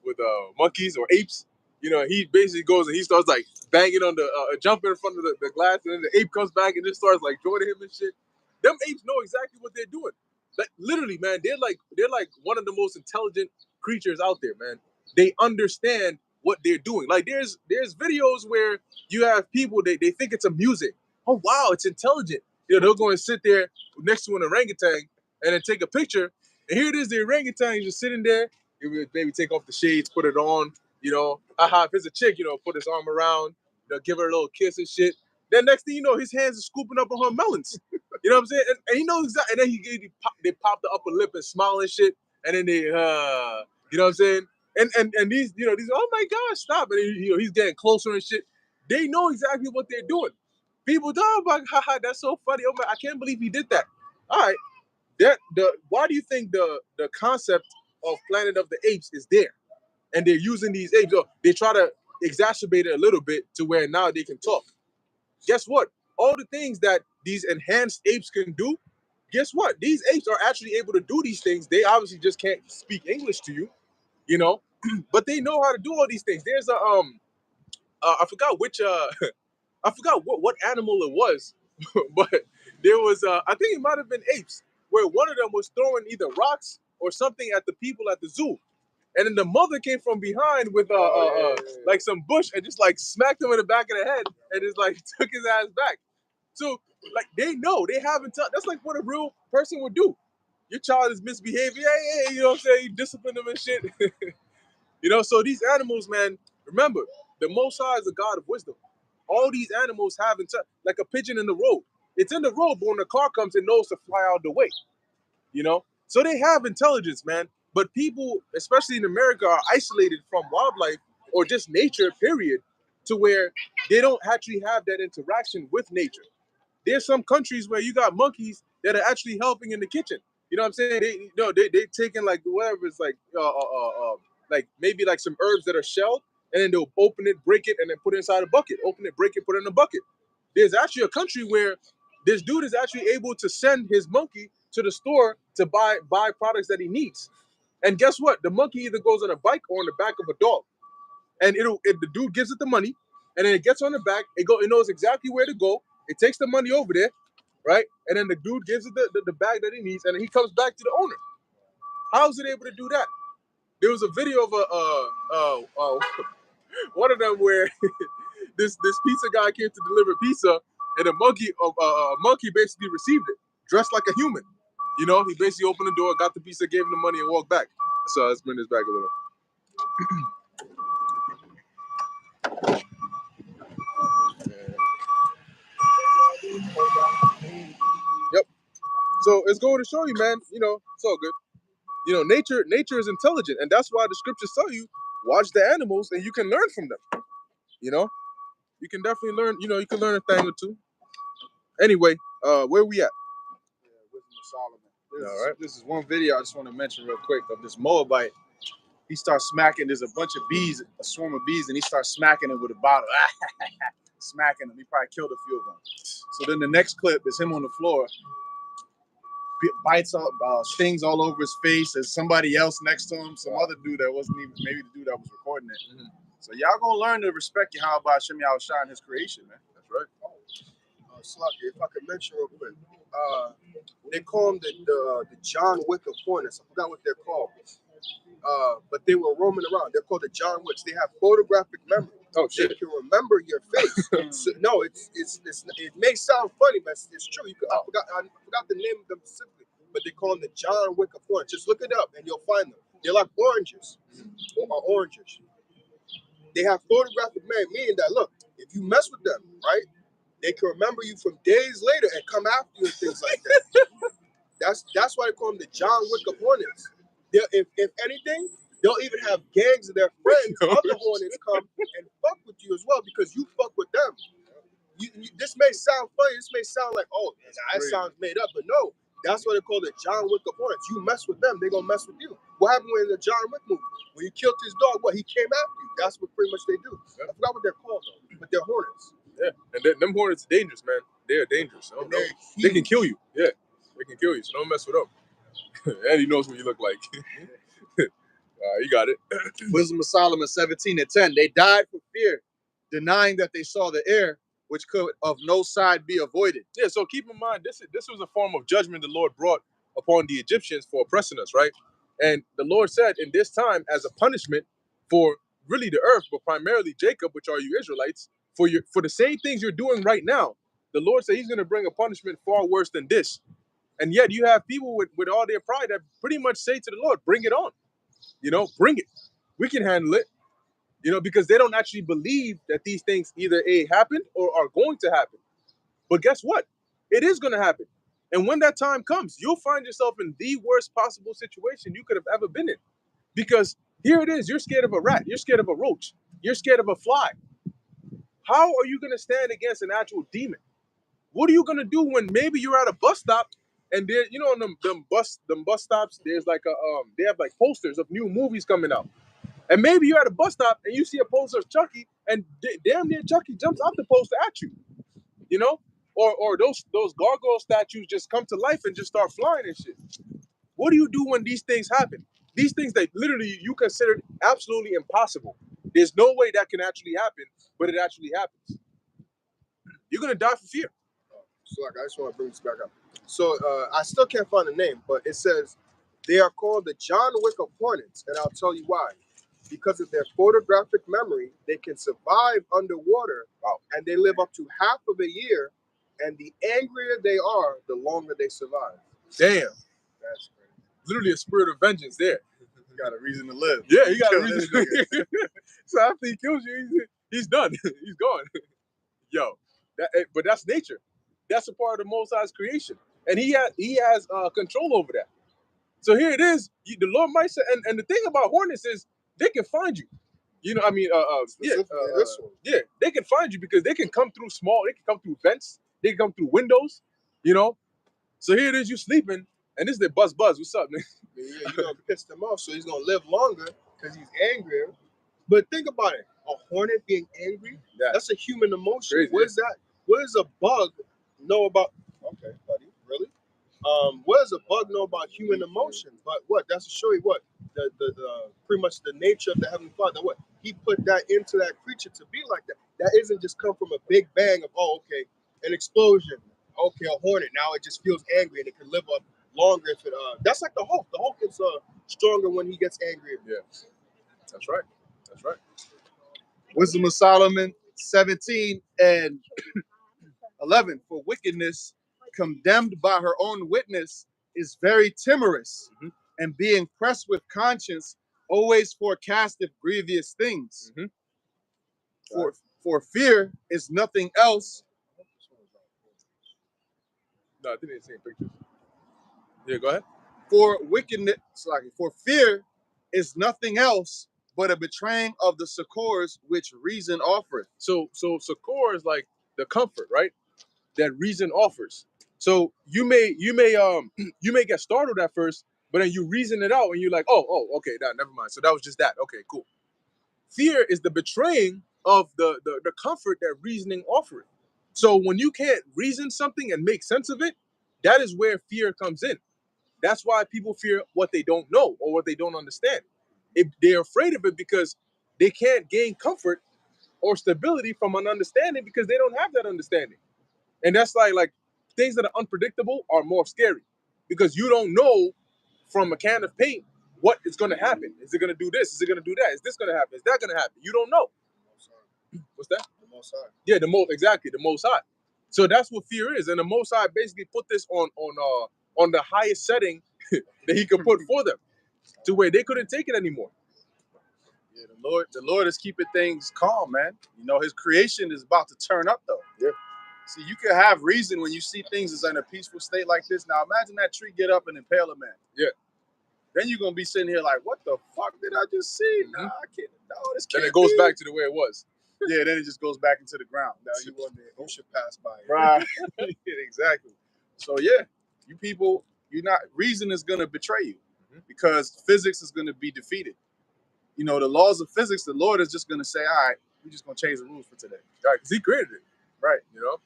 with monkeys or apes. You know, he basically goes and he starts like banging on the jumping in front of the glass, and then the ape comes back and just starts like joining him and shit. Them apes know exactly what they're doing. Like literally, man, they're like one of the most intelligent creatures out there, man. They understand what they're doing. Like there's videos where you have people they think it's amusing. Oh wow, it's intelligent. You know, they'll go and sit there next to an orangutan and then take a picture. And here it is, the orangutan is just sitting there. He would maybe take off the shades, put it on, you know. Haha, if it's a chick, you know, put his arm around, you know, give her a little kiss and shit. Then next thing you know, his hands are scooping up on her melons. You know what I'm saying? And he knows exactly. And then they pop the upper lip and smile and shit. And then they, you know what I'm saying? And these, you know, these, oh my gosh, stop. And you know, he's getting closer and shit. They know exactly what they're doing. People talk about, haha, that's so funny. Oh my, I can't believe he did that. All right. Why do you think the concept of Planet of the Apes is there? And they're using these apes. They try to exacerbate it a little bit to where now they can talk. Guess what? All the things that these enhanced apes can do, guess what? These apes are actually able to do these things. They obviously just can't speak English to you, you know, but they know how to do all these things. There's a I forgot which I forgot what animal it was, but there was I think it might have been apes where one of them was throwing either rocks or something at the people at the zoo. And then the mother came from behind with like some bush and just like smacked him in the back of the head and just like took his ass back. So like they know they haven't. That's like what a real person would do. Your child is misbehaving, hey, you know what I'm saying? You discipline them and shit. You know, so these animals, man, remember, the Most High is a God of wisdom. All these animals have like a pigeon in the road. It's in the road, but when the car comes, it knows to fly out of the way. You know, so they have intelligence, man. But people, especially in America, are isolated from wildlife or just nature, period, to where they don't actually have that interaction with nature. There's some countries where you got monkeys that are actually helping in the kitchen. You know what I'm saying? They taking like whatever it's like maybe like some herbs that are shelled, and then they'll open it, break it, and then put it inside a bucket. Open it, break it, put it in a bucket. There's actually a country where this dude is actually able to send his monkey to the store to buy products that he needs. And guess what? The monkey either goes on a bike or on the back of a dog. And the dude gives it the money, and then it gets on the back. It knows exactly where to go. It takes the money over there, right? And then the dude gives it the bag that he needs, and then he comes back to the owner. How is it able to do that? There was a video of one of them where this pizza guy came to deliver pizza, and a monkey basically received it, dressed like a human. You know, he basically opened the door, got the pizza, gave him the money, and walked back. So let's bring this back a little. Yep. So it's going to show you, man. You know, it's all good. You know, nature is intelligent, and that's why the scriptures tell you watch the animals, and you can learn from them. You know, you can definitely learn. You know, you can learn a thing or two. Anyway, where we at? Yeah, Wisdom of Solomon. All right. This is one video I just want to mention real quick of this Moabite. He starts smacking. There's a bunch of bees, a swarm of bees, and he starts smacking them with a bottle. Smacking them. He probably killed a few of them. So then the next clip is him on the floor. bites, stings all over his face. There's somebody else next to him, some other dude that wasn't even, maybe the dude that was recording it. Mhm. So y'all gonna learn to respect Yahweh Hashem Yahushua and his creation, man. That's right. Sluggy, if I could mention real quick, they call them the John Wick of Hornets. I forgot what they're called. But they were roaming around. They're called the John Wicks. They have photographic memory. Oh They shit. can remember your face. So, no, it may sound funny, but it's true. I forgot the name of them specifically, but they call them the John Wick of Hornets. Just look it up and you'll find them. They're like oranges, or oranges. They have photographic memory, meaning that look, if you mess with them, right, they can remember you from days later and come after you and things like that. That's why they call them the John Wick of Hornets. If anything, they'll even have gangs of their friends, other Hornets, come and fuck with you as well because you fuck with them. This may sound funny. This may sound like, oh, that sounds made up, but no. That's why they call it John Wick of Hornets. You mess with them, they're gonna mess with you. What happened in the John Wick movie? When you killed his dog, he came after you. That's what pretty much they do. I forgot what they're called though, but they're Hornets. Yeah, and them Hornets are dangerous, man. They're dangerous. They can kill you. Yeah, they can kill you. So don't mess with them. And he knows what you look like. You got it. Wisdom of Solomon 17:10. They died for fear, denying that they saw the air, which could of no side be avoided. Yeah, so keep in mind, this was a form of judgment the Lord brought upon the Egyptians for oppressing us, right? And the Lord said in this time, as a punishment for really the earth, but primarily Jacob, which are you Israelites, for the same things you're doing right now, the Lord said he's going to bring a punishment far worse than this. And yet you have people with all their pride that pretty much say to the Lord, bring it on. Bring it. We can handle it. Because they don't actually believe that these things either A, happened or are going to happen. But guess what? It is going to happen. And when that time comes, you'll find yourself in the worst possible situation you could have ever been in. Because here it is. You're scared of a rat. You're scared of a roach. You're scared of a fly. How are you going to stand against an actual demon? What are you going to do when maybe you're at a bus stop and there, on them bus stops, there's like they have like posters of new movies coming out. And maybe you're at a bus stop and you see a poster of Chucky and damn near Chucky jumps out the poster at you, or those gargoyle statues just come to life and just start flying and shit. What do you do when these things happen? These things that literally you considered absolutely impossible. There's no way that can actually happen, but it actually happens. You're going to die for fear. So I just want to bring this back up. So I still can't find the name, but it says they are called the John Wick of Hornets, and I'll tell you why. Because of their photographic memory, they can survive underwater, and they live up to half of a year, and the angrier they are, the longer they survive. Damn. That's crazy. Literally a spirit of vengeance there. You got a reason to live. Yeah, you got a reason to live. So after he kills you, he's done. He's gone. Yo, but that's nature. That's a part of the Most High's creation. And he has control over that. So here it is. The Lord might say, and the thing about hornets is they can find you. This one. Yeah, they can find you because they can come through they can come through vents, they can come through windows, So here it is, you sleeping, and this is the buzz. What's up, man? Yeah, you're gonna piss them off, so he's gonna live longer because he's angrier. But think about it: a hornet being angry, that's a human emotion. Crazy. What is that? What does a bug know about? Okay, buddy, really? What does a bug know about human emotion? But what? That's to show you what the pretty much the nature of the Heavenly Father. What he put that into that creature to be like that. That isn't just come from a big bang of an explosion. Okay, a hornet. Now it just feels angry and it can live up longer if it. That's like the Hulk. The Hulk is stronger when he gets angry. Yeah, that's right. That's right. Wisdom of Solomon 17:11. For wickedness condemned by her own witness is very timorous, and being pressed with conscience always forecasteth grievous things. For fear is nothing else. No, I think they're seeing pictures. Yeah, go ahead. For fear is nothing else but a betraying of the succors which reason offereth. So succor is like the comfort, right? That reason offers. So you may get startled at first, but then you reason it out and you're like, oh, okay, never mind. So that was just that. Okay, cool. Fear is the betraying of the comfort that reasoning offereth. So when you can't reason something and make sense of it, that is where fear comes in. That's why people fear what they don't know or what they don't understand. If they're afraid of it because they can't gain comfort or stability from an understanding because they don't have that understanding. And that's like things that are unpredictable are more scary because you don't know from a can of paint what is going to happen. Is it going to do this? Is it going to do that? Is this going to happen? Is that going to happen? You don't know. What's that? The Most High. Yeah, the Most High. So that's what fear is, and the Most High basically put this on the highest setting that He could put for them, to where they couldn't take it anymore. Yeah, the Lord is keeping things calm, man. You know, His creation is about to turn up, though. Yeah. See, you can have reason when you see things is in a peaceful state like this. Now, imagine that tree get up and impale a man. Yeah. Then you're gonna be sitting here like, what the fuck did I just see? Mm-hmm. Nah, I can't. No, this can't. Then it goes be. back to the way it was. Yeah, then it just goes back into the ground. Now you wonder, who should pass by it? Right. Exactly. So yeah, you people, you're not. Reason is gonna betray you because physics is gonna be defeated. You know, the laws of physics. The Lord is just gonna say, all right, we're just gonna change the rules for today. Right, because He created it. Right. You know,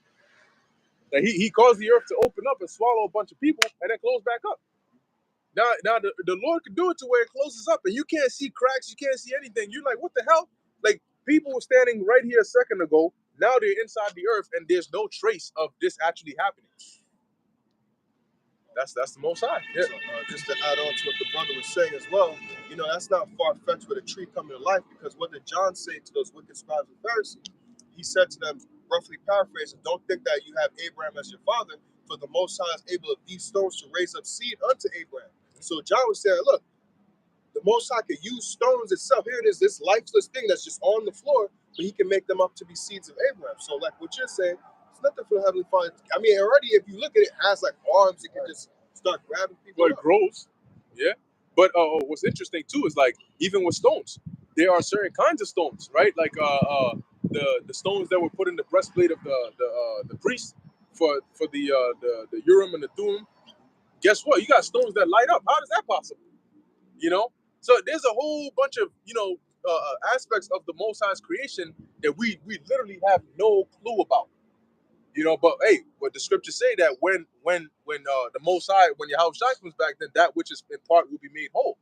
that he caused the earth to open up and swallow a bunch of people and then close back up. Now the Lord could do it to where it closes up and you can't see cracks, you can't see anything. You're like, what the hell? Like, people were standing right here a second ago. Now they're inside the earth and there's no trace of this actually happening. That's the Most High. Yeah. So, just to add on to what the brother was saying as well, you know, that's not far-fetched with a tree coming to life, because what did John say to those wicked scribes and Pharisees? He said to them, roughly paraphrasing, don't think that you have Abraham as your father, for the Most High is able of these stones to raise up seed unto Abraham. So John was saying, look, the Most High could use stones itself. Here it is, this lifeless thing that's just on the floor, but He can make them up to be seeds of Abraham. So like what you're saying, it's nothing for the Heavenly Father. I mean, already if you look at it, it has like arms. It can just start grabbing people. But it grows. Yeah. But what's interesting too is, like, even with stones, there are certain kinds of stones, right? Like the stones that were put in the breastplate of the priest for the Urim and the Thummim. Guess what? You got stones that light up. How is that possible? You know. So there's a whole bunch of aspects of the Most High's creation that we literally have no clue about. You know, but hey, what the scriptures say that when the Most High, when Yahweh Shai comes back, then that which is in part will be made whole.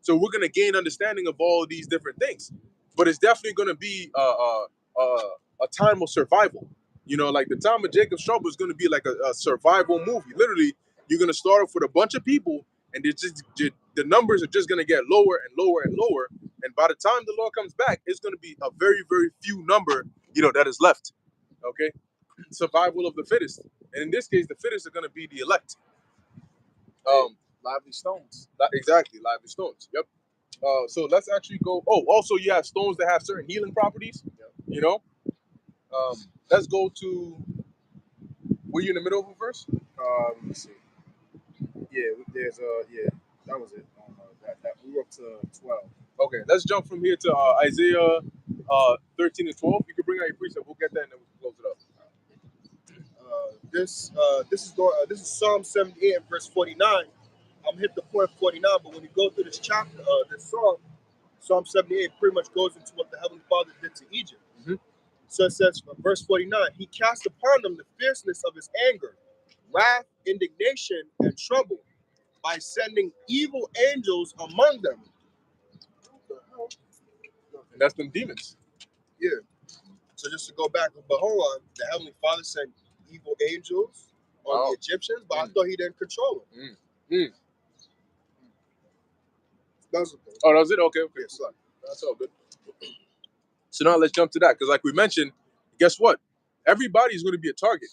So we're gonna gain understanding of all these different things, but it's definitely gonna be a time of survival. You know, like the time of Jacob's trouble is gonna be like a survival movie. Literally, you're gonna start off with a bunch of people, and the numbers are just gonna get lower and lower and lower. And by the time the Lord comes back, it's gonna be a very, very few number, that is left. Okay. Survival of the fittest, and in this case, the fittest are going to be the elect. Lively stones. Exactly, lively stones. Yep. So let's actually go. Oh, also you have stones that have certain healing properties. Yep. Let's go to. Were you in the middle of a verse? Let me see. Yeah, there's that was it. That we were up to 12. Okay, let's jump from here to Isaiah 13 and 12. You can bring out your precept. We'll get that and then we can close it up. This is Psalm 78 and verse 49. I'm hit the point 49, but when you go through this chapter, this Psalm 78 pretty much goes into what the Heavenly Father did to Egypt. Mm-hmm. So it says, verse 49, He cast upon them the fierceness of His anger, wrath, indignation, and trouble, by sending evil angels among them. And that's them demons. Yeah. So just to go back, but hold on, the Heavenly Father sent evil angels on the Egyptians, but I thought He didn't control them. That was okay. Oh, that was it? Okay. Yeah, so that's all good. So now let's jump to that, because like we mentioned, guess what? Everybody's going to be a target,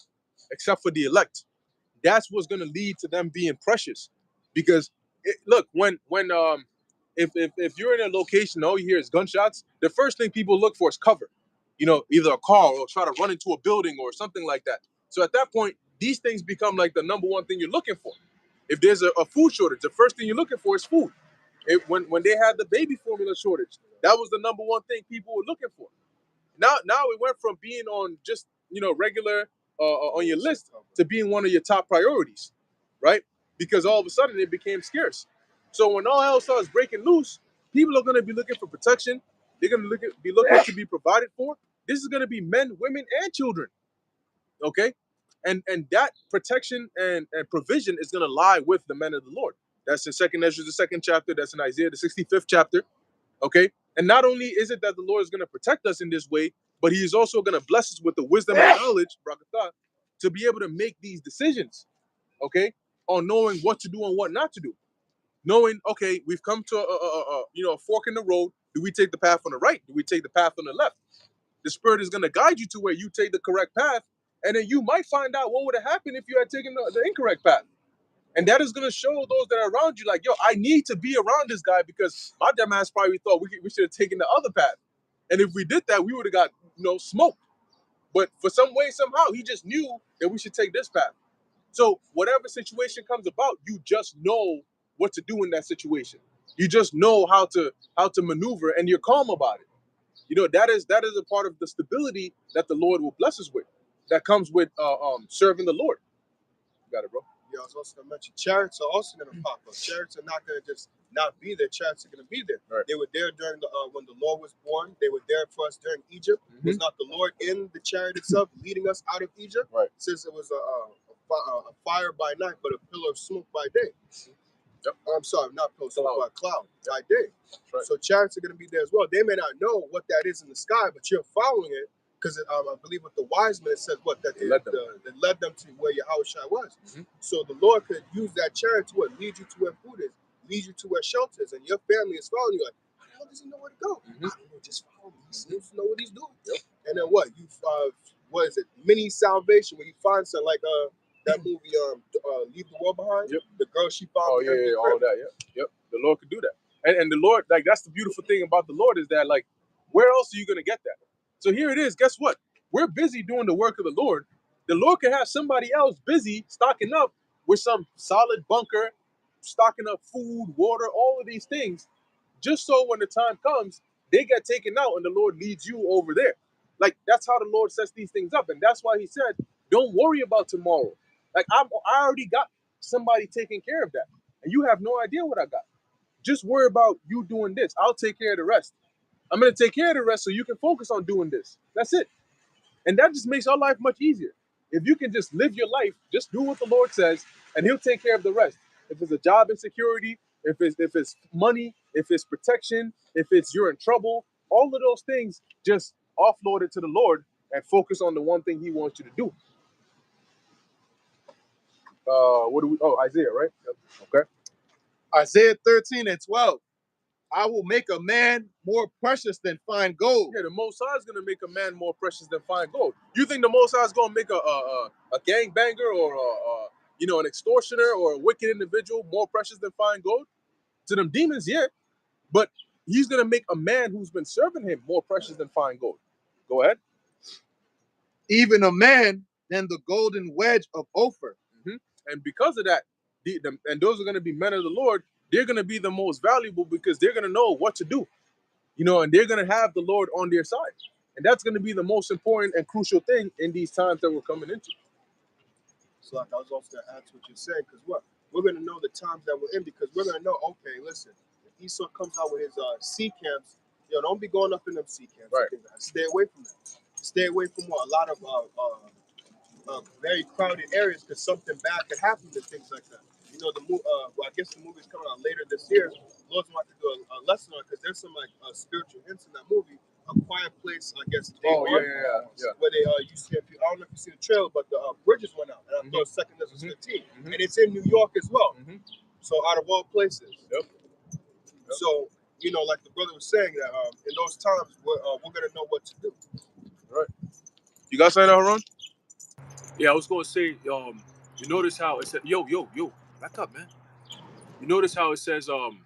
except for the elect. That's what's going to lead to them being precious. Because look, if you're in a location, all you hear is gunshots, the first thing people look for is cover. Either a car or try to run into a building or something like that. So at that point, these things become like the number one thing you're looking for. If there's a food shortage, the first thing you're looking for is food. When they had the baby formula shortage, that was the number one thing people were looking for. Now it went from being on just regular on your list to being one of your top priorities, right? Because all of a sudden it became scarce. So when all hell starts breaking loose, people are going to be looking for protection. They're going to be looking to be provided for. This is going to be men, women, and children. Okay, And that protection and provision is going to lie with the men of the Lord. That's in 2nd Ezra, the 2nd chapter. That's in Isaiah, the 65th chapter. Okay? And not only is it that the Lord is going to protect us in this way, but he is also going to bless us with the wisdom and knowledge, brakatah, to be able to make these decisions, okay, on knowing what to do and what not to do. Knowing, okay, we've come to a fork in the road. Do we take the path on the right? Do we take the path on the left? The Spirit is going to guide you to where you take the correct path, and then you might find out what would have happened if you had taken the incorrect path. And that is going to show those that are around you, like, yo, I need to be around this guy because my dumb ass probably thought we should have taken the other path. And if we did that, we would have got, smoked. But for some way, somehow, he just knew that we should take this path. So whatever situation comes about, you just know what to do in that situation. You just know how to maneuver, and you're calm about it. That is a part of the stability that the Lord will bless us with. That comes with serving the Lord. You got it, bro. Yeah, I was also going to mention chariots are also going to pop up. Chariots are not going to just not be there. Chariots are going to be there. Right. They were there during when the Lord was born. They were there for us during Egypt. Was not the Lord in the chariot itself leading us out of Egypt? Right. Since it was a fire by night, but a pillar of smoke by day. Yep. I'm sorry, not pillar of smoke, but cloud by day. Right. So chariots are going to be there as well. They may not know what that is in the sky, but you're following it. Because I believe with the wise men, it said that it led them to where Yahushua was. So the Lord could use that chariot to lead you to where food is, lead you to where shelter is, and your family is following you. Like, how the hell does he know where to go? I don't know, just follow me. He seems to know what he's doing. Yep. And then what? What is it? Mini salvation, where you find something like that movie, Leave the World Behind. Yep. The girl she found. Oh yeah, all that. Yep. The Lord could do that, and the Lord, like, that's the beautiful thing about the Lord is that, like, where else are you gonna get that? So here it is. Guess what? We're busy doing the work of the Lord. The Lord can have somebody else busy stocking up with some solid bunker, stocking up food, water, all of these things, just so when the time comes, they get taken out and the Lord leads you over there. Like, that's how the Lord sets these things up. And that's why he said, don't worry about tomorrow. Like, I already got somebody taking care of that. And you have no idea what I got. Just worry about you doing this. I'll take care of the rest. I'm going to take care of the rest so you can focus on doing this. That's it. And that just makes our life much easier. If you can just live your life, just do what the Lord says, and he'll take care of the rest. If it's a job insecurity, if it's money, if it's protection, if it's you're in trouble, all of those things, just offload it to the Lord and focus on the one thing he wants you to do. Isaiah, right? Okay. Isaiah 13:12. I will make a man more precious than fine gold. Yeah, the Most High is gonna make a man more precious than fine gold. You think the Most High is gonna make a gangbanger or an extortioner or a wicked individual more precious than fine gold? To them demons, yeah, but he's gonna make a man who's been serving him more precious than fine gold. Go ahead. Even a man than the golden wedge of Ophir. And because of that, and those are gonna be men of the Lord. They're going to be the most valuable because they're going to know what to do, and they're going to have the Lord on their side. And that's going to be the most important and crucial thing in these times that we're coming into. So like I was also going to add to what you're saying, because we're going to know the times that we're in, because we're going to know, okay, listen, if Esau comes out with his sea camps, don't be going up in them sea camps. Right. Stay away from that. Stay away from a lot of very crowded areas, because something bad could happen to things like that. I guess the movie's coming out later this year. Lord's about to do a lesson on it, because there's some spiritual hints in that movie. A Quiet Place, I guess. Yeah. Where they you see, I don't know if you see the trailer, but the bridges went out, and I thought second this was 15, and it's in New York as well. So out of all places. Yep. So like the brother was saying, that in those times we're gonna know what to do. Right. You got something, Aaron? Yeah, I was gonna say, you notice how it said, yo, back up, man. You notice how it says, the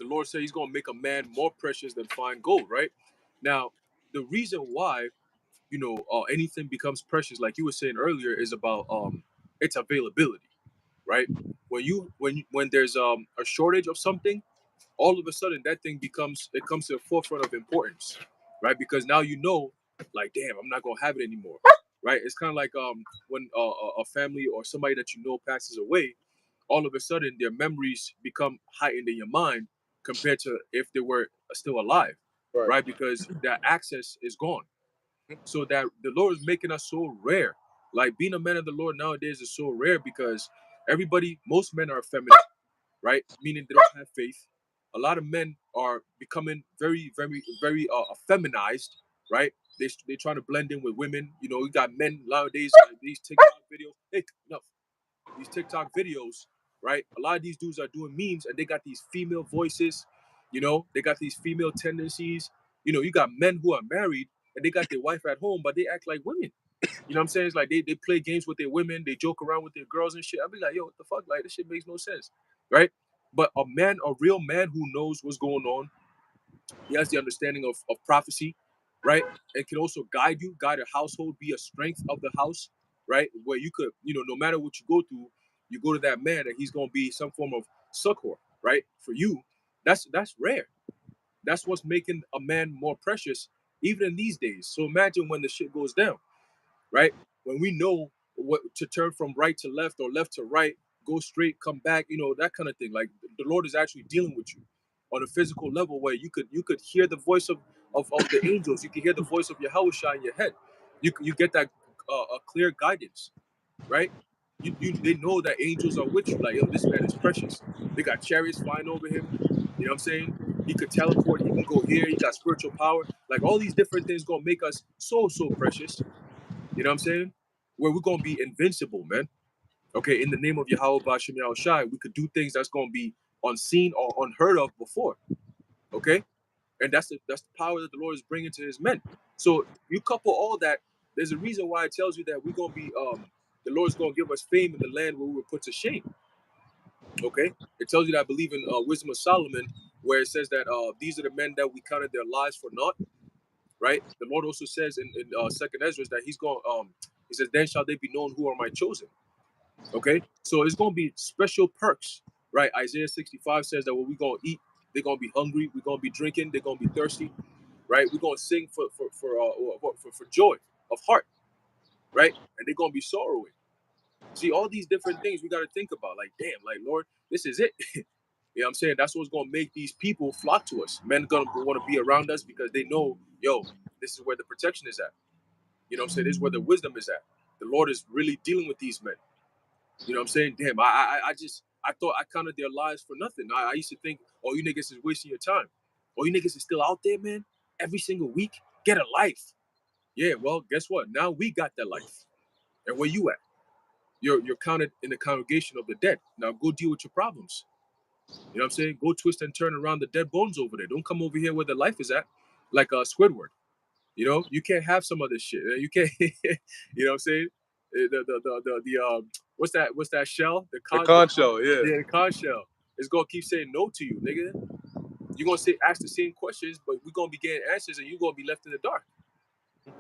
Lord said he's gonna make a man more precious than fine gold, right? Now, the reason why, anything becomes precious, like you were saying earlier, is about its availability, right? When there's a shortage of something, all of a sudden that thing comes to the forefront of importance, right? Because now like, damn, I'm not gonna have it anymore. Right? It's kind of like when a family or somebody that passes away, all of a sudden their memories become heightened in your mind compared to if they were still alive, right? Because that access is gone. So that the Lord is making us so rare. Like being a man of the Lord nowadays is so rare because most men are feminine, right? Meaning they don't have faith. A lot of men are becoming very, very, very feminized, right? They trying to blend in with women. You know, we got men nowadays like these TikTok videos. Hey, enough. These TikTok videos, right? A lot of these dudes are doing memes and they got these female voices. You know, they got these female tendencies. You know, you got men who are married and they got their wife at home, but they act like women. You know what I'm saying? It's like they play games with their women, they joke around with their girls and shit. I'll be like, yo, what the fuck? Like, this shit makes no sense, right? But a real man who knows what's going on, he has the understanding of prophecy, right? And can also guide a household, be a strength of the house, right? Where you could, you know, no matter what you go through, you go to that man and he's going to be some form of succor, right? For you, that's rare. That's what's making a man more precious, even in these days. So imagine when the shit goes down, right? When we know what to turn from right to left or left to right, go straight, come back, you know, that kind of thing. Like the Lord is actually dealing with you on a physical level where you could hear the voice of the angels. You can hear the voice of Yahweh in your head. You get that a clear guidance, right? They know that angels are with you. Like, yo, this man is precious. They got chariots flying over him. You know what I'm saying? He could teleport. He can go here. He got spiritual power. Like all these different things gonna make us so precious. You know what I'm saying? Where we're gonna be invincible, man. Okay, in the name of Yahweh Bashem Yahweh Shai, we could do things that's gonna be unseen or unheard of before. Okay, and that's the power that the Lord is bringing to His men. So you couple all that. There's a reason why it tells you that we're gonna be the Lord's gonna give us fame in the land where we were put to shame. Okay, it tells you that I believe in Wisdom of Solomon, where it says that these are the men that we counted their lives for naught. Right? The Lord also says in Second Ezra that He's going. He says, "Then shall they be known who are my chosen." Okay, so it's going to be special perks, right? Isaiah 65 says that when we're going to eat, they're going to be hungry. We're going to be drinking. They're going to be thirsty, right? We're going to sing for joy of heart, right? And they're going to be sorrowing. See, all these different things we got to think about. Like, damn, like Lord, this is it. You know what I'm saying? That's what's going to make these people flock to us. Men going to want to be around us because they know, yo, this is where the protection is at. You know what I'm saying? This is where the wisdom is at. The Lord is really dealing with these men. You know what I'm saying? Damn, I thought I counted their lives for nothing. I used to think, oh, you niggas is wasting your time. Oh, you niggas is still out there, man. Every single week, get a life. Yeah, well, guess what? Now we got that life. And where you at? You're counted in the congregation of the dead. Now go deal with your problems. You know what I'm saying? Go twist and turn around the dead bones over there. Don't come over here where the life is at, like Squidward. You know, you can't have some of this shit. You can't. You know what I'm saying? The what's that shell? The conch shell, yeah. Yeah, the conch shell. It's gonna keep saying no to you, nigga. You're gonna ask the same questions, but we're gonna be getting answers, and you're gonna be left in the dark.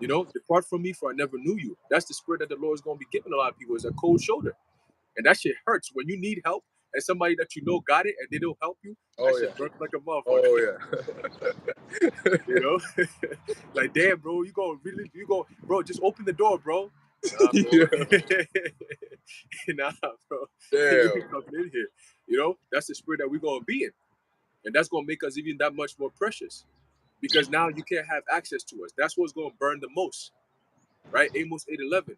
You know, depart from me, for I never knew you. That's the spirit that the Lord is gonna be giving a lot of people, is a cold shoulder, and that shit hurts when you need help and somebody that you know got it and they don't help you. That shit hurts like a motherfucker. Oh yeah. You know, like damn, bro, bro, just open the door, bro. Nah, bro. You Damn. coming in here. You know, that's the spirit that we're gonna be in, and that's gonna make us even that much more precious, because now you can't have access to us. That's what's gonna burn the most, right? Amos 8:11.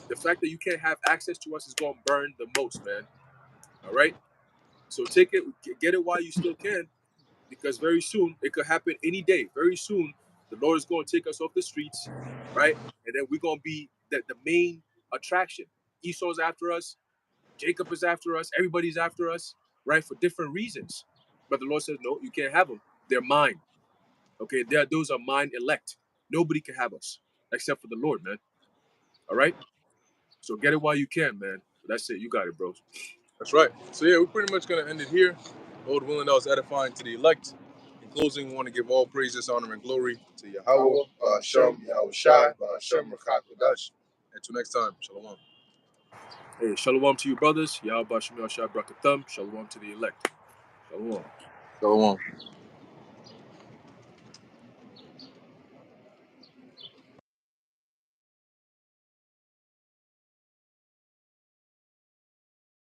The fact that you can't have access to us is gonna burn the most, man. All right. So take it, get it while you still can, because very soon it could happen any day. Very soon, the Lord is going to take us off the streets, right? And then we're going to be the main attraction. Esau's after us, Jacob is after us, everybody's after us, right? For different reasons. But the Lord says, no, you can't have them. They're mine. Okay, those are mine elect. Nobody can have us except for the Lord, man. All right? So get it while you can, man. That's it. You got it, bros. That's right. So yeah, we're pretty much gonna end it here. Lord willing, that was edifying to the elect. In closing, we want to give all praises, honor, and glory to Yahweh, Hashem, Yahweh Shai, Hashem, Rakat Kodash. Until next time, Shalom. Hey, shalom to you, brothers. Yahweh Bashem Yahweh Shai Brakathum. Shalom to the elect. Shalom. Shalom.